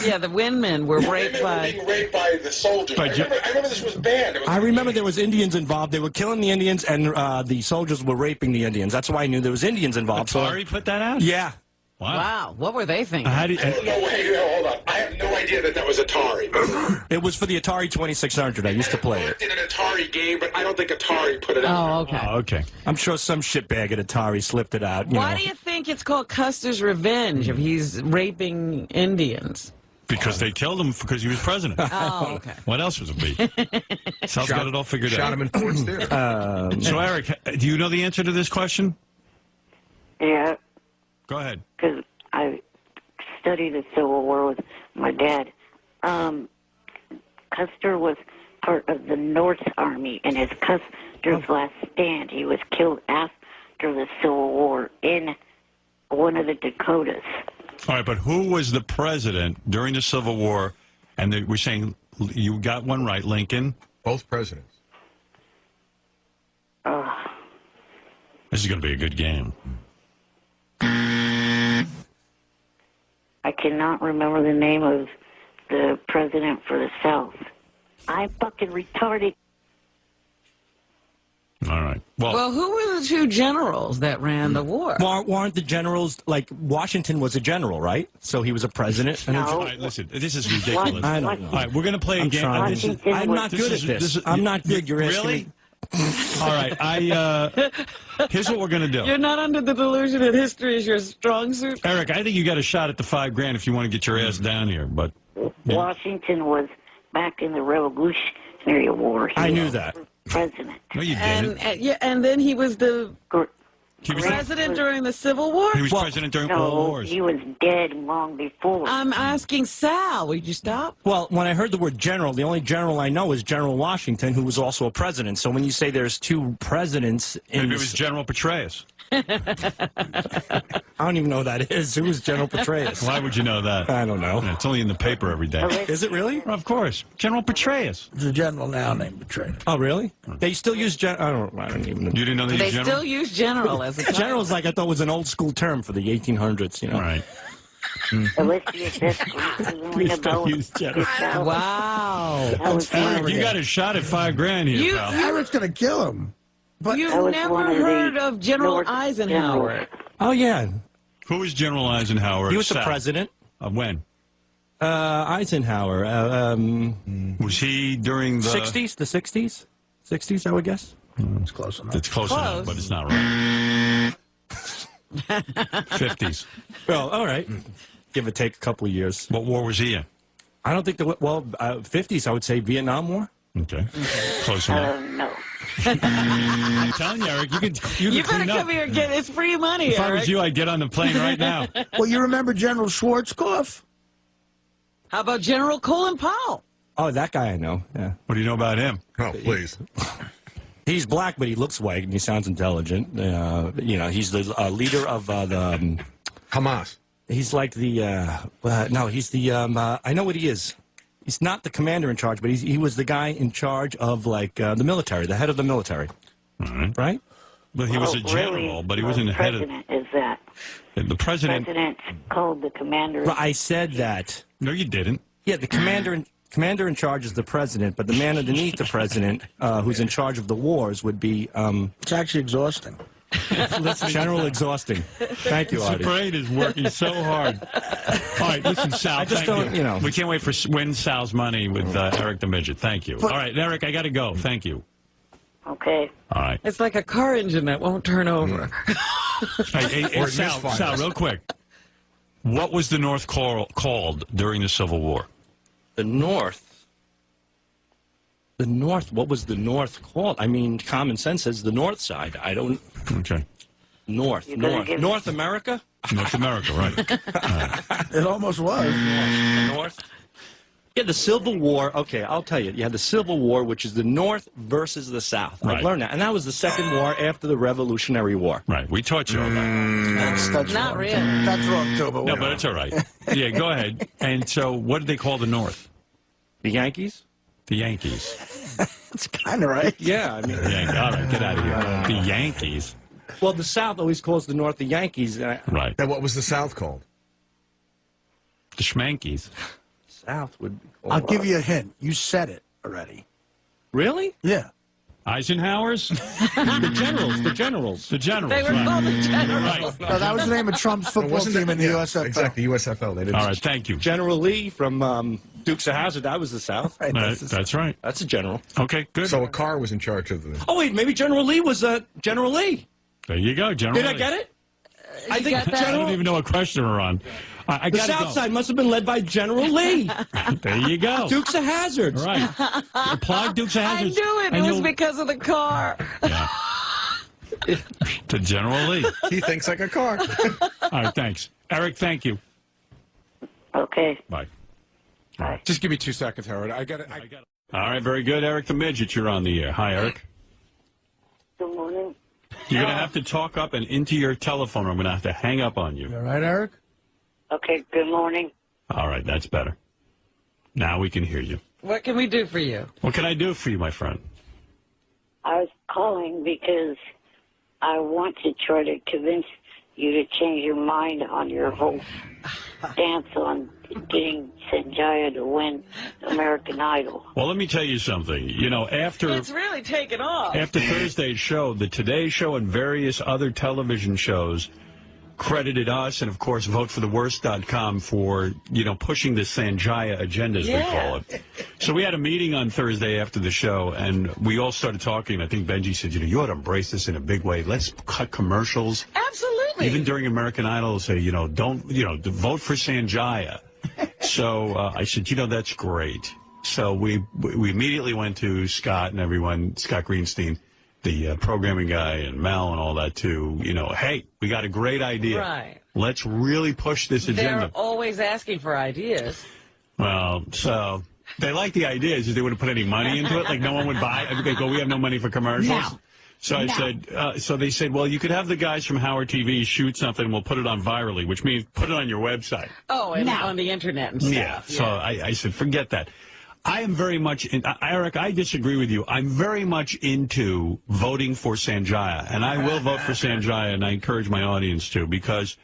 Yeah, the women were raped by... being raped by the soldiers. I remember this was banned. I remember there was Indians involved. They were killing the Indians, and the soldiers were raping the Indians. That's why I knew there was Indians involved. Atari put that out? Yeah. Wow. What were they thinking? I don't know. Wait, hold on. I have no idea that was Atari. It was for the Atari 2600. I used to play it. In an Atari game, but I don't think Atari put it out. Oh, okay. Okay. I'm sure some shitbag at Atari slipped it out. Why do you think it's called Custer's Revenge if he's raping Indians? Because they killed him because he was president. Oh, okay. What else was it be? Sal's got it all figured out. Shot him in Ford's Theater. So, Eric, do you know the answer to this question? Yeah. Go ahead. Because I studied the Civil War with my dad. Custer was part of the North Army, and as Custer's last stand, he was killed after the Civil War in one of the Dakotas. All right, but who was the president during the Civil War? And we're saying you got one right, Lincoln. Both presidents. This is going to be a good game. I cannot remember the name of the president for the South. I'm fucking retarded. All right. Well, who were the 2 generals that ran the war? Weren't the generals, like, Washington was a general, right? So he was a president? No. All right, listen, this is ridiculous. I don't know. All right, we're going to play a game. I'm not good at this. I'm not good. You're asking really? me. All right, here's what we're going to do. You're not under the delusion that history is your strong suit? Eric, I think you got a shot at the $5,000 if you want to get your ass down here, but... Washington was back in the Revolutionary War. I knew that. President. No, you didn't. And then he was the President during the Civil War? He was president during all wars. He was dead long before. I'm asking Sal. Would you stop? Well, when I heard the word general, the only general I know is General Washington, who was also a president. So when you say there's two presidents... Maybe it was General Petraeus. I don't even know who that is. Who is General Petraeus? Why would you know that? I don't know. It's only in the paper every day. Is it really? Well, of course. General Petraeus. There's a general now named Petraeus. Oh, really? They still use I don't even know. You didn't know they They still use general as a title. General's like I thought was an old school term for the 1800s, you know. Right. Wow. Eric, you got a shot at $5,000 here, pal. Eric's going to kill him. But You've never heard of General Eisenhower. Oh, yeah. Who was General Eisenhower? He was the president. When? Eisenhower. Was he during the... 60s? The 60s? 60s, I would guess. It's close enough. It's close enough, but it's not right. 50s. Well, all right. Give or take a couple of years. What war was he in? I don't think 50s, I would say Vietnam War. Okay. Close enough. No. I'm telling you, Eric, you better come here and get his free money, If Eric. I was you, I'd get on the plane right now. Well, you remember General Schwarzkopf? How about General Colin Powell? Oh, that guy I know. Yeah. What do you know about him? Oh, please. He's black, but he looks white, and he sounds intelligent. He's the leader of the... Hamas. He's like the... no, he's the... I know what he is. He's not the commander in charge, but he was the guy in charge of, like, the military, the head of the military. Right? But he was a general, but he wasn't the head of... President is that. The president... President's called the commander. I said that. No, you didn't. Yeah, the commander in charge is the president, but the man underneath the president, who's in charge of the wars, would be... It's actually exhausting. General exhausting. Thank you, Artie. This parade is working so hard. All right, listen, Sal, I just thank don't. We can't wait for win Sal's money with Eric the Midget. Thank you. All right, Eric, I got to go. Thank you. Okay. All right. It's like a car engine that won't turn over. Hey, Sal, real quick. What was the North called during the Civil War? The North? The North? What was the North called? I mean, common sense says the North side. I don't... Okay. North. North America? North America, right. It almost was. North? Yeah, the Civil War. Okay, I'll tell you. You had the Civil War, which is the North versus the South. Right. I've learned that. And that was the Second War after the Revolutionary War. Right. We taught you all that. That's Not wrong. really. That's wrong, too. But No, but it's all right. Yeah, go ahead. And so what did they call the North? The Yankees? The Yankees. It's kind of right. Yeah, I mean... All right, get out of here. The Yankees. Well, the South always calls the North the Yankees. Right. And what was the South called? The Schmankies. South would be called... I'll give you a hint. You said it already. Really? Yeah. Eisenhower's? The Generals. The Generals. The Generals. They were called the Generals. Right. No, that was the name of Trump's football team in the USFL. Exactly, USFL. They didn't. All right, thank you. General Lee from Dukes of Hazzard. That was the South. Right, That's right. That's a general. Okay, good. So a car was in charge of the... Oh, wait, maybe General Lee was General Lee. There you go, General. Did I get it? I think got that? I don't even know what question we're on. I the gotta South go. side must have been led by General Lee. There you go. Dukes of Hazzard. Right. Apply Dukes of I Hazzard. knew it. It was because of the car. Yeah. To General Lee. He thinks like a car. All right, thanks. Eric, thank you. Okay. Bye. Just give me 2 seconds, Howard. I got it. All right, very good. Eric the Midget, you're on the air. Hi, Eric. Good morning. You're going to have to talk up and into your telephone, or I'm going to have to hang up on you. You all right, Eric? Okay, good morning. All right, that's better. Now we can hear you. What can we do for you? What can I do for you, my friend? I was calling because I want to try to convince you to change your mind on your whole stance on getting Sanjaya to win American Idol. Well, let me tell you something. You know, after It's really taken off. after Thursday's show, the Today Show and various other television shows credited us and, of course, votefortheworst.com for, you know, pushing the Sanjaya agenda, as we call it. So we had a meeting on Thursday after the show, and we all started talking. I think Benji said, you know, you ought to embrace this in a big way. Let's cut commercials. Absolutely. Even during American Idol, say, you know, don't, you know, vote for Sanjaya. So I said, you know, that's great. So we immediately went to Scott and everyone, Scott Greenstein, the programming guy and Mel and all that to, you know, hey, we got a great idea. Right. Let's really push this agenda. They're always asking for ideas. Well, so they like the ideas. They wouldn't put any money into it. Like no one would buy it. They go, we have no money for commercials. No. So I said, so they said, well, you could have the guys from Howard TV shoot something and we'll put it on virally, which means put it on your website. Oh, and on the internet and stuff. Yeah. So I said, forget that. I am very much, Eric, I disagree with you. I'm very much into voting for Sanjaya, and I will vote for Sanjaya, and I encourage my audience to, because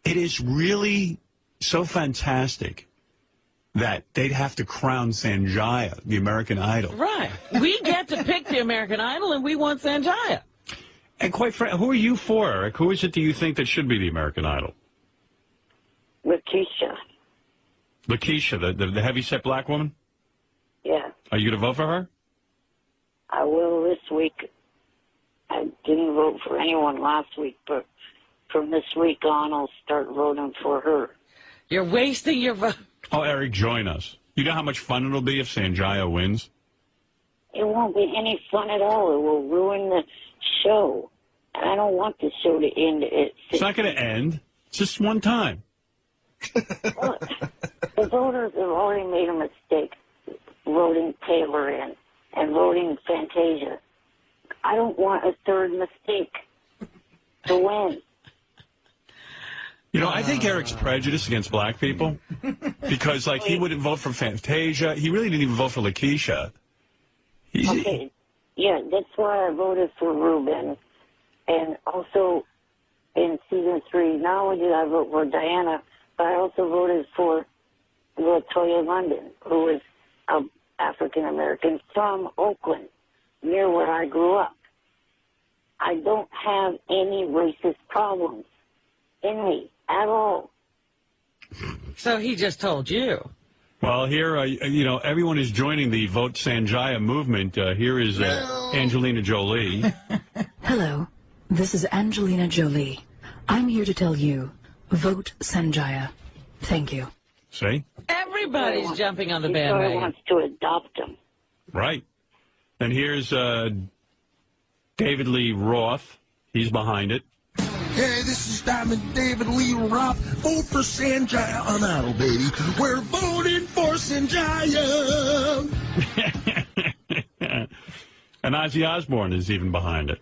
it is really so fantastic that they'd have to crown Sanjaya, the American Idol. Right. We get to pick the American Idol, and we want Sanjaya. And quite frankly, who are you for, Eric? Who is it do you think that should be the American Idol? Lakeisha. Lakeisha, the heavyset black woman? Yeah. Are you going to vote for her? I will this week. I didn't vote for anyone last week, but from this week on, I'll start voting for her. You're wasting your vote. Oh, Eric, join us. You know how much fun it'll be if Sanjaya wins? It won't be any fun at all. It will ruin the show. And I don't want the show to end. It's not going to end. It's just one time. Look, the voters have already made a mistake voting Taylor in and voting Fantasia. I don't want a third mistake to win. You know, I think Eric's prejudiced against black people because, like, he wouldn't vote for Fantasia. He really didn't even vote for Lakeisha. Okay, yeah, that's why I voted for Ruben. And also, in season 3, not only did I vote for Diana, but I also voted for Latoya London, who is an African-American from Oakland, near where I grew up. I don't have any racist problems in me at all. So he just told you. Well, here, you know, everyone is joining the Vote Sanjaya movement. Here is Angelina Jolie. Hello, this is Angelina Jolie. I'm here to tell you, vote Sanjaya. Thank you. See? Everybody's jumping on the He bandwagon. wants to adopt him. Right. And here's David Lee Roth. He's behind it. Hey, this is Diamond David Lee Roth. Vote for Sanjaya on Idol, baby. We're voting for Sanjaya. And Ozzy Osbourne is even behind it.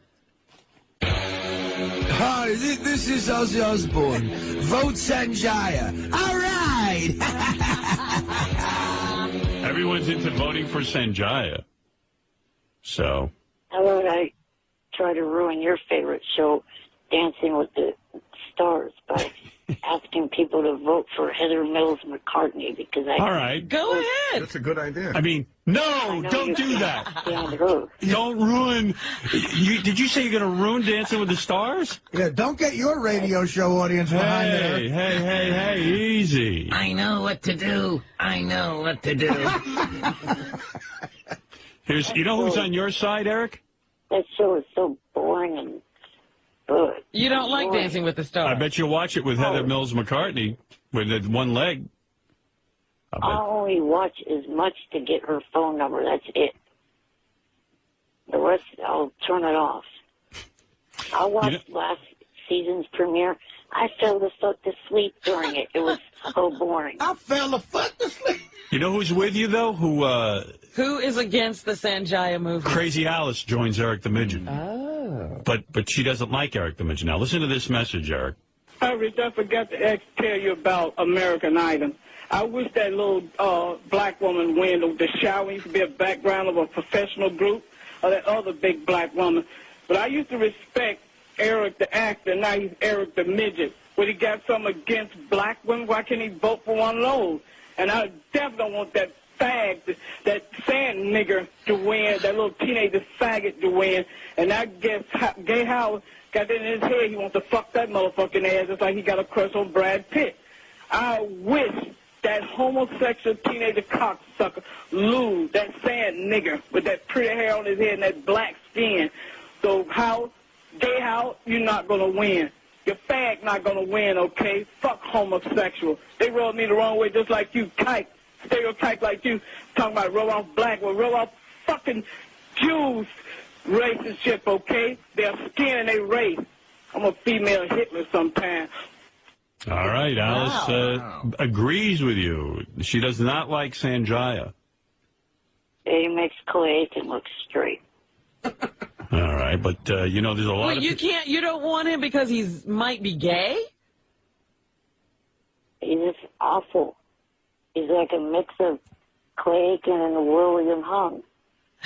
Hi, this is Ozzy Osbourne. Vote Sanjaya. All right. Everyone's into voting for Sanjaya. So. How about I try to ruin your favorite show, Dancing with the Stars, by asking people to vote for Heather Mills McCartney, because I... All right. Go ahead. That's a good idea. I mean, no, don't do that. Her. Don't ruin... Did you say you're going to ruin Dancing with the Stars? Yeah, don't get your radio show audience behind it. Hey, easy. I know what to do. I know what to do. You know who's on your side, Eric? That show is so boring and good. You don't like Dancing with the Stars. I bet you'll watch it with Heather Mills McCartney with one leg. I'll only watch as much to get her phone number. That's it. The rest, I'll turn it off. I watched last season's premiere. I fell the fuck to sleep during it. It was so boring. I fell the fuck to sleep. You know who's with you, though? Who is against the Sanjaya movement? Crazy Alice joins Eric the Midget. Oh. But she doesn't like Eric the Midget. Now, listen to this message, Eric. Hi, Rich. I forgot to tell you about American Idol. I wish that little black woman win the shower used to be a background of a professional group, or that other big black woman. But I used to respect Eric the actor. Now he's Eric the Midget. When he got something against black women, why can't he vote for one of those? And I definitely don't want that fag, that sand nigger to win, that little teenager faggot to win. And I guess Gay Howard got that in his head. He wants to fuck that motherfucking ass just like he got a crush on Brad Pitt. I wish that homosexual teenager cocksucker lose, that sand nigger with that pretty hair on his head and that black skin. So Gay Howard, you're not going to win. Your fag not going to win, okay? Fuck homosexual. They rub me the wrong way just like you, kike. Stereotype like you, talking about rub off black, well, rub off fucking Jews, relationship, okay? They're scaring their race. I'm a female Hitler sometimes. All right, Alice agrees with you. She does not like Sanjaya. He makes Clay look straight. All right, but, you know, there's a lot of... You don't want him because he's might be gay? He's just awful. He's like a mix of Clay Aiken and William Hung.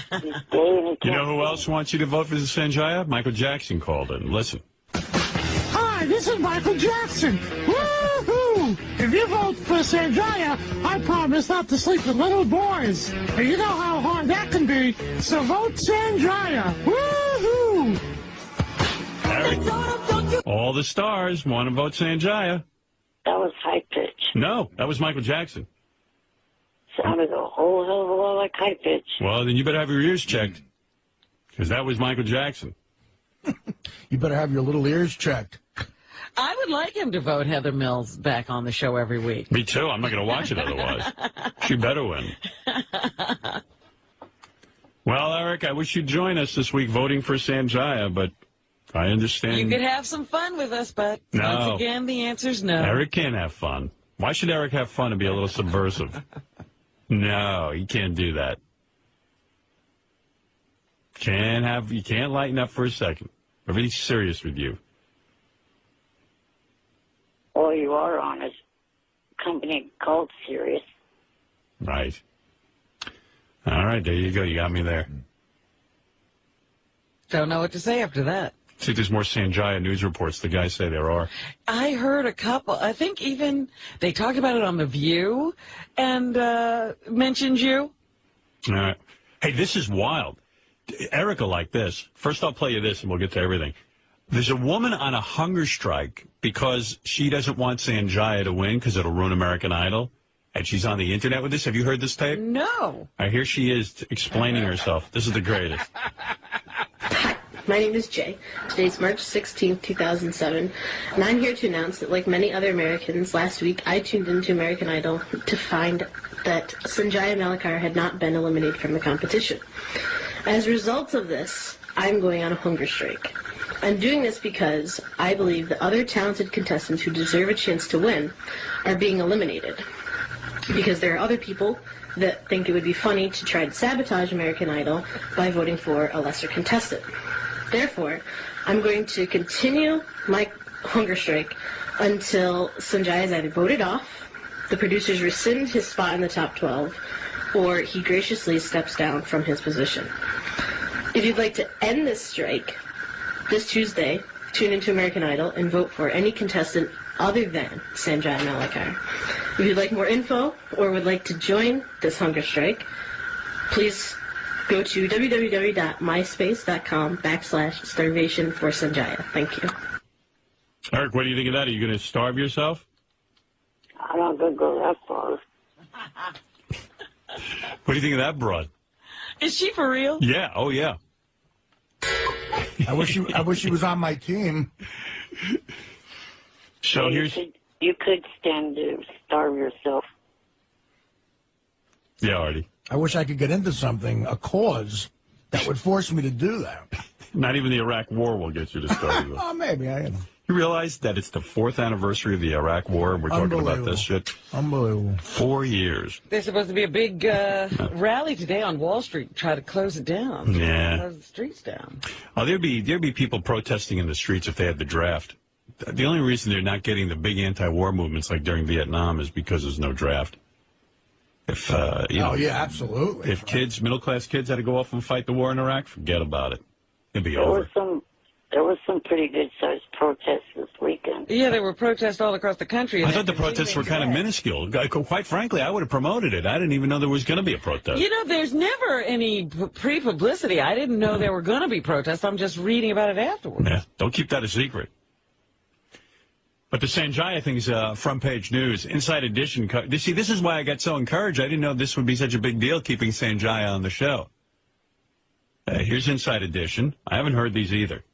He's gay and he can't... You know who else wants you to vote for the Sanjaya? Michael Jackson called in. Listen. Hi, this is Michael Jackson. Woohoo! If you vote for Sanjaya, I promise not to sleep with little boys. And you know how hard that can be, so vote Sanjaya. Woohoo! Eric, all the stars want to vote Sanjaya. That was high pitch. No, that was Michael Jackson. Sounded a whole hell of a lot like high pitch. Well, then you better have your ears checked, because that was Michael Jackson. You better have your little ears checked. I would like him to vote Heather Mills back on the show every week. Me too. I'm not going to watch it otherwise. She better win. Well, Eric, I wish you'd join us this week voting for Sanjaya, but I understand. You could have some fun with us, but once again, the answer's no. Eric can't have fun. Why should Eric have fun and be a little subversive? No, he can't do that. You can't lighten up for a second. Everything's serious with you. All you are on is a company called Sirius. Right. All right, there you go. You got me there. Don't know what to say after that. See, there's more Sanjaya news reports. The guys say there are. I heard a couple. I think even they talked about it on The View and mentioned you. All right. Hey, this is wild. Erica like this. First, I'll play you this, and we'll get to everything. There's a woman on a hunger strike because she doesn't want Sanjaya to win because it'll ruin American Idol. And she's on the Internet with this. Have you heard this tape? No. Here she is explaining herself. This is the greatest. My name is Jay. Today's March 16th, 2007, and I'm here to announce that, like many other Americans, last week I tuned into American Idol to find that Sanjaya Malakar had not been eliminated from the competition. As a result of this, I'm going on a hunger strike. I'm doing this because I believe that other talented contestants who deserve a chance to win are being eliminated. Because there are other people that think it would be funny to try to sabotage American Idol by voting for a lesser contestant. Therefore, I'm going to continue my hunger strike until Sanjaya is either voted off, the producers rescind his spot in the top 12, or he graciously steps down from his position. If you'd like to end this strike, this Tuesday, tune into American Idol and vote for any contestant other than Sanjaya Malakar. If you'd like more info or would like to join this hunger strike, please go to www.myspace.com/starvation for Sanjaya. Thank you. Eric, what do you think of that? Are you going to starve yourself? I'm not going to go that far. What do you think of that broad? Is she for real? Yeah. Oh, yeah. I wish she was on my team. So You could stand to starve yourself. Yeah, Artie. I wish I could get into something, a cause, that would force me to do that. Not even the Iraq War will get you to starve yourself. Oh, maybe. I am. You realize that it's the 4th anniversary of the Iraq War, and we're talking about this shit? Unbelievable. 4 years. There's supposed to be a big rally today on Wall Street to try to close it down. Yeah. Close the streets down. Oh, there'd be people protesting in the streets if they had the draft. The only reason they're not getting the big anti-war movements like during Vietnam is because there's no draft. If yeah, absolutely. If middle-class kids had to go off and fight the war in Iraq, forget about it. It'd be over. There was some pretty good-sized protests this weekend. Yeah, there were protests all across the country. I thought the protests were kind of minuscule. Quite frankly, I would have promoted it. I didn't even know there was going to be a protest. You know, there's never any pre-publicity. I didn't know there were going to be protests. I'm just reading about it afterwards. Yeah, don't keep that a secret. But the Sanjaya thing's front-page news. Inside Edition. See, this is why I got so encouraged. I didn't know this would be such a big deal, keeping Sanjaya on the show. Here's Inside Edition. I haven't heard these either.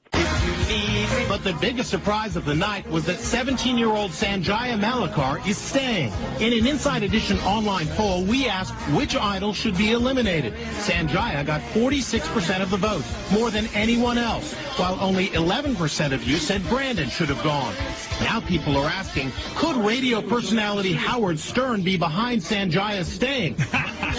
But the biggest surprise of the night was that 17-year-old Sanjaya Malakar is staying. In an Inside Edition online poll, we asked which idol should be eliminated. Sanjaya got 46% of the vote, more than anyone else, while only 11% of you said Brandon should have gone. Now people are asking, could radio personality Howard Stern be behind Sanjaya staying?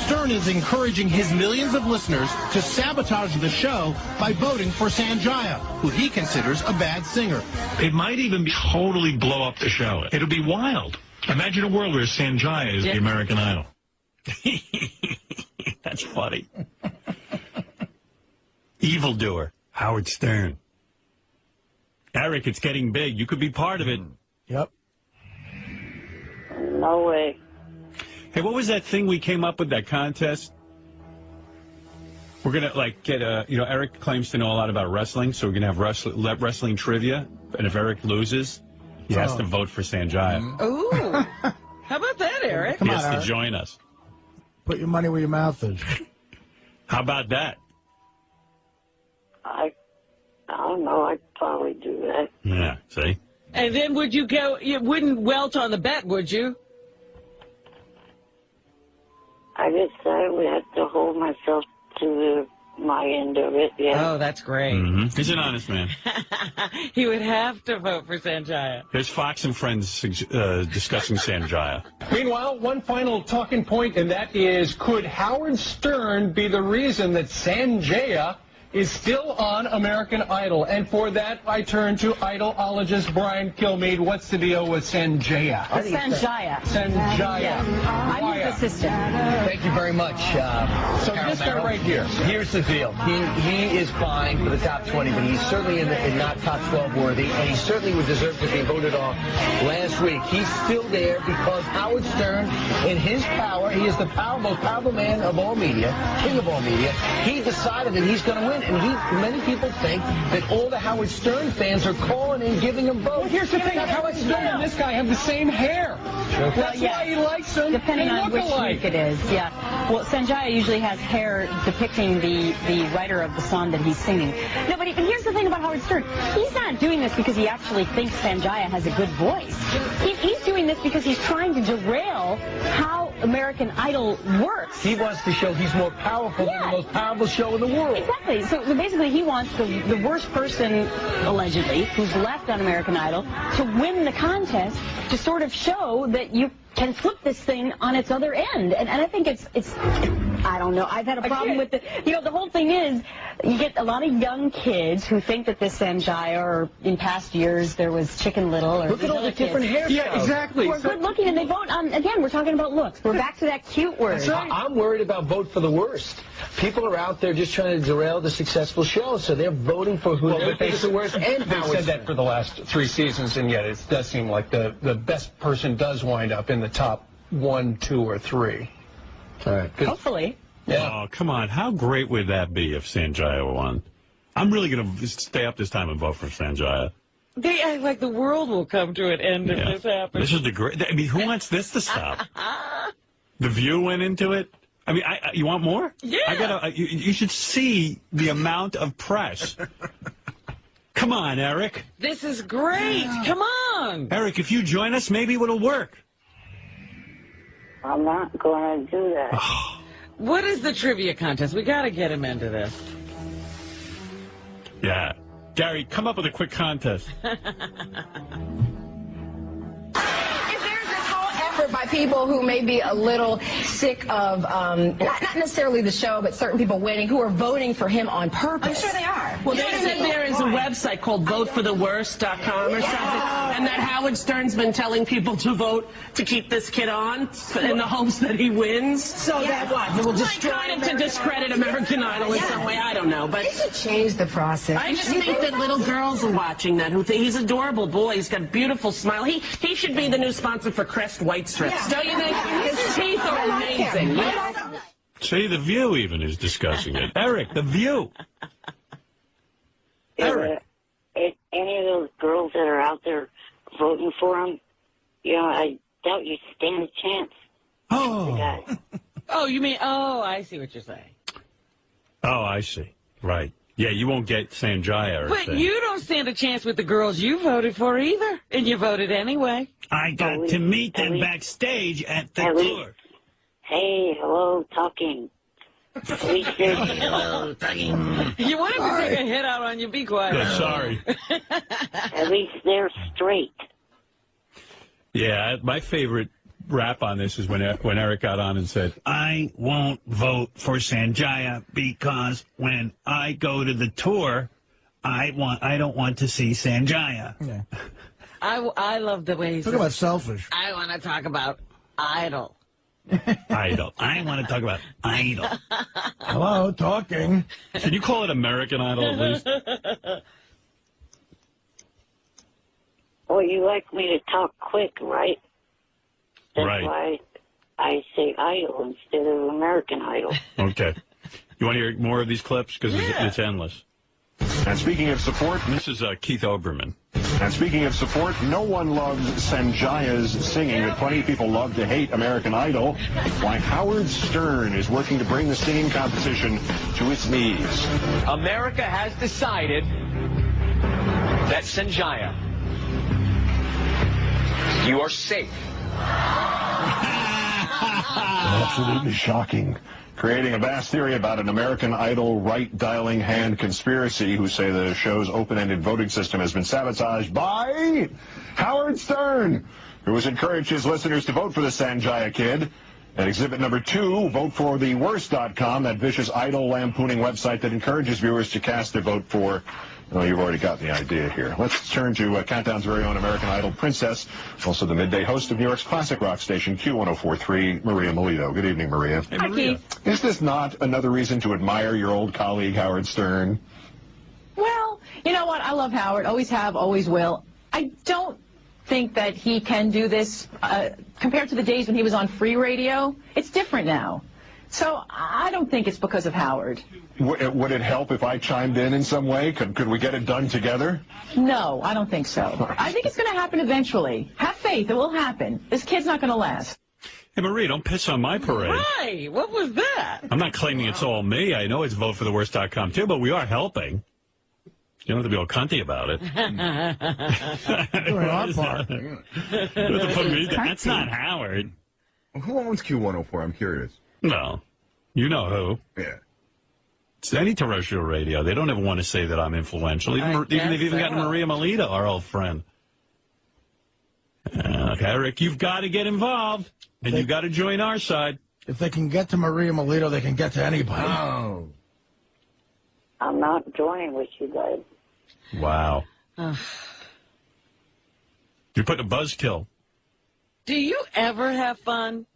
Stern is encouraging his millions of listeners to sabotage the show by voting for Sanjaya, who he considers a bad singer. It might even totally blow up the show. It'll be wild. Imagine a world where Sanjaya is the American Idol. That's funny. Evildoer, Howard Stern. Eric, it's getting big. You could be part of it. Yep. No way. Hey, what was that thing we came up with, that contest? We're going to, like, get a, you know, Eric claims to know a lot about wrestling, so we're going to have wrestling trivia. And if Eric loses, he has to vote for Sanjaya. Ooh. How about that, Eric? He has to join us. Put your money where your mouth is. How about that? I don't know. I'd probably do that. Yeah, see? And then would you go, you wouldn't welt on the bet, would you? I guess I would have to hold myself to my end of it, yeah. Oh, that's great. He's an honest man. He would have to vote for Sanjaya. There's Fox and Friends discussing Sanjaya. Meanwhile, one final talking point, and that is, could Howard Stern be the reason that Sanjaya is still on American Idol? And for that, I turn to idolologist Brian Kilmeade. What's the deal with Sanjaya? Sanjaya. Sanjaya. I'm his assistant. Thank you very much. So this guy right here. Here's the deal. He is fine for the top 20, but he's certainly in not top 12 worthy, and he certainly would deserve to be voted off last week. He's still there because Howard Stern, in his power, he is the most powerful man of all media, king of all media. He decided that he's going to win. And many people think that all the Howard Stern fans are calling and giving him votes. Well, here's the thing. Howard Stern and this guy have the same hair. Well, That's why he likes them. Depending on which week it is, yeah. Well, Sanjaya usually has hair depicting the writer of the song that he's singing. No, but here's the thing about Howard Stern. He's not doing this because he actually thinks Sanjaya has a good voice. He's doing this because he's trying to derail how American Idol works. He wants to show he's more powerful than the most powerful show in the world. Exactly. So basically, he wants the worst person, allegedly, who's left on American Idol, to win the contest to sort of show that you can flip this thing on its other end. And I think it's I don't know. I've had a problem with it. You know, the whole thing is, you get a lot of young kids who think that this Sanjaya, or in past years, there was Chicken Little, or look at all the different hairstyles. Yeah, exactly. We're good looking, and they vote on, again, we're talking about looks. We're back to that cute word. That's right. I'm worried about vote for the worst. People are out there just trying to derail the successful show, so they're voting for who they think is the worst. And they've said that for the last 3 seasons, and yet it does seem like the best person does wind up in the top 1, 2, or 3. All right. Hopefully. Yeah. Oh, come on. How great would that be if Sanjaya won? I'm really going to stay up this time and vote for Sanjaya. They act like the world will come to an end if this happens. This is the great... I mean, who wants this to stop? The View went into it. I mean, you want more? Yeah. You should see the amount of press. Come on, Eric. This is great. Come on. Eric, if you join us, maybe it'll work. I'm not going to do that. What is the trivia contest? We got to get him into this. Yeah. Gary, come up with a quick contest. By people who may be a little sick of, not necessarily the show, but certain people winning who are voting for him on purpose. I'm sure they are. Well, they said there is a website called votefortheworst.com or something, and that Howard Stern's been telling people to vote to keep this kid on in the hopes that he wins. So that what? He will destroy kind of to discredit American Idol in some way. I don't know, but they should change the process. I just think that little girls are watching that who think he's an adorable boy. He's got a beautiful smile. He should be the new sponsor for Crest White Strips. Don't you think? His teeth are amazing. See, The View even is discussing it. Eric, The View. Eric. Any of those girls that are out there voting for him, you know, I doubt you stand a chance. Oh, you mean, I see what you're saying. Oh, I see. Right. Yeah, you won't get Sanjaya. But you don't stand a chance with the girls you voted for either, and you voted anyway. I got to meet them backstage at the tour. Hey, hello, talking. Hello, talking. You wanted to take a hit out on you. Be quiet. Yeah, sorry. At least they're straight. Yeah, my favorite rap on this is when Eric got on and said, I won't vote for Sanjaya because when I go to the tour, I don't want to see Sanjaya. Yeah. I love the way he Talk says, about selfish. I want to talk about Idol. Idol. I want to talk about Idol. Hello, talking. Can you call it American Idol at least? Well, you like me to talk quick, right? That's why I say Idol instead of American Idol. Okay. You want to hear more of these clips? Because it's endless. And speaking of support... This is Keith Olbermann. And speaking of support, no one loves Sanjaya's singing, but plenty of people love to hate American Idol. Why Howard Stern is working to bring the singing competition to its knees. America has decided that Sanjaya, you are safe. Absolutely shocking. Creating a vast theory about an American Idol right-dialing hand conspiracy who say the show's open-ended voting system has been sabotaged by Howard Stern, who has encouraged his listeners to vote for the Sanjaya kid. At exhibit number 2, votefortheworst.com, that vicious idol lampooning website that encourages viewers to cast their vote for... Well, you've already got the idea here. Let's turn to Countdown's very own American Idol princess, also the midday host of New York's classic rock station, Q1043, Maria Melito. Good evening, Maria. Hey, Maria. Is this not another reason to admire your old colleague, Howard Stern? Well, you know what? I love Howard. Always have, always will. I don't think that he can do this compared to the days when he was on free radio. It's different now. So I don't think it's because of Howard. Would it help if I chimed in some way? Could we get it done together? No, I don't think so. I think it's going to happen eventually. Have faith. It will happen. This kid's not going to last. Hey, Marie, don't piss on my parade. Right. What was that? I'm not claiming it's all me. I know it's votefortheworst.com, too, but we are helping. You don't have to be all cunty about it. Doing our part. That's not Howard. Who owns Q104? I'm curious. No. You know who. Yeah. It's any terrestrial radio. They don't ever want to say that I'm influential. They've even gotten Maria Melito, our old friend. Eric, you've got to get involved, and you've got to join our side. If they can get to Maria Melito, they can get to anybody. Oh. I'm not joining with you guys. Wow. You're putting a buzzkill. Do you ever have fun?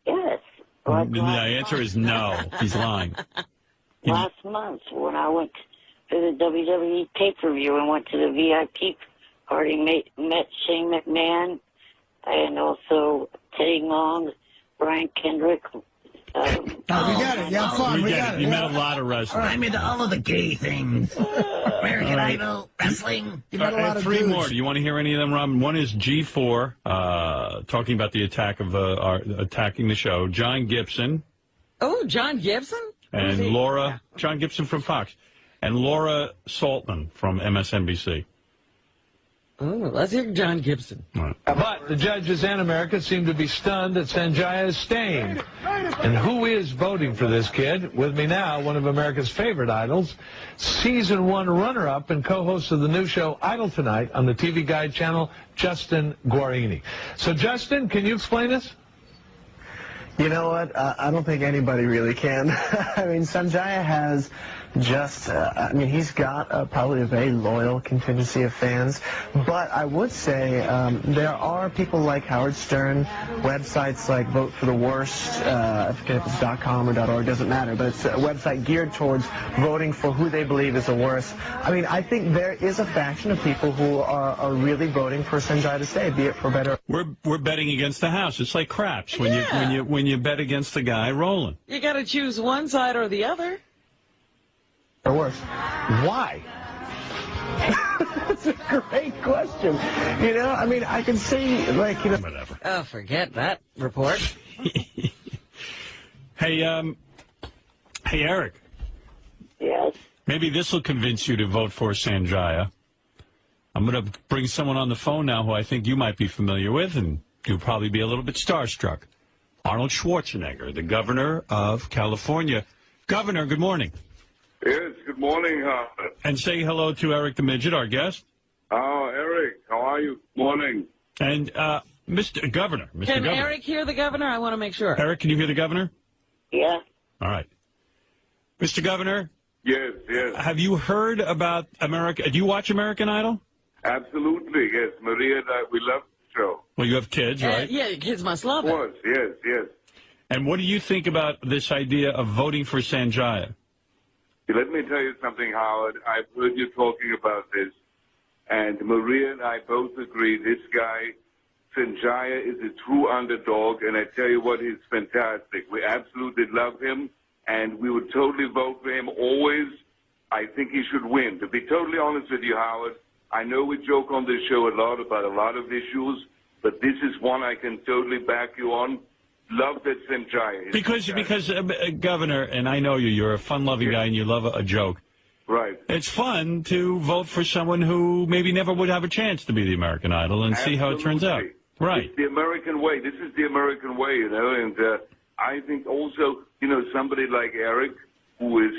Yes. The answer is no. He's lying. Last month, when I went to the WWE pay-per-view and went to the VIP party, met Shane McMahon and also Teddy Long, Brian Kendrick. We got it. Yeah, fun. We got it. You met a lot of wrestlers. I mean, all of the gay things. American Idol, wrestling. You met a lot of three dudes. more. Do you want to hear any of them, Robin? One is G4, talking about the attack of attacking the show. John Gibson. Oh, John Gibson? And Laura, John Gibson from Fox. And Laura Saltman from MSNBC. Oh, let's hear John Gibson. Right. But the judges and America seem to be stunned that Sanjaya is staying. And who is voting for this kid? With me now, one of America's favorite idols, Season 1 runner-up and co-host of the new show Idol Tonight on the TV Guide channel, Justin Guarini. So, Justin, can you explain this? You know what? I don't think anybody really can. I mean, Sanjaya has just, he's got probably a very loyal contingency of fans. But I would say there are people like Howard Stern, websites like Vote for the Worst, I forget if it's .com or .org, doesn't matter, but it's a website geared towards voting for who they believe is the worst. I mean, I think there is a faction of people who are really voting for Sanjaya to stay, be it for better. We're betting against the house. It's like craps when you bet against the guy rolling. You got to choose one side or the other. Or worse. Why? That's a great question. You know, I mean, I can see, like, you know. Whatever. Oh, forget that report. Hey, Eric. Yes? Maybe this will convince you to vote for Sanjaya. I'm going to bring someone on the phone now who I think you might be familiar with, and you'll probably be a little bit starstruck. Arnold Schwarzenegger, the governor of California. Governor, good morning. Yes, good morning, Howard. And say hello to Eric the Midget, our guest. Oh, Eric, how are you? Morning. And Mr. Governor. Can Eric hear the governor? I want to make sure. Eric, can you hear the governor? Yeah. All right. Mr. Governor? Yes, yes. Have you heard about America? Do you watch American Idol? Absolutely, yes. Maria and I, we love the show. Well, you have kids, right? Yeah, kids must love it. Of course, yes, yes. And what do you think about this idea of voting for Sanjaya? Let me tell you something, Howard. I've heard you talking about this, and Maria and I both agree this guy, Sanjaya, is a true underdog, and I tell you what, he's fantastic. We absolutely love him, and we would totally vote for him always. I think he should win. To be totally honest with you, Howard, I know we joke on this show a lot about a lot of issues, but this is one I can totally back you on. Love that Sanjaya. Because Governor, and I know you're a fun-loving guy and you love a joke. Right. It's fun to vote for someone who maybe never would have a chance to be the American Idol and see how it turns out. Right. It's the American way. This is the American way, you know, and I think also, you know, somebody like Eric, who is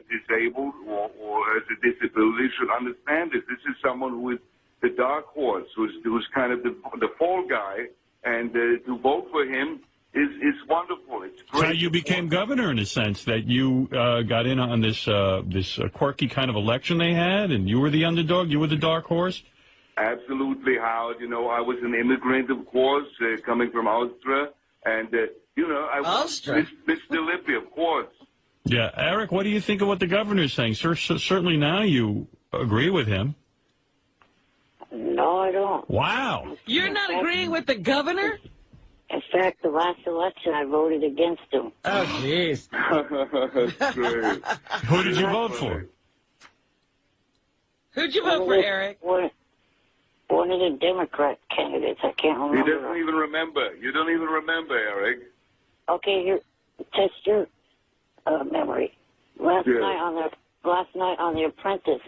disabled or has a disability, should understand this. This is someone who is the dark horse, who's kind of the fall guy, and to vote for him is wonderful. It's great. So you became governor in a sense, that you got in on this quirky kind of election they had, and you were the underdog, you were the dark horse? Absolutely, Howard. You know, I was an immigrant, of course, coming from Austria, and, you know, I was Mr. Lippy, of course. Yeah. Eric, what do you think of what the governor's saying? Certainly now you agree with him. No, I don't. Wow. You're not agreeing with the governor? In fact, the last election, I voted against him. Oh, jeez. That's great. Who did you vote for? Who'd you vote for, Eric? One of the Democrat candidates. I can't remember. He doesn't even remember. You don't even remember, Eric. Okay, here, test your memory. Last night on The Apprentice,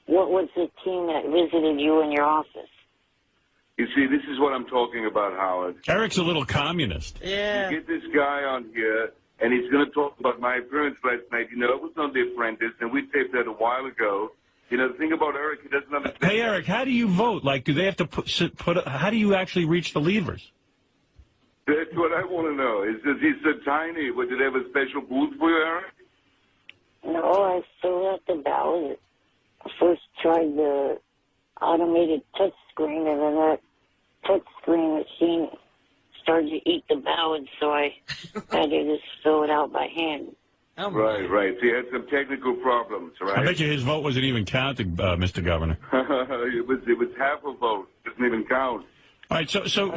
what was the team that visited you in your office? You see, this is what I'm talking about, Howard. Eric's a little communist. Yeah. You get this guy on here, and he's going to talk about my appearance last night. You know, it was on The Apprentice, and we taped that a while ago. You know, the thing about Eric, he doesn't understand. Hey, Eric, how do you vote? Like, do they have to how do you actually reach the levers? That's what I want to know. He's so tiny. But did they have a special booth for you, Eric? No, I filled out the ballot. I first tried the automated touch screen, and then that touch screen machine started to eat the ballot, so I had to just fill it out by hand. Oh, right. So he had some technical problems, right? I bet you his vote wasn't even counted, Mr. Governor. it was half a vote. Doesn't even count. All right, so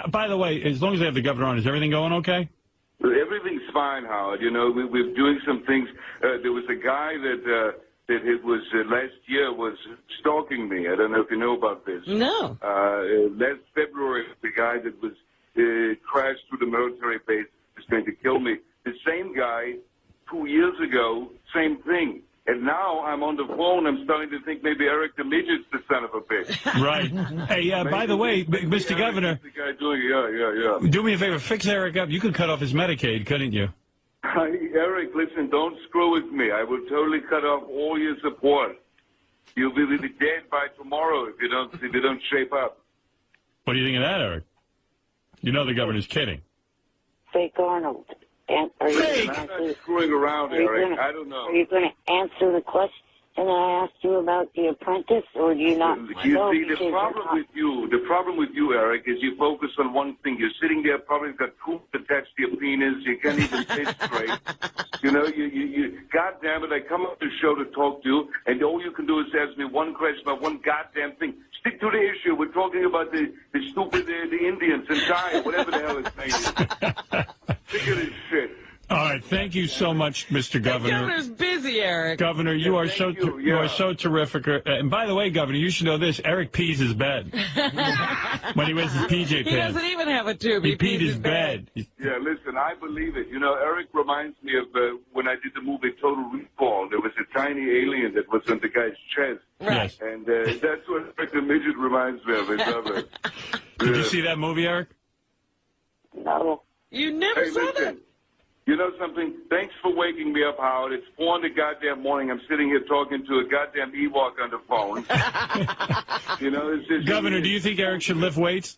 by the way, as long as they have the governor on, is everything going okay? Everything's fine, Howard. You know, we're doing some things. There was a guy that it was last year was stalking me. I don't know if you know about this. No. Last February, the guy that was crashed through the military base was going to kill me. The same guy 2 years ago, same thing. And now I'm on the phone. I'm starting to think maybe Eric the Midget's the son of a bitch. Right. Hey, by the way, Mr. Governor. The guy doing it. Yeah. Do me a favor. Fix Eric up. You could cut off his Medicaid, couldn't you? Eric, listen, don't screw with me. I will totally cut off all your support. You'll be dead by tomorrow if you don't shape up. What do you think of that, Eric? You know the governor's kidding. Fake Arnold. I'm not screwing around, Eric. I don't know. Are you going to answer the question that I asked you about The Apprentice, or do you not? You see, the problem with you, Eric, is you focus on one thing. You're sitting there, probably got tooth attached to your penis. You can't even sit straight. You know, you. God damn it! I come up to the show to talk to you, and all you can do is ask me one question about one goddamn thing. Stick to the issue. We're talking about the stupid the Indians and China, whatever the hell his name is. Sick of this shit. All right, thank you so much, Mr. Governor. The governor's busy, Eric. Governor, you are so terrific. And by the way, Governor, you should know this. Eric pees his bed when he wears his PJ pants. He doesn't even have a tube. He peed his bed. Yeah, listen, I believe it. You know, Eric reminds me of when I did the movie Total Recall. There was a tiny alien that was on the guy's chest. Right. And that's what the Midget reminds me of. I love it. Did you see that movie, Eric? No. You never saw that? You know something? Thanks for waking me up, Howard. It's 4 in the goddamn morning. I'm sitting here talking to a goddamn Ewok on the phone. You know, it's just... Governor, do you think Eric should lift weights?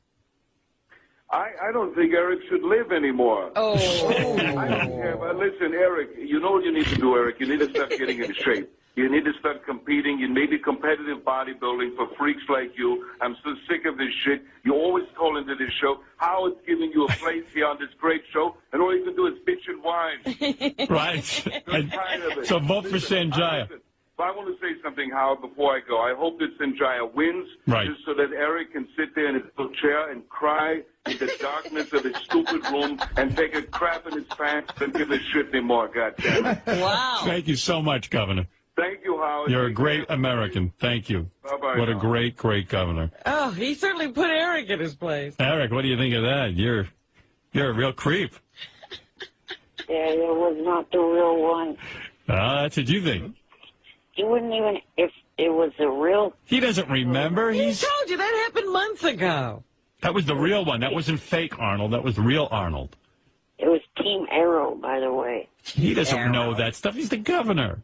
I don't think Eric should live anymore. Oh. I don't care. But listen, Eric, you know what you need to do, Eric? You need to start getting in shape. You need to start competing. You need competitive bodybuilding for freaks like you. I'm so sick of this shit. You always call into this show. Howard's giving you a place here on this great show, and all you can do is bitch and whine. Right. I'm tired of it. So vote for Sanjaya. But I want to say something, Howard, before I go. I hope that Sanjaya wins, just so that Eric can sit there in his little chair and cry in the darkness of his stupid room and take a crap in his pants and give a shit anymore, goddammit. Wow. Thank you so much, Governor. Thank you, Howard. You're a great American. Thank you. Bye-bye. What a great, great governor. Oh, he certainly put Eric in his place. Eric, what do you think of that? You're a real creep. Yeah, it was not the real one. That's what you think. He wouldn't even, if it was the real... He doesn't remember. He told you that happened months ago. That was the real one. That wasn't fake Arnold. That was real Arnold. It was Team Arrow, by the way. He doesn't know that stuff. He's the governor.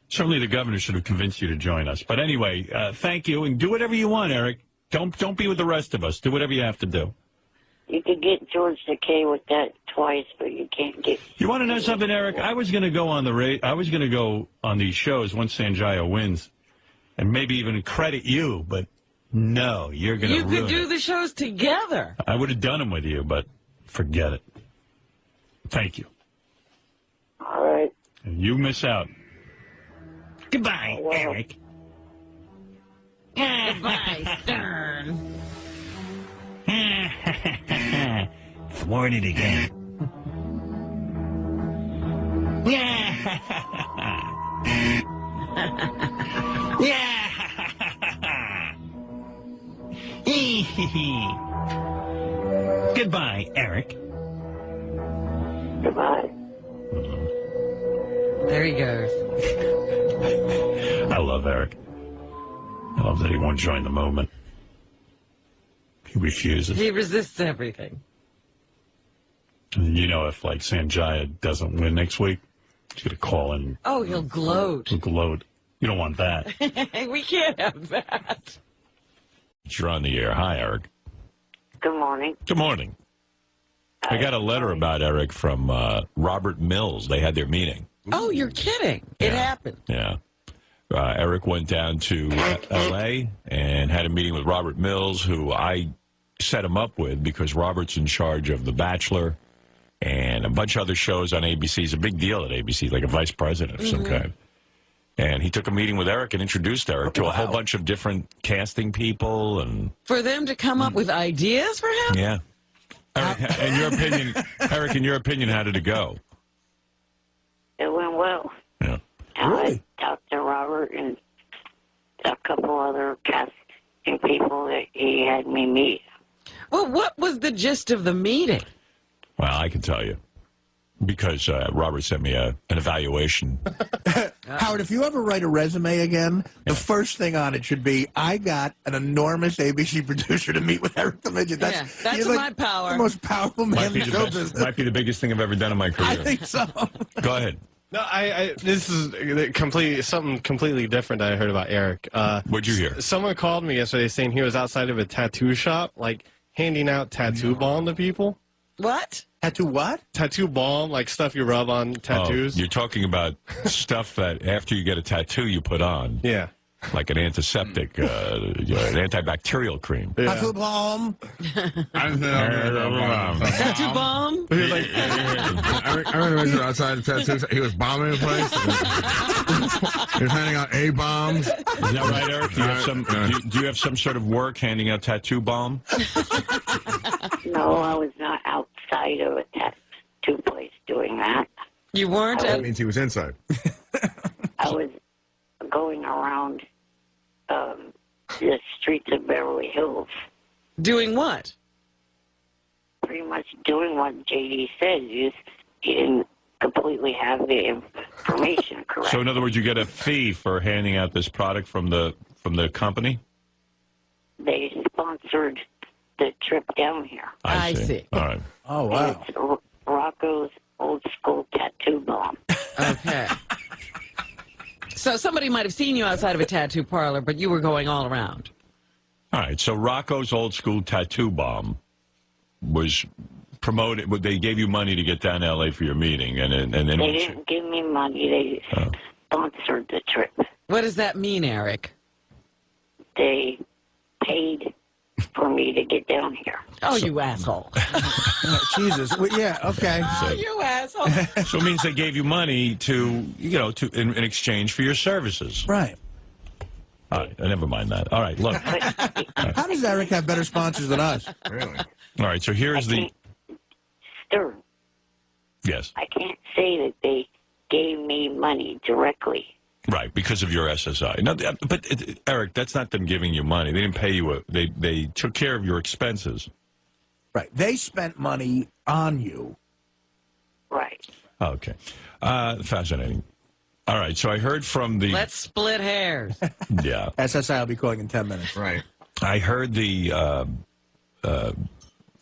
Certainly the governor should have convinced you to join us. But anyway, thank you, and do whatever you want, Eric. Don't be with the rest of us. Do whatever you have to do. You could get George Takei with that twice, but you can't get... You want to know something, Eric? I was going to go on on these shows once Sanjaya wins, and maybe even credit you, but no, you're going to ruin it. You could do the shows together. I would have done them with you, but forget it. Thank you. All right. And you miss out. Goodbye, Eric. Goodbye, Stern. Thwarted again. Goodbye, Eric. Goodbye. There he goes. I love Eric. I love that he won't join the movement. He refuses. He resists everything. You know, if, like, Sanjaya doesn't win next week, he's going to call in. Oh, he'll gloat. He'll gloat. You don't want that. We can't have that. You're on the air. Hi, Eric. Good morning. Good morning. I got a letter about Eric from Robert Mills. They had their meeting. Oh, you're kidding. It happened. Yeah. Eric went down to L.A. and had a meeting with Robert Mills, who I set him up with because Robert's in charge of The Bachelor and a bunch of other shows on ABC. He's a big deal at ABC, like a vice president of some kind. And he took a meeting with Eric and introduced Eric to a whole bunch of different casting people. And for them to come up with ideas for him? Yeah. Eric, in your opinion, how did it go? It went well. Yeah. I talked to Robert and a couple other casting people that he had me meet. Well, what was the gist of the meeting? Well, I can tell you. Because Robert sent me an evaluation. Howard, if you ever write a resume again, the first thing on it should be, I got an enormous ABC producer to meet with Eric the Midget. That's like my power. The most powerful man in show business. Might be the biggest thing I've ever done in my career. I think so. Go ahead. No, this is something completely different I heard about Eric. What'd you hear? Someone called me yesterday saying he was outside of a tattoo shop, like handing out tattoo balm to people. What? Tattoo what? Tattoo balm, like stuff you rub on tattoos. Oh, you're talking about stuff that after you get a tattoo you put on. Yeah. Like an antiseptic, an antibacterial cream. Yeah. Tattoo balm. Tattoo bomb? I remember outside the tattoo. He was bombing the place. He was handing out A-bombs. Is that right, Eric? Do you have some sort of work handing out tattoo balm? No, I was not outside of a tattoo place doing that. You weren't? That means he was inside. I was going around the streets of Beverly Hills. Doing what? Pretty much doing what J.D. said. He didn't completely have the information correct. So in other words, you get a fee for handing out this product from the company? They sponsored the trip down here. I see. All right. Oh, wow. It's Rocco's Old School Tattoo Bomb. Okay. So somebody might have seen you outside of a tattoo parlor, but you were going all around. All right. So Rocco's Old School Tattoo Bomb was promoted. They gave you money to get down to L.A. for your meeting, and then they didn't give me money. They sponsored the trip. What does that mean, Eric? They paid for me to get down here. Oh, you asshole. Jesus. Well, yeah, okay. Oh, you asshole. So it means they gave you money in exchange for your services. Right. All right. Never mind that. All right. Look. How does Eric have better sponsors than us? Really? All right. So here's the... Stern. Yes. I can't say that they gave me money directly. Right, because of your SSI. No, but Eric, that's not them giving you money. They didn't pay you. They took care of your expenses. Right. They spent money on you. Right. Okay. Fascinating. All right. So I heard from the... Let's split hairs. Yeah. SSI will be calling in 10 minutes. Right. I heard the...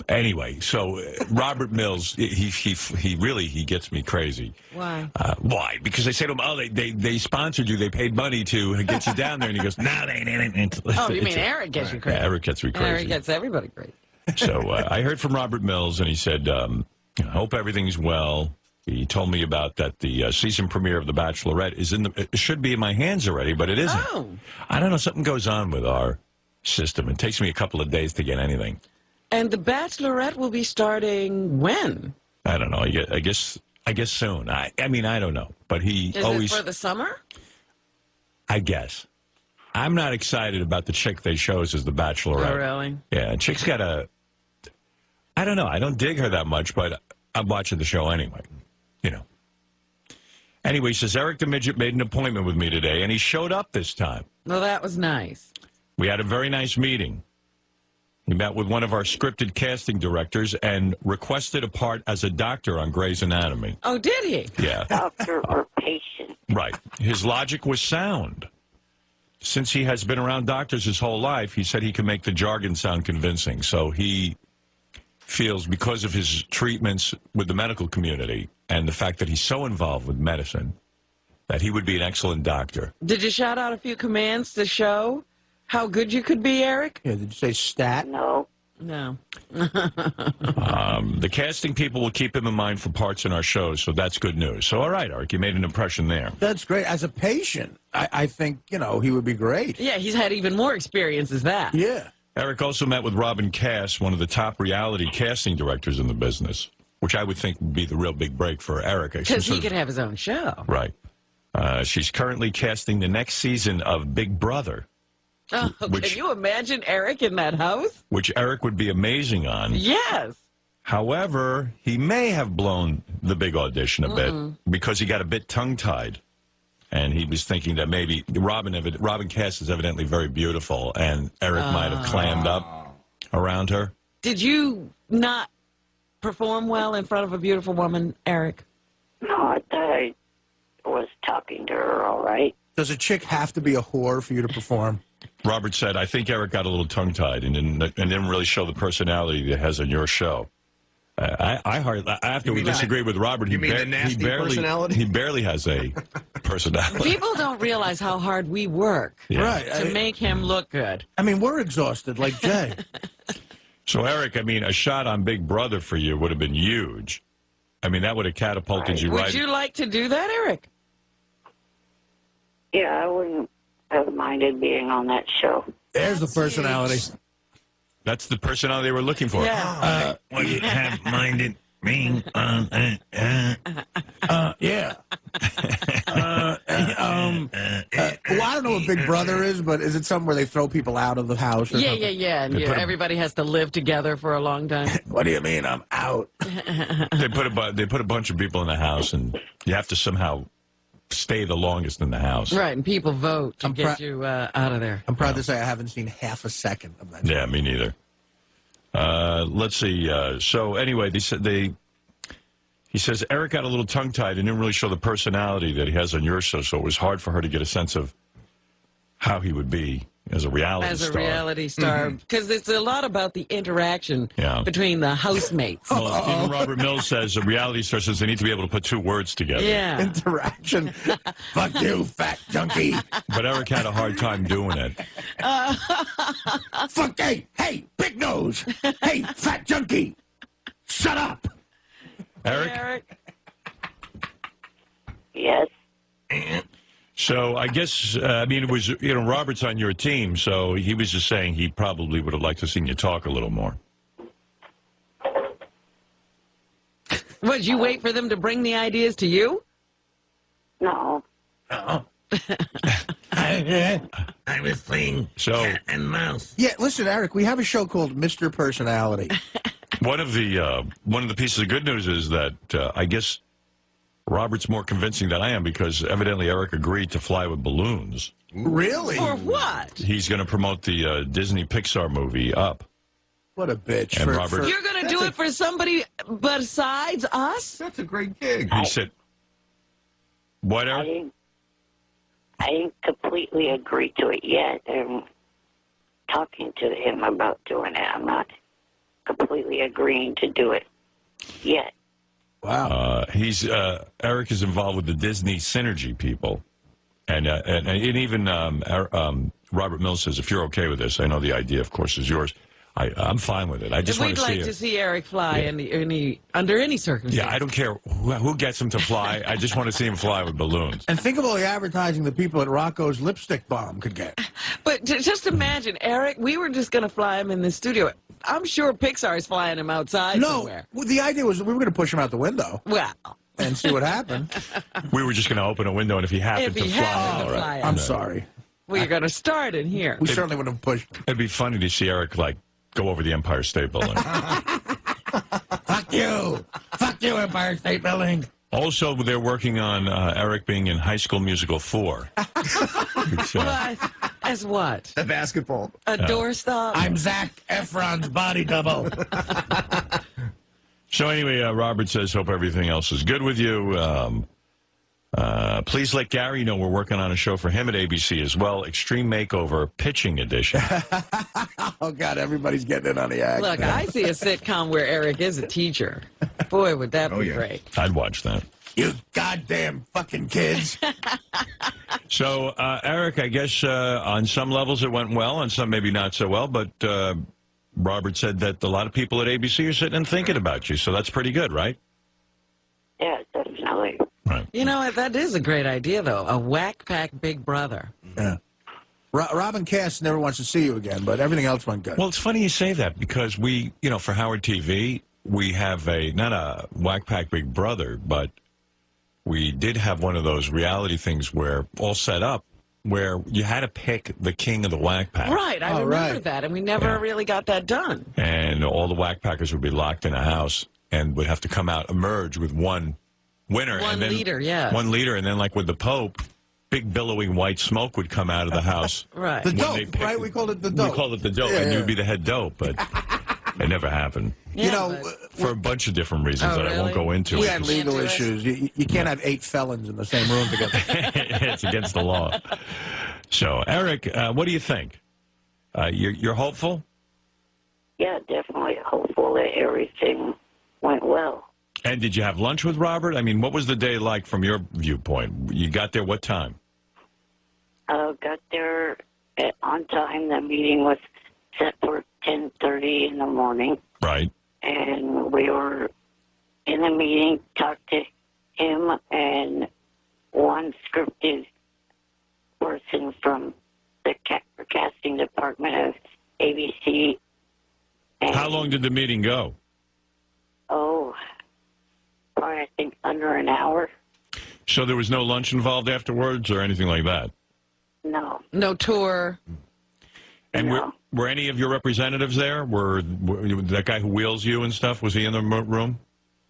Anyway, so Robert Mills, he really gets me crazy. Why? Why? Because they say to him, oh, they sponsored you, they paid money to get you down there, and he goes, no, they didn't. Oh, you mean Eric gets you crazy? Yeah, Eric gets me crazy. Eric gets everybody crazy. So I heard from Robert Mills, and he said, I hope everything's well. He told me about that the season premiere of The Bachelorette is it should be in my hands already, but it isn't. Oh. I don't know, something goes on with our system. It takes me a couple of days to get anything. And The Bachelorette will be starting when? I don't know. I guess soon. I mean, I don't know. But he Is always... it for the summer? I guess. I'm not excited about the chick they chose as The Bachelorette. Oh, really? Yeah, chick's got a... I don't know. I don't dig her that much, but I'm watching the show anyway. You know. Anyway, he says, Eric the Midget made an appointment with me today, and he showed up this time. Well, that was nice. We had a very nice meeting. He met with one of our scripted casting directors and requested a part as a doctor on Grey's Anatomy. Oh, did he? Yeah. Doctor or patient. Right. His logic was sound. Since he has been around doctors his whole life, he said he can make the jargon sound convincing. So he feels because of his treatments with the medical community and the fact that he's so involved with medicine that he would be an excellent doctor. Did you shout out a few commands to show how good you could be, Eric? Yeah, did you say stat? No. No. The casting people will keep him in mind for parts in our shows, so that's good news. So, all right, Eric, you made an impression there. That's great. As a patient, I think, he would be great. Yeah, he's had even more experience as that. Yeah. Eric also met with Robin Cass, one of the top reality casting directors in the business, which I would think would be the real big break for Eric. Because he could have his own show. Right. She's currently casting the next season of Big Brother. Oh, can you imagine Eric in that house? Which Eric would be amazing on. Yes. However, he may have blown the big audition a bit because he got a bit tongue-tied. And he was thinking that maybe Robin Cass is evidently very beautiful, and Eric might have clammed up around her. Did you not perform well in front of a beautiful woman, Eric? No, I thought I was talking to her all right. Does a chick have to be a whore for you to perform? Robert said, I think Eric got a little tongue-tied and didn't really show the personality that he has on your show. After we disagree with Robert, he barely has a personality. People don't realize how hard we work to make him look good. I mean, we're exhausted like Jay. So, Eric, a shot on Big Brother for you would have been huge. That would have catapulted you right. Would you like to do that, Eric? Yeah, I wouldn't have minded being on that show. There's the personality. That's the personality they were looking for. Yeah. Would you have minded being on yeah. Well, I don't know what Big Brother is, but is it something where they throw people out of the house or something? Yeah. And everybody has to live together for a long time. What do you mean I'm out? They put a bunch of people in the house, and you have to somehow stay the longest in the house. Right, and people vote to get you out of there. I'm proud to say I haven't seen half a second of that. Yeah, me neither. Let's see. So anyway, He says, Eric got a little tongue-tied and didn't really show the personality that he has on your show, so it was hard for her to get a sense of how he would be as a reality star. As a reality star, because it's a lot about the interaction between the housemates. Well, even Robert Mills says a reality star says they need to be able to put two words together. Yeah. Interaction. Fuck you, fat junkie. But Eric had a hard time doing it. Fuck, hey, big nose. Hey, fat junkie. Shut up. Eric? Yes. So I guess, it was, Robert's on your team, so he was just saying he probably would have liked to seen you talk a little more. Would you wait for them to bring the ideas to you? No. Uh-oh. I was playing cat and mouse. Yeah, listen, Eric, we have a show called Mr. Personality. One of the pieces of good news is that I guess Robert's more convincing than I am because evidently Eric agreed to fly with balloons. Really? For what? He's going to promote the Disney Pixar movie Up. What a bitch. And Robert, you're going to do it for somebody besides us? That's a great gig. He said, what, Eric? I didn't completely agree to it yet. I'm talking to him about doing it. I'm not completely agreeing to do it yet. Wow. Eric is involved with the Disney Synergy people. And even Robert Mills says, if you're okay with this, I know the idea, of course, is yours. I'm fine with it. I just want to see We'd like to see Eric fly under any circumstances. Yeah, I don't care who gets him to fly. I just want to see him fly with balloons. And think of all the advertising the people at Rocco's Lipstick Bomb could get. But just imagine, Eric, we were just going to fly him in the studio. I'm sure Pixar is flying him outside somewhere. Well, the idea was we were going to push him out the window. Well. And see what happened. We were just going to open a window, and if he happened to fly. I'm sorry. We're going to start in here. We certainly wouldn't have pushed. It'd be funny to see Eric, go over the Empire State Building. Fuck you. Fuck you, Empire State Building. Also, they're working on Eric being in High School Musical 4. As what? The basketball. A doorstop? I'm Zac Efron's body double. So anyway, Robert says, hope everything else is good with you. Please let Gary know we're working on a show for him at ABC as well, Extreme Makeover Pitching Edition. Oh, God, everybody's getting in on the act. Look, I see a sitcom where Eric is a teacher. Boy, would that be great. I'd watch that. You goddamn fucking kids. So, Eric, I guess on some levels it went well, on some maybe not so well, but Robert said that a lot of people at ABC are sitting and thinking about you, so that's pretty good, right? Yeah, definitely. Right. You know, that is a great idea, though. A whack pack Big Brother. Yeah. Robin Cass never wants to see you again, but everything else went good. Well, it's funny you say that because we, for Howard TV, we have not a whack pack Big Brother, but we did have one of those reality things where all set up where you had to pick the king of the whack pack. Right, I remember that, and we never really got that done. And all the whack packers would be locked in a house and would have to come out, emerge with one winner. One leader, yeah. One leader, and then like with the Pope, big billowing white smoke would come out of the house. Right. The dope, right? We called it the dope. We called it the dope, and you'd be the head dope, but it never happened. Yeah, for a bunch of different reasons that I won't go into. We had legal issues. You can't have 8 felons in the same room together. It's against the law. So, Eric, what do you think? You're hopeful? Yeah, definitely hopeful that everything went well. And did you have lunch with Robert? I mean, what was the day like from your viewpoint? You got there what time? Got there on time. The meeting was set for 10:30 in the morning. Right. And we were in the meeting, talked to him and one scripted person from the casting department of ABC. And, how long did the meeting go? Oh, probably I think under an hour. So there was no lunch involved afterwards or anything like that? No. No tour? And were any of your representatives there? Were that guy who wheels you and stuff, was he in the room?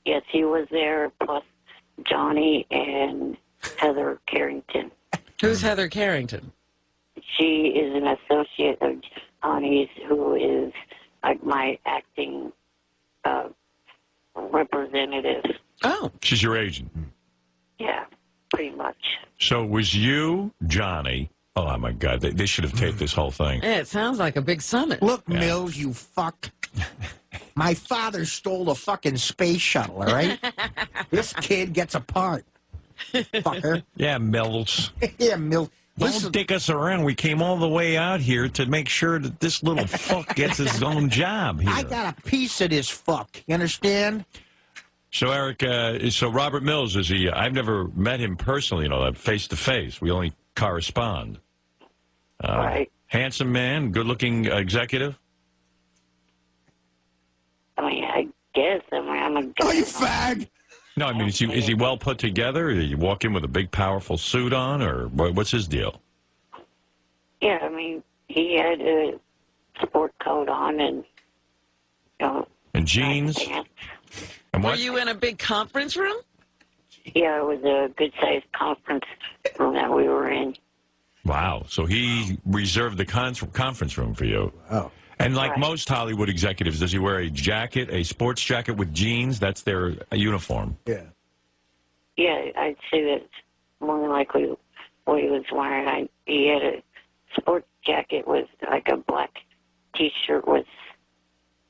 Yes, he was there, plus Johnny and Heather Carrington. Who's Heather Carrington? She is an associate of Johnny's, who is like my acting representative. Oh. She's your agent. Yeah, pretty much. So it was you, Johnny. Oh, my God. They should have taped this whole thing. Yeah, it sounds like a big summit. Look, Mills, you fuck. My father stole a fucking space shuttle, all right? This kid gets a part. Fucker. Yeah, Mills. Yeah, Mills. Don't dick us around. We came all the way out here to make sure that this little fuck gets his own job here. I got a piece of this fuck. You understand? So, Eric, so Robert Mills, is he? I've never met him personally, face to face. We only correspond. Right. Handsome man, good-looking executive. I mean, I guess. I'm a guy. Oh, you fag! No, I mean, is he well put together? Did you walk in with a big, powerful suit on, or what's his deal? Yeah, I mean, he had a sport coat on and, And jeans? And what? Were you in a big conference room? Yeah, it was a good-sized conference room that we were in. Wow. So he reserved the conference room for you. Oh. And like most Hollywood executives, does he wear a jacket, a sports jacket with jeans? That's their uniform. Yeah. Yeah, I'd say that's more than likely what he was wearing. He had a sports jacket with like a black T-shirt with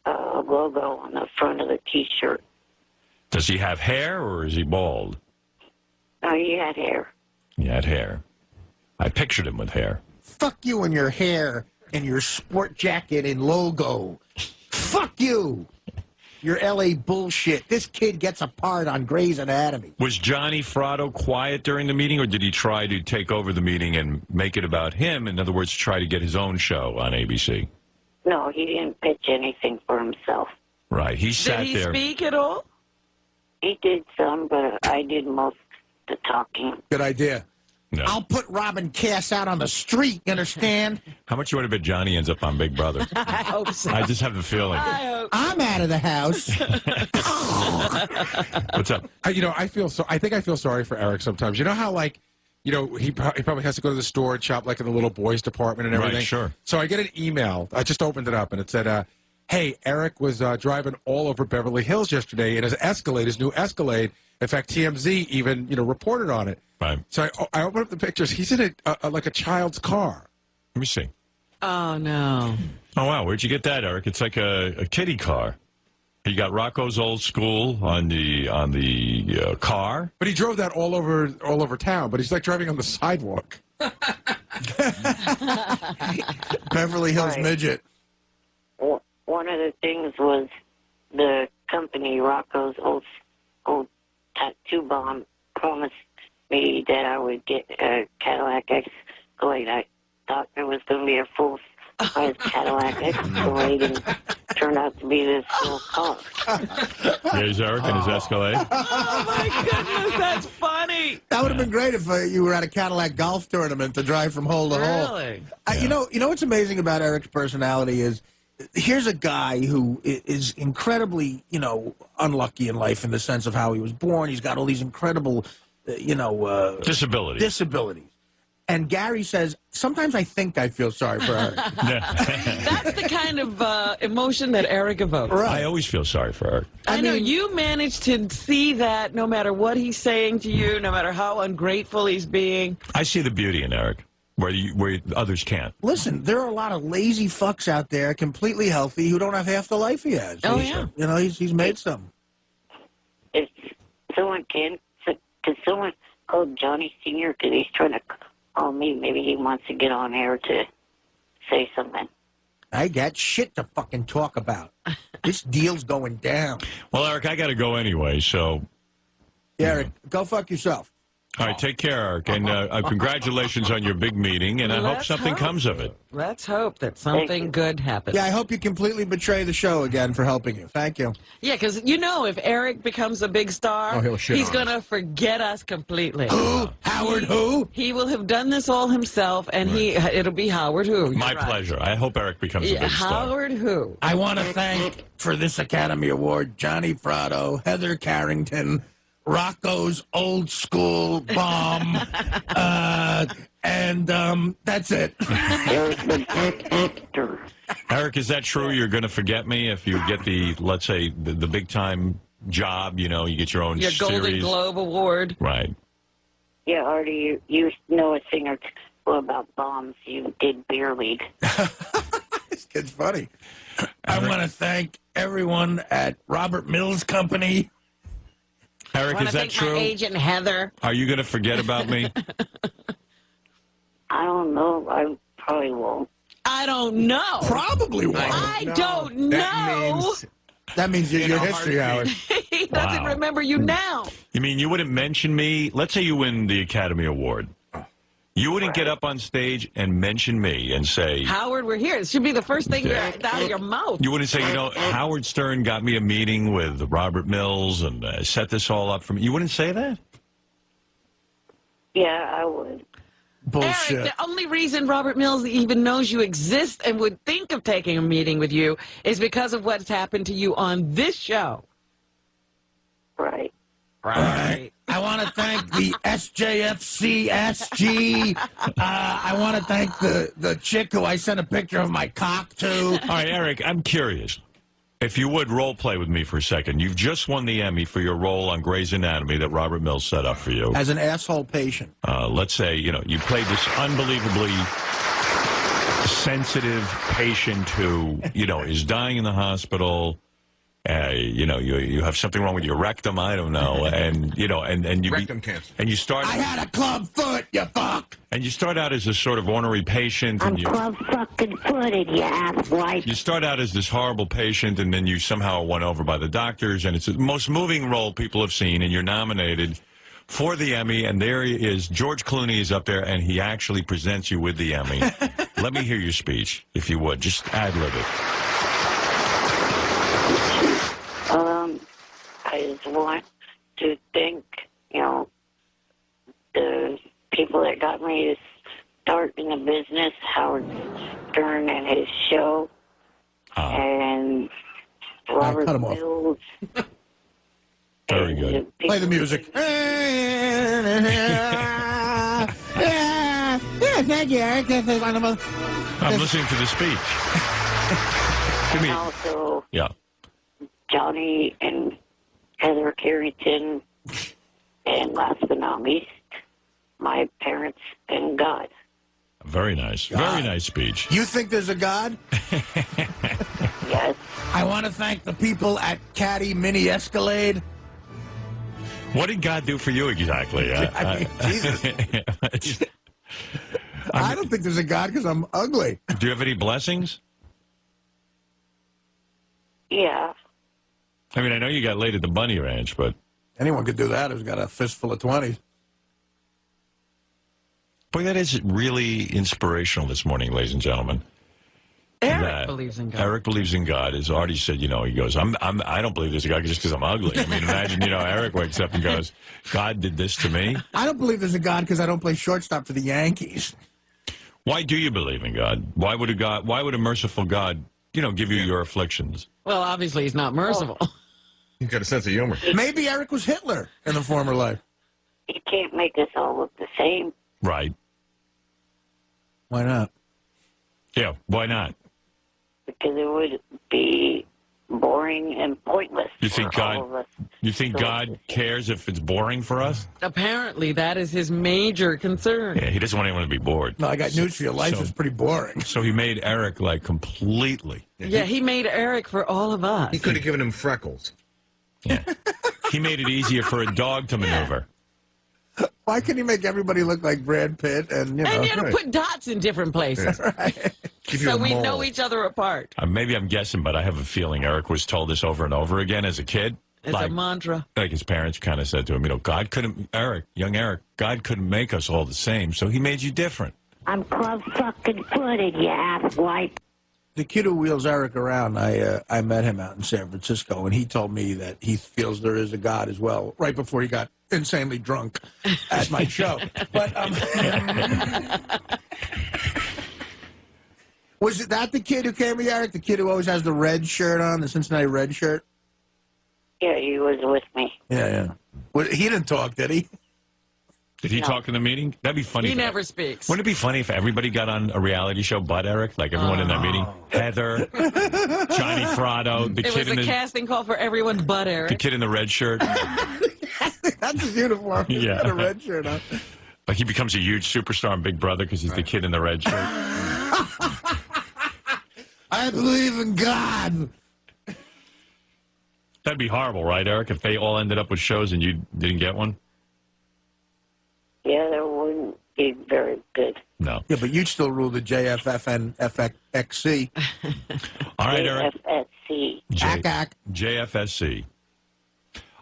a logo on the front of the T-shirt. Does he have hair or is he bald? No, he had hair. He had hair. I pictured him with hair. Fuck you and your hair and your sport jacket and logo. Fuck you. Your L.A. bullshit. This kid gets a part on Grey's Anatomy. Was Johnny Fratto quiet during the meeting, or did he try to take over the meeting and make it about him? In other words, try to get his own show on ABC? No, he didn't pitch anything for himself. Right. He sat Did he there. speak at all? He did some, but I did most of the talking. Good idea. No. I'll put Robin Cass out on the street, you understand? How much you want to bet Johnny ends up on Big Brother? I hope so. I just have the feeling. I'm out of the house. What's up? I think I feel sorry for Eric sometimes. You know how, he probably has to go to the store and shop, like, in the little boys department and everything? Right, sure. So I get an email. I just opened it up, and it said, hey, Eric was driving all over Beverly Hills yesterday in his Escalade, his new Escalade. In fact, TMZ even, reported on it. Right. So I opened up the pictures. He's in like a child's car. Let me see. Oh, no. Oh, wow. Where'd you get that, Eric? It's like a kiddie car. He got Rocco's Old School on the car. But he drove that all over town. But he's like driving on the sidewalk. Beverly Hills Midget. One of the things was the company, Rocco's Old Tattoo Bomb, promised me that I would get a Cadillac Escalade. I thought it was going to be a full-size Cadillac Escalade, and it turned out to be this little car. There's Eric and his Escalade. Oh, my goodness, that's funny. That would have been great if you were at a Cadillac golf tournament to drive from hole to hole. Really? You know what's amazing about Eric's personality is, here's a guy who is incredibly, unlucky in life in the sense of how he was born. He's got all these incredible, disabilities. And Gary says, sometimes I think I feel sorry for Eric. That's the kind of emotion that Eric evokes. Right. I always feel sorry for Eric. I know you managed to see that no matter what he's saying to you, no matter how ungrateful he's being. I see the beauty in Eric, where others can't. Listen, there are a lot of lazy fucks out there, completely healthy, who don't have half the life he has. Oh, yeah. He's made some. If someone can someone call Johnny Sr. because he's trying to call me. Maybe he wants to get on air to say something. I got shit to fucking talk about. This deal's going down. Well, Eric, I got to go anyway, so... Yeah, Eric, go fuck yourself. All right, take care, Eric, and congratulations on your big meeting, and I hope something comes of it. Let's hope that something good happens. Yeah, I hope you completely betray the show again for helping you. Thank you. Yeah, because if Eric becomes a big star, he's going to forget us completely. Who? Howard who? He will have done this all himself, and it'll be Howard who. My pleasure. I hope Eric becomes a big star. Howard who. I want to thank, for this Academy Award, Johnny Fratto, Heather Carrington, Rocco's Old School Bomb, and that's it. Eric, is that true? You're going to forget me if you get let's say, the big time job, you get your own series. Golden Globe Award. Right. Yeah, Artie, you know a thing or two about bombs. You did Beer League. This kid's funny. I want to thank everyone at Robert Mills Company. Eric, is that true? My agent Heather. Are you going to forget about me? I don't know. I probably won't. I don't know. Probably won't. I don't know. That means you're history, Howard. He doesn't remember you now. You mean you wouldn't mention me? Let's say you win the Academy Award. You wouldn't get up on stage and mention me and say... Howard, we're here. It should be the first thing out of your mouth. You wouldn't say, Howard Stern got me a meeting with Robert Mills and set this all up for me. You wouldn't say that? Yeah, I would. Bullshit. Eric, the only reason Robert Mills even knows you exist and would think of taking a meeting with you is because of what's happened to you on this show. Right. Right. I want to thank the SJFCSG. I want to thank the chick who I sent a picture of my cock to. All right, Eric, I'm curious. If you would, role play with me for a second. You've just won the Emmy for your role on Grey's Anatomy that Robert Mills set up for you. As an asshole patient. Let's say, you played this unbelievably sensitive patient who, is dying in the hospital. You have something wrong with your rectum, I don't know, and you rectum cancer, and you start. I had a club foot, you fuck. And you start out as this sort of ornery patient. I'm club fucking footed, you asswipe. You start out as this horrible patient, and then you somehow are won over by the doctors, and it's the most moving role people have seen, and you're nominated for the Emmy, and there he is. George Clooney is up there, and he actually presents you with the Emmy. Let me hear your speech, if you would. Just ad-lib it. I just want to thank, the people that got me to start in the business, Howard Stern and his show, and Robert Mills. Very good. Play the music. Thank you, Eric. I'm listening to the speech. And also, yeah. Johnny and Heather Carrington, and last but not least, my parents and God. Very nice. God. Very nice speech. You think there's a God? Yes. I want to thank the people at Caddy Mini Escalade. What did God do for you exactly? Jesus. I don't think there's a God because I'm ugly. Do you have any blessings? Yeah. I mean, I know you got laid at the Bunny Ranch, but... Anyone could do that who's got a fistful of 20s. Boy, that is really inspirational this morning, ladies and gentlemen. Eric believes in God. Eric believes in God. As Artie said, he goes, I don't believe there's a God just because I'm ugly. I mean, imagine, Eric wakes up and goes, God did this to me. I don't believe there's a God because I don't play shortstop for the Yankees. Why do you believe in God? Why would a merciful God, give you your afflictions? Well, obviously he's not merciful. He's got a sense of humor. Maybe Eric was Hitler in the former life. You can't make us all look the same. Right. Why not? Yeah, why not? Because it would be boring and pointless. You think God cares if it's boring for us? Apparently, that is his major concern. Yeah, he doesn't want anyone to be bored. No, I got news for you. Life is pretty boring. So he made Eric, completely. Yeah, he made Eric for all of us. He could have given him freckles. Yeah. He made it easier for a dog to maneuver. Why couldn't he make everybody look like Brad Pitt? And you had to put dots in different places. Right. So we know each other apart. Maybe I'm guessing, but I have a feeling Eric was told this over and over again as a kid. It's a mantra. Like his parents kind of said to him, God couldn't, young Eric, God couldn't make us all the same, so he made you different. I'm club fucking footed, you asswipe. The kid who wheels Eric around, I met him out in San Francisco, and he told me that he feels there is a God as well, right before he got insanely drunk at my show. But was it that the kid who came with Eric, the kid who always has the red shirt on, the Cincinnati red shirt? Yeah, he was with me. Yeah. Well, he didn't talk, did he? Did he talk in the meeting? That'd be funny. He never speaks. Wouldn't it be funny if everybody got on a reality show but Eric? Like everyone in that meeting? Heather, Johnny Fratto, the It kid was in a the casting call for everyone but Eric. the kid in the red shirt. That's his uniform. He's Yeah. got a red shirt on. Like he becomes a huge superstar on Big Brother because he's the kid in the red shirt. I believe in God. That'd be horrible, right, Eric? If they all ended up with shows and you didn't get one? Yeah, that wouldn't be very good. No. Yeah, but you'd still rule the JFFN FXC. All right, Eric. JFSC. JFSC.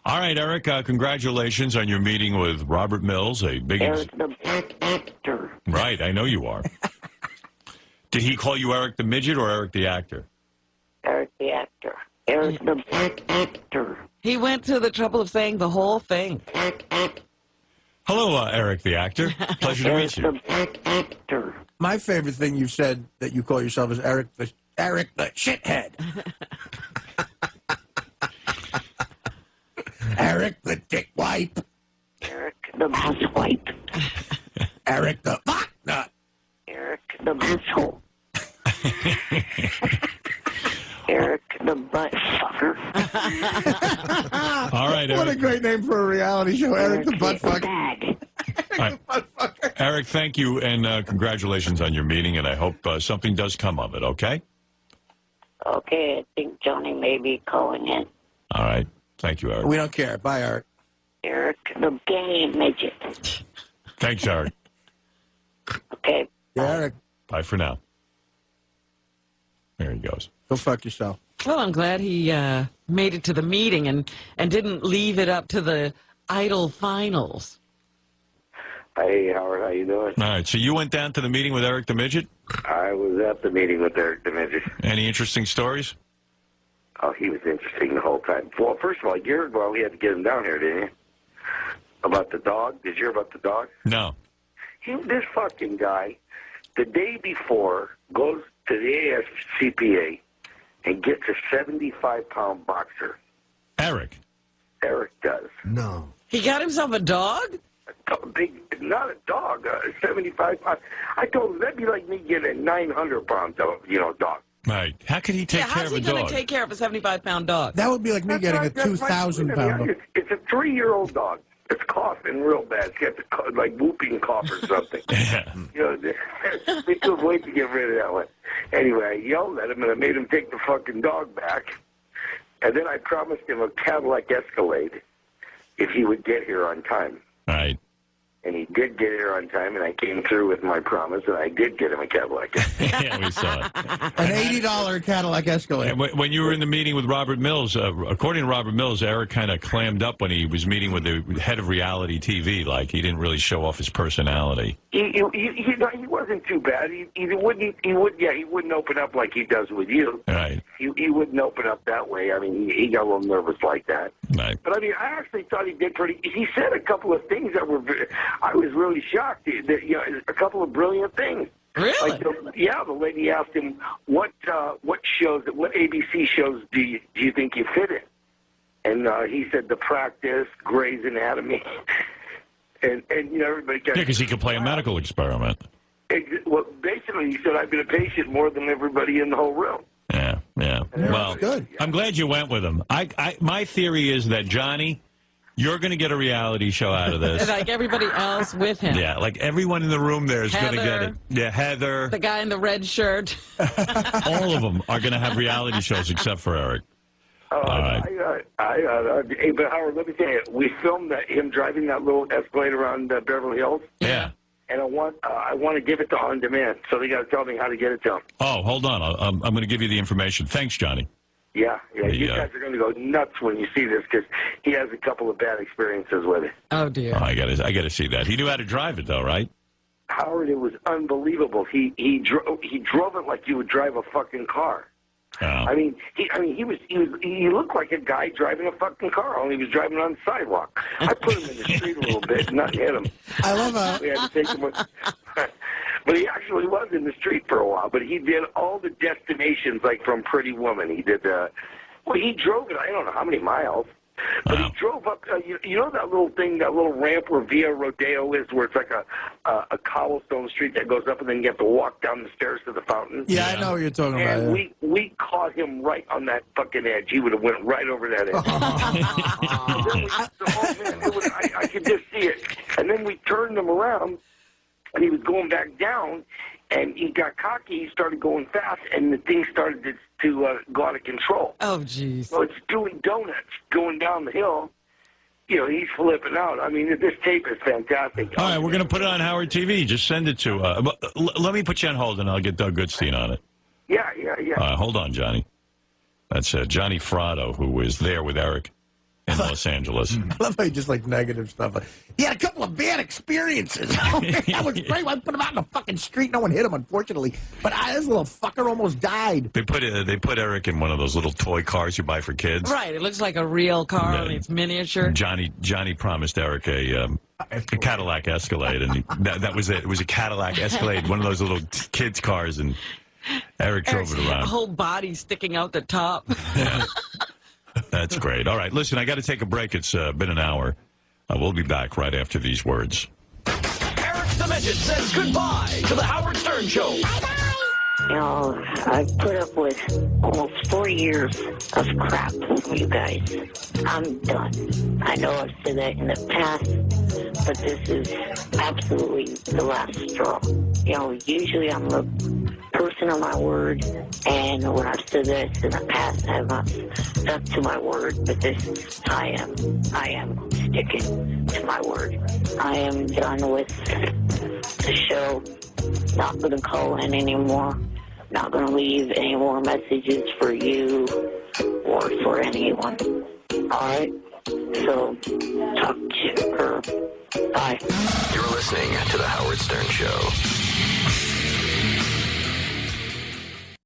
All right, Eric, congratulations on your meeting with Robert Mills, a big... Eric the Black Actor. Right, I know you are. Did he call you Eric the Midget or Eric the Actor? Eric the Actor. Eric the Black Actor. He went to the trouble of saying the whole thing. Hello, Eric the Actor. Pleasure to meet you. Eric the Black Actor. My favorite thing you've said that you call yourself is Eric the shithead. Eric the dick wipe. Eric the ass wipe. Eric the fuck nut. Eric the asshole. Eric the butt fucker. All right, Eric. What a great name for a reality show, Eric the butt fucker. All right. Eric, thank you, and congratulations on your meeting, and I hope something does come of it, okay? Okay, I think Johnny may be calling in. All right. Thank you, Eric. We don't care. Bye, Eric. Eric the gay midget. Thanks, Eric. Okay. Yeah, Eric. Bye for now. There he goes. Go fuck yourself. Well, I'm glad he made it to the meeting and didn't leave it up to the Idol finals. Hey, Howard, how you doing? All right, so you went down to the meeting with Eric the Midget? I was at the meeting with Eric the Midget. Any interesting stories? Oh, he was interesting the whole time. Well, first of all, you heard, well, we had to get him down here, didn't you? About the dog? Did you hear about the dog? No. This fucking guy, the day before, goes to the ASCPA and gets a 75-pound boxer. Eric? Eric does. No. He got himself a dog? Not a dog, 75 pounds. I told him that'd be like me getting a 900-pound, dog. Right. How could he take care of a dog? How's he going to take care of a 75-pound dog? That would be like me getting a 2,000-pound. It's a 3-year-old dog. It's coughing real bad. It's got the, like whooping cough or something. They couldn't wait to get rid of that one. Anyway, I yelled at him and I made him take the fucking dog back. And then I promised him a Cadillac Escalade if he would get here on time. Right. And he did get here on time, and I came through with my promise, and I did get him a Cadillac. Yeah, we saw it. An $80 Cadillac Escalade. And when you were in the meeting with Robert Mills, according to Robert Mills, Eric kind of clammed up when he was meeting with the head of reality TV. Like, he didn't really show off his personality. He wasn't too bad. He wouldn't open up like he does with you. Right. He wouldn't open up that way. I mean, he got a little nervous like that. Right. But I mean, I actually thought he did pretty. He said a couple of things that were. I was really shocked. A couple of brilliant things. Really? Like the lady asked him what ABC shows do you think you fit in, and he said The Practice, Grey's Anatomy, and everybody got. Yeah, because he could play a medical experiment. Well, basically, he said I've been a patient more than everybody in the whole room. Yeah. Well, good. I'm glad you went with him. My theory is that Johnny, you're going to get a reality show out of this. Like everybody else with him. Yeah, like everyone in the room there is going to get it. Yeah, Heather. The guy in the red shirt. All of them are going to have reality shows except for Eric. All right. Hey, but Howard, let me tell you, we filmed him driving that little Escalade around Beverly Hills. Yeah. And I want to give it to On Demand, so they got to tell me how to get it to him. Oh, hold on. I'm going to give you the information. Thanks, Johnny. Yeah. You guys are going to go nuts when you see this because he has a couple of bad experiences with it. Oh dear. Oh, I got to see that. He knew how to drive it though, right? Howard, it was unbelievable. He drove it like you would drive a fucking car. Oh. I mean, he looked like a guy driving a fucking car, only he was driving on the sidewalk. I put him in the street a little bit and not hit him. I love We had to take him with, but he actually was in the street for a while. But he did all the destinations, like from Pretty Woman. He did he drove it, I don't know how many miles. But he drove up, you know that little thing, that little ramp where Via Rodeo is, where it's like a cobblestone street that goes up and then you have to walk down the stairs to the fountain? Yeah, I know what you're talking about. And Yeah. we caught him right on that fucking edge. He would have went right over that edge. I could just see it. And then we turned him around, and he was going back down, and he got cocky. He started going fast, and the thing started to go out of control. Oh, jeez. So it's doing donuts going down the hill. You know, he's flipping out. I mean, this tape is fantastic. All right, we're going to put it on Howard TV. Just send it to... let me put you on hold, and I'll get Doug Goodstein on it. Yeah. Hold on, Johnny. That's Johnny Fratto, who was there with Eric in Los Angeles. I love how you just like negative stuff. He had a couple of bad experiences. That was great. I put him out in the fucking street. No one hit him, unfortunately. But this little fucker almost died. They put Eric in one of those little toy cars you buy for kids. Right. It looks like a real car. I mean, it's miniature. Johnny promised Eric a Cadillac Escalade, and that was it. It was a Cadillac Escalade, one of those little kids' cars, and Eric drove it around. Whole body sticking out the top. Yeah. That's great. All right, listen, I got to take a break. It's been an hour. We'll be back right after these words. Eric the Midget says goodbye to the Howard Stern Show. You know, I've put up with almost 4 years of crap from you guys. I'm done. I know I've said that in the past, but this is absolutely the last straw. You know, usually I'm a person of my word, and when I've said this in the past, I have not stuck to my word, but this, I am sticking to my word. I am done with the show. Not going to call in anymore. Not going to leave any more messages for you or for anyone. All right? So, talk to her. Bye. You're listening to The Howard Stern Show.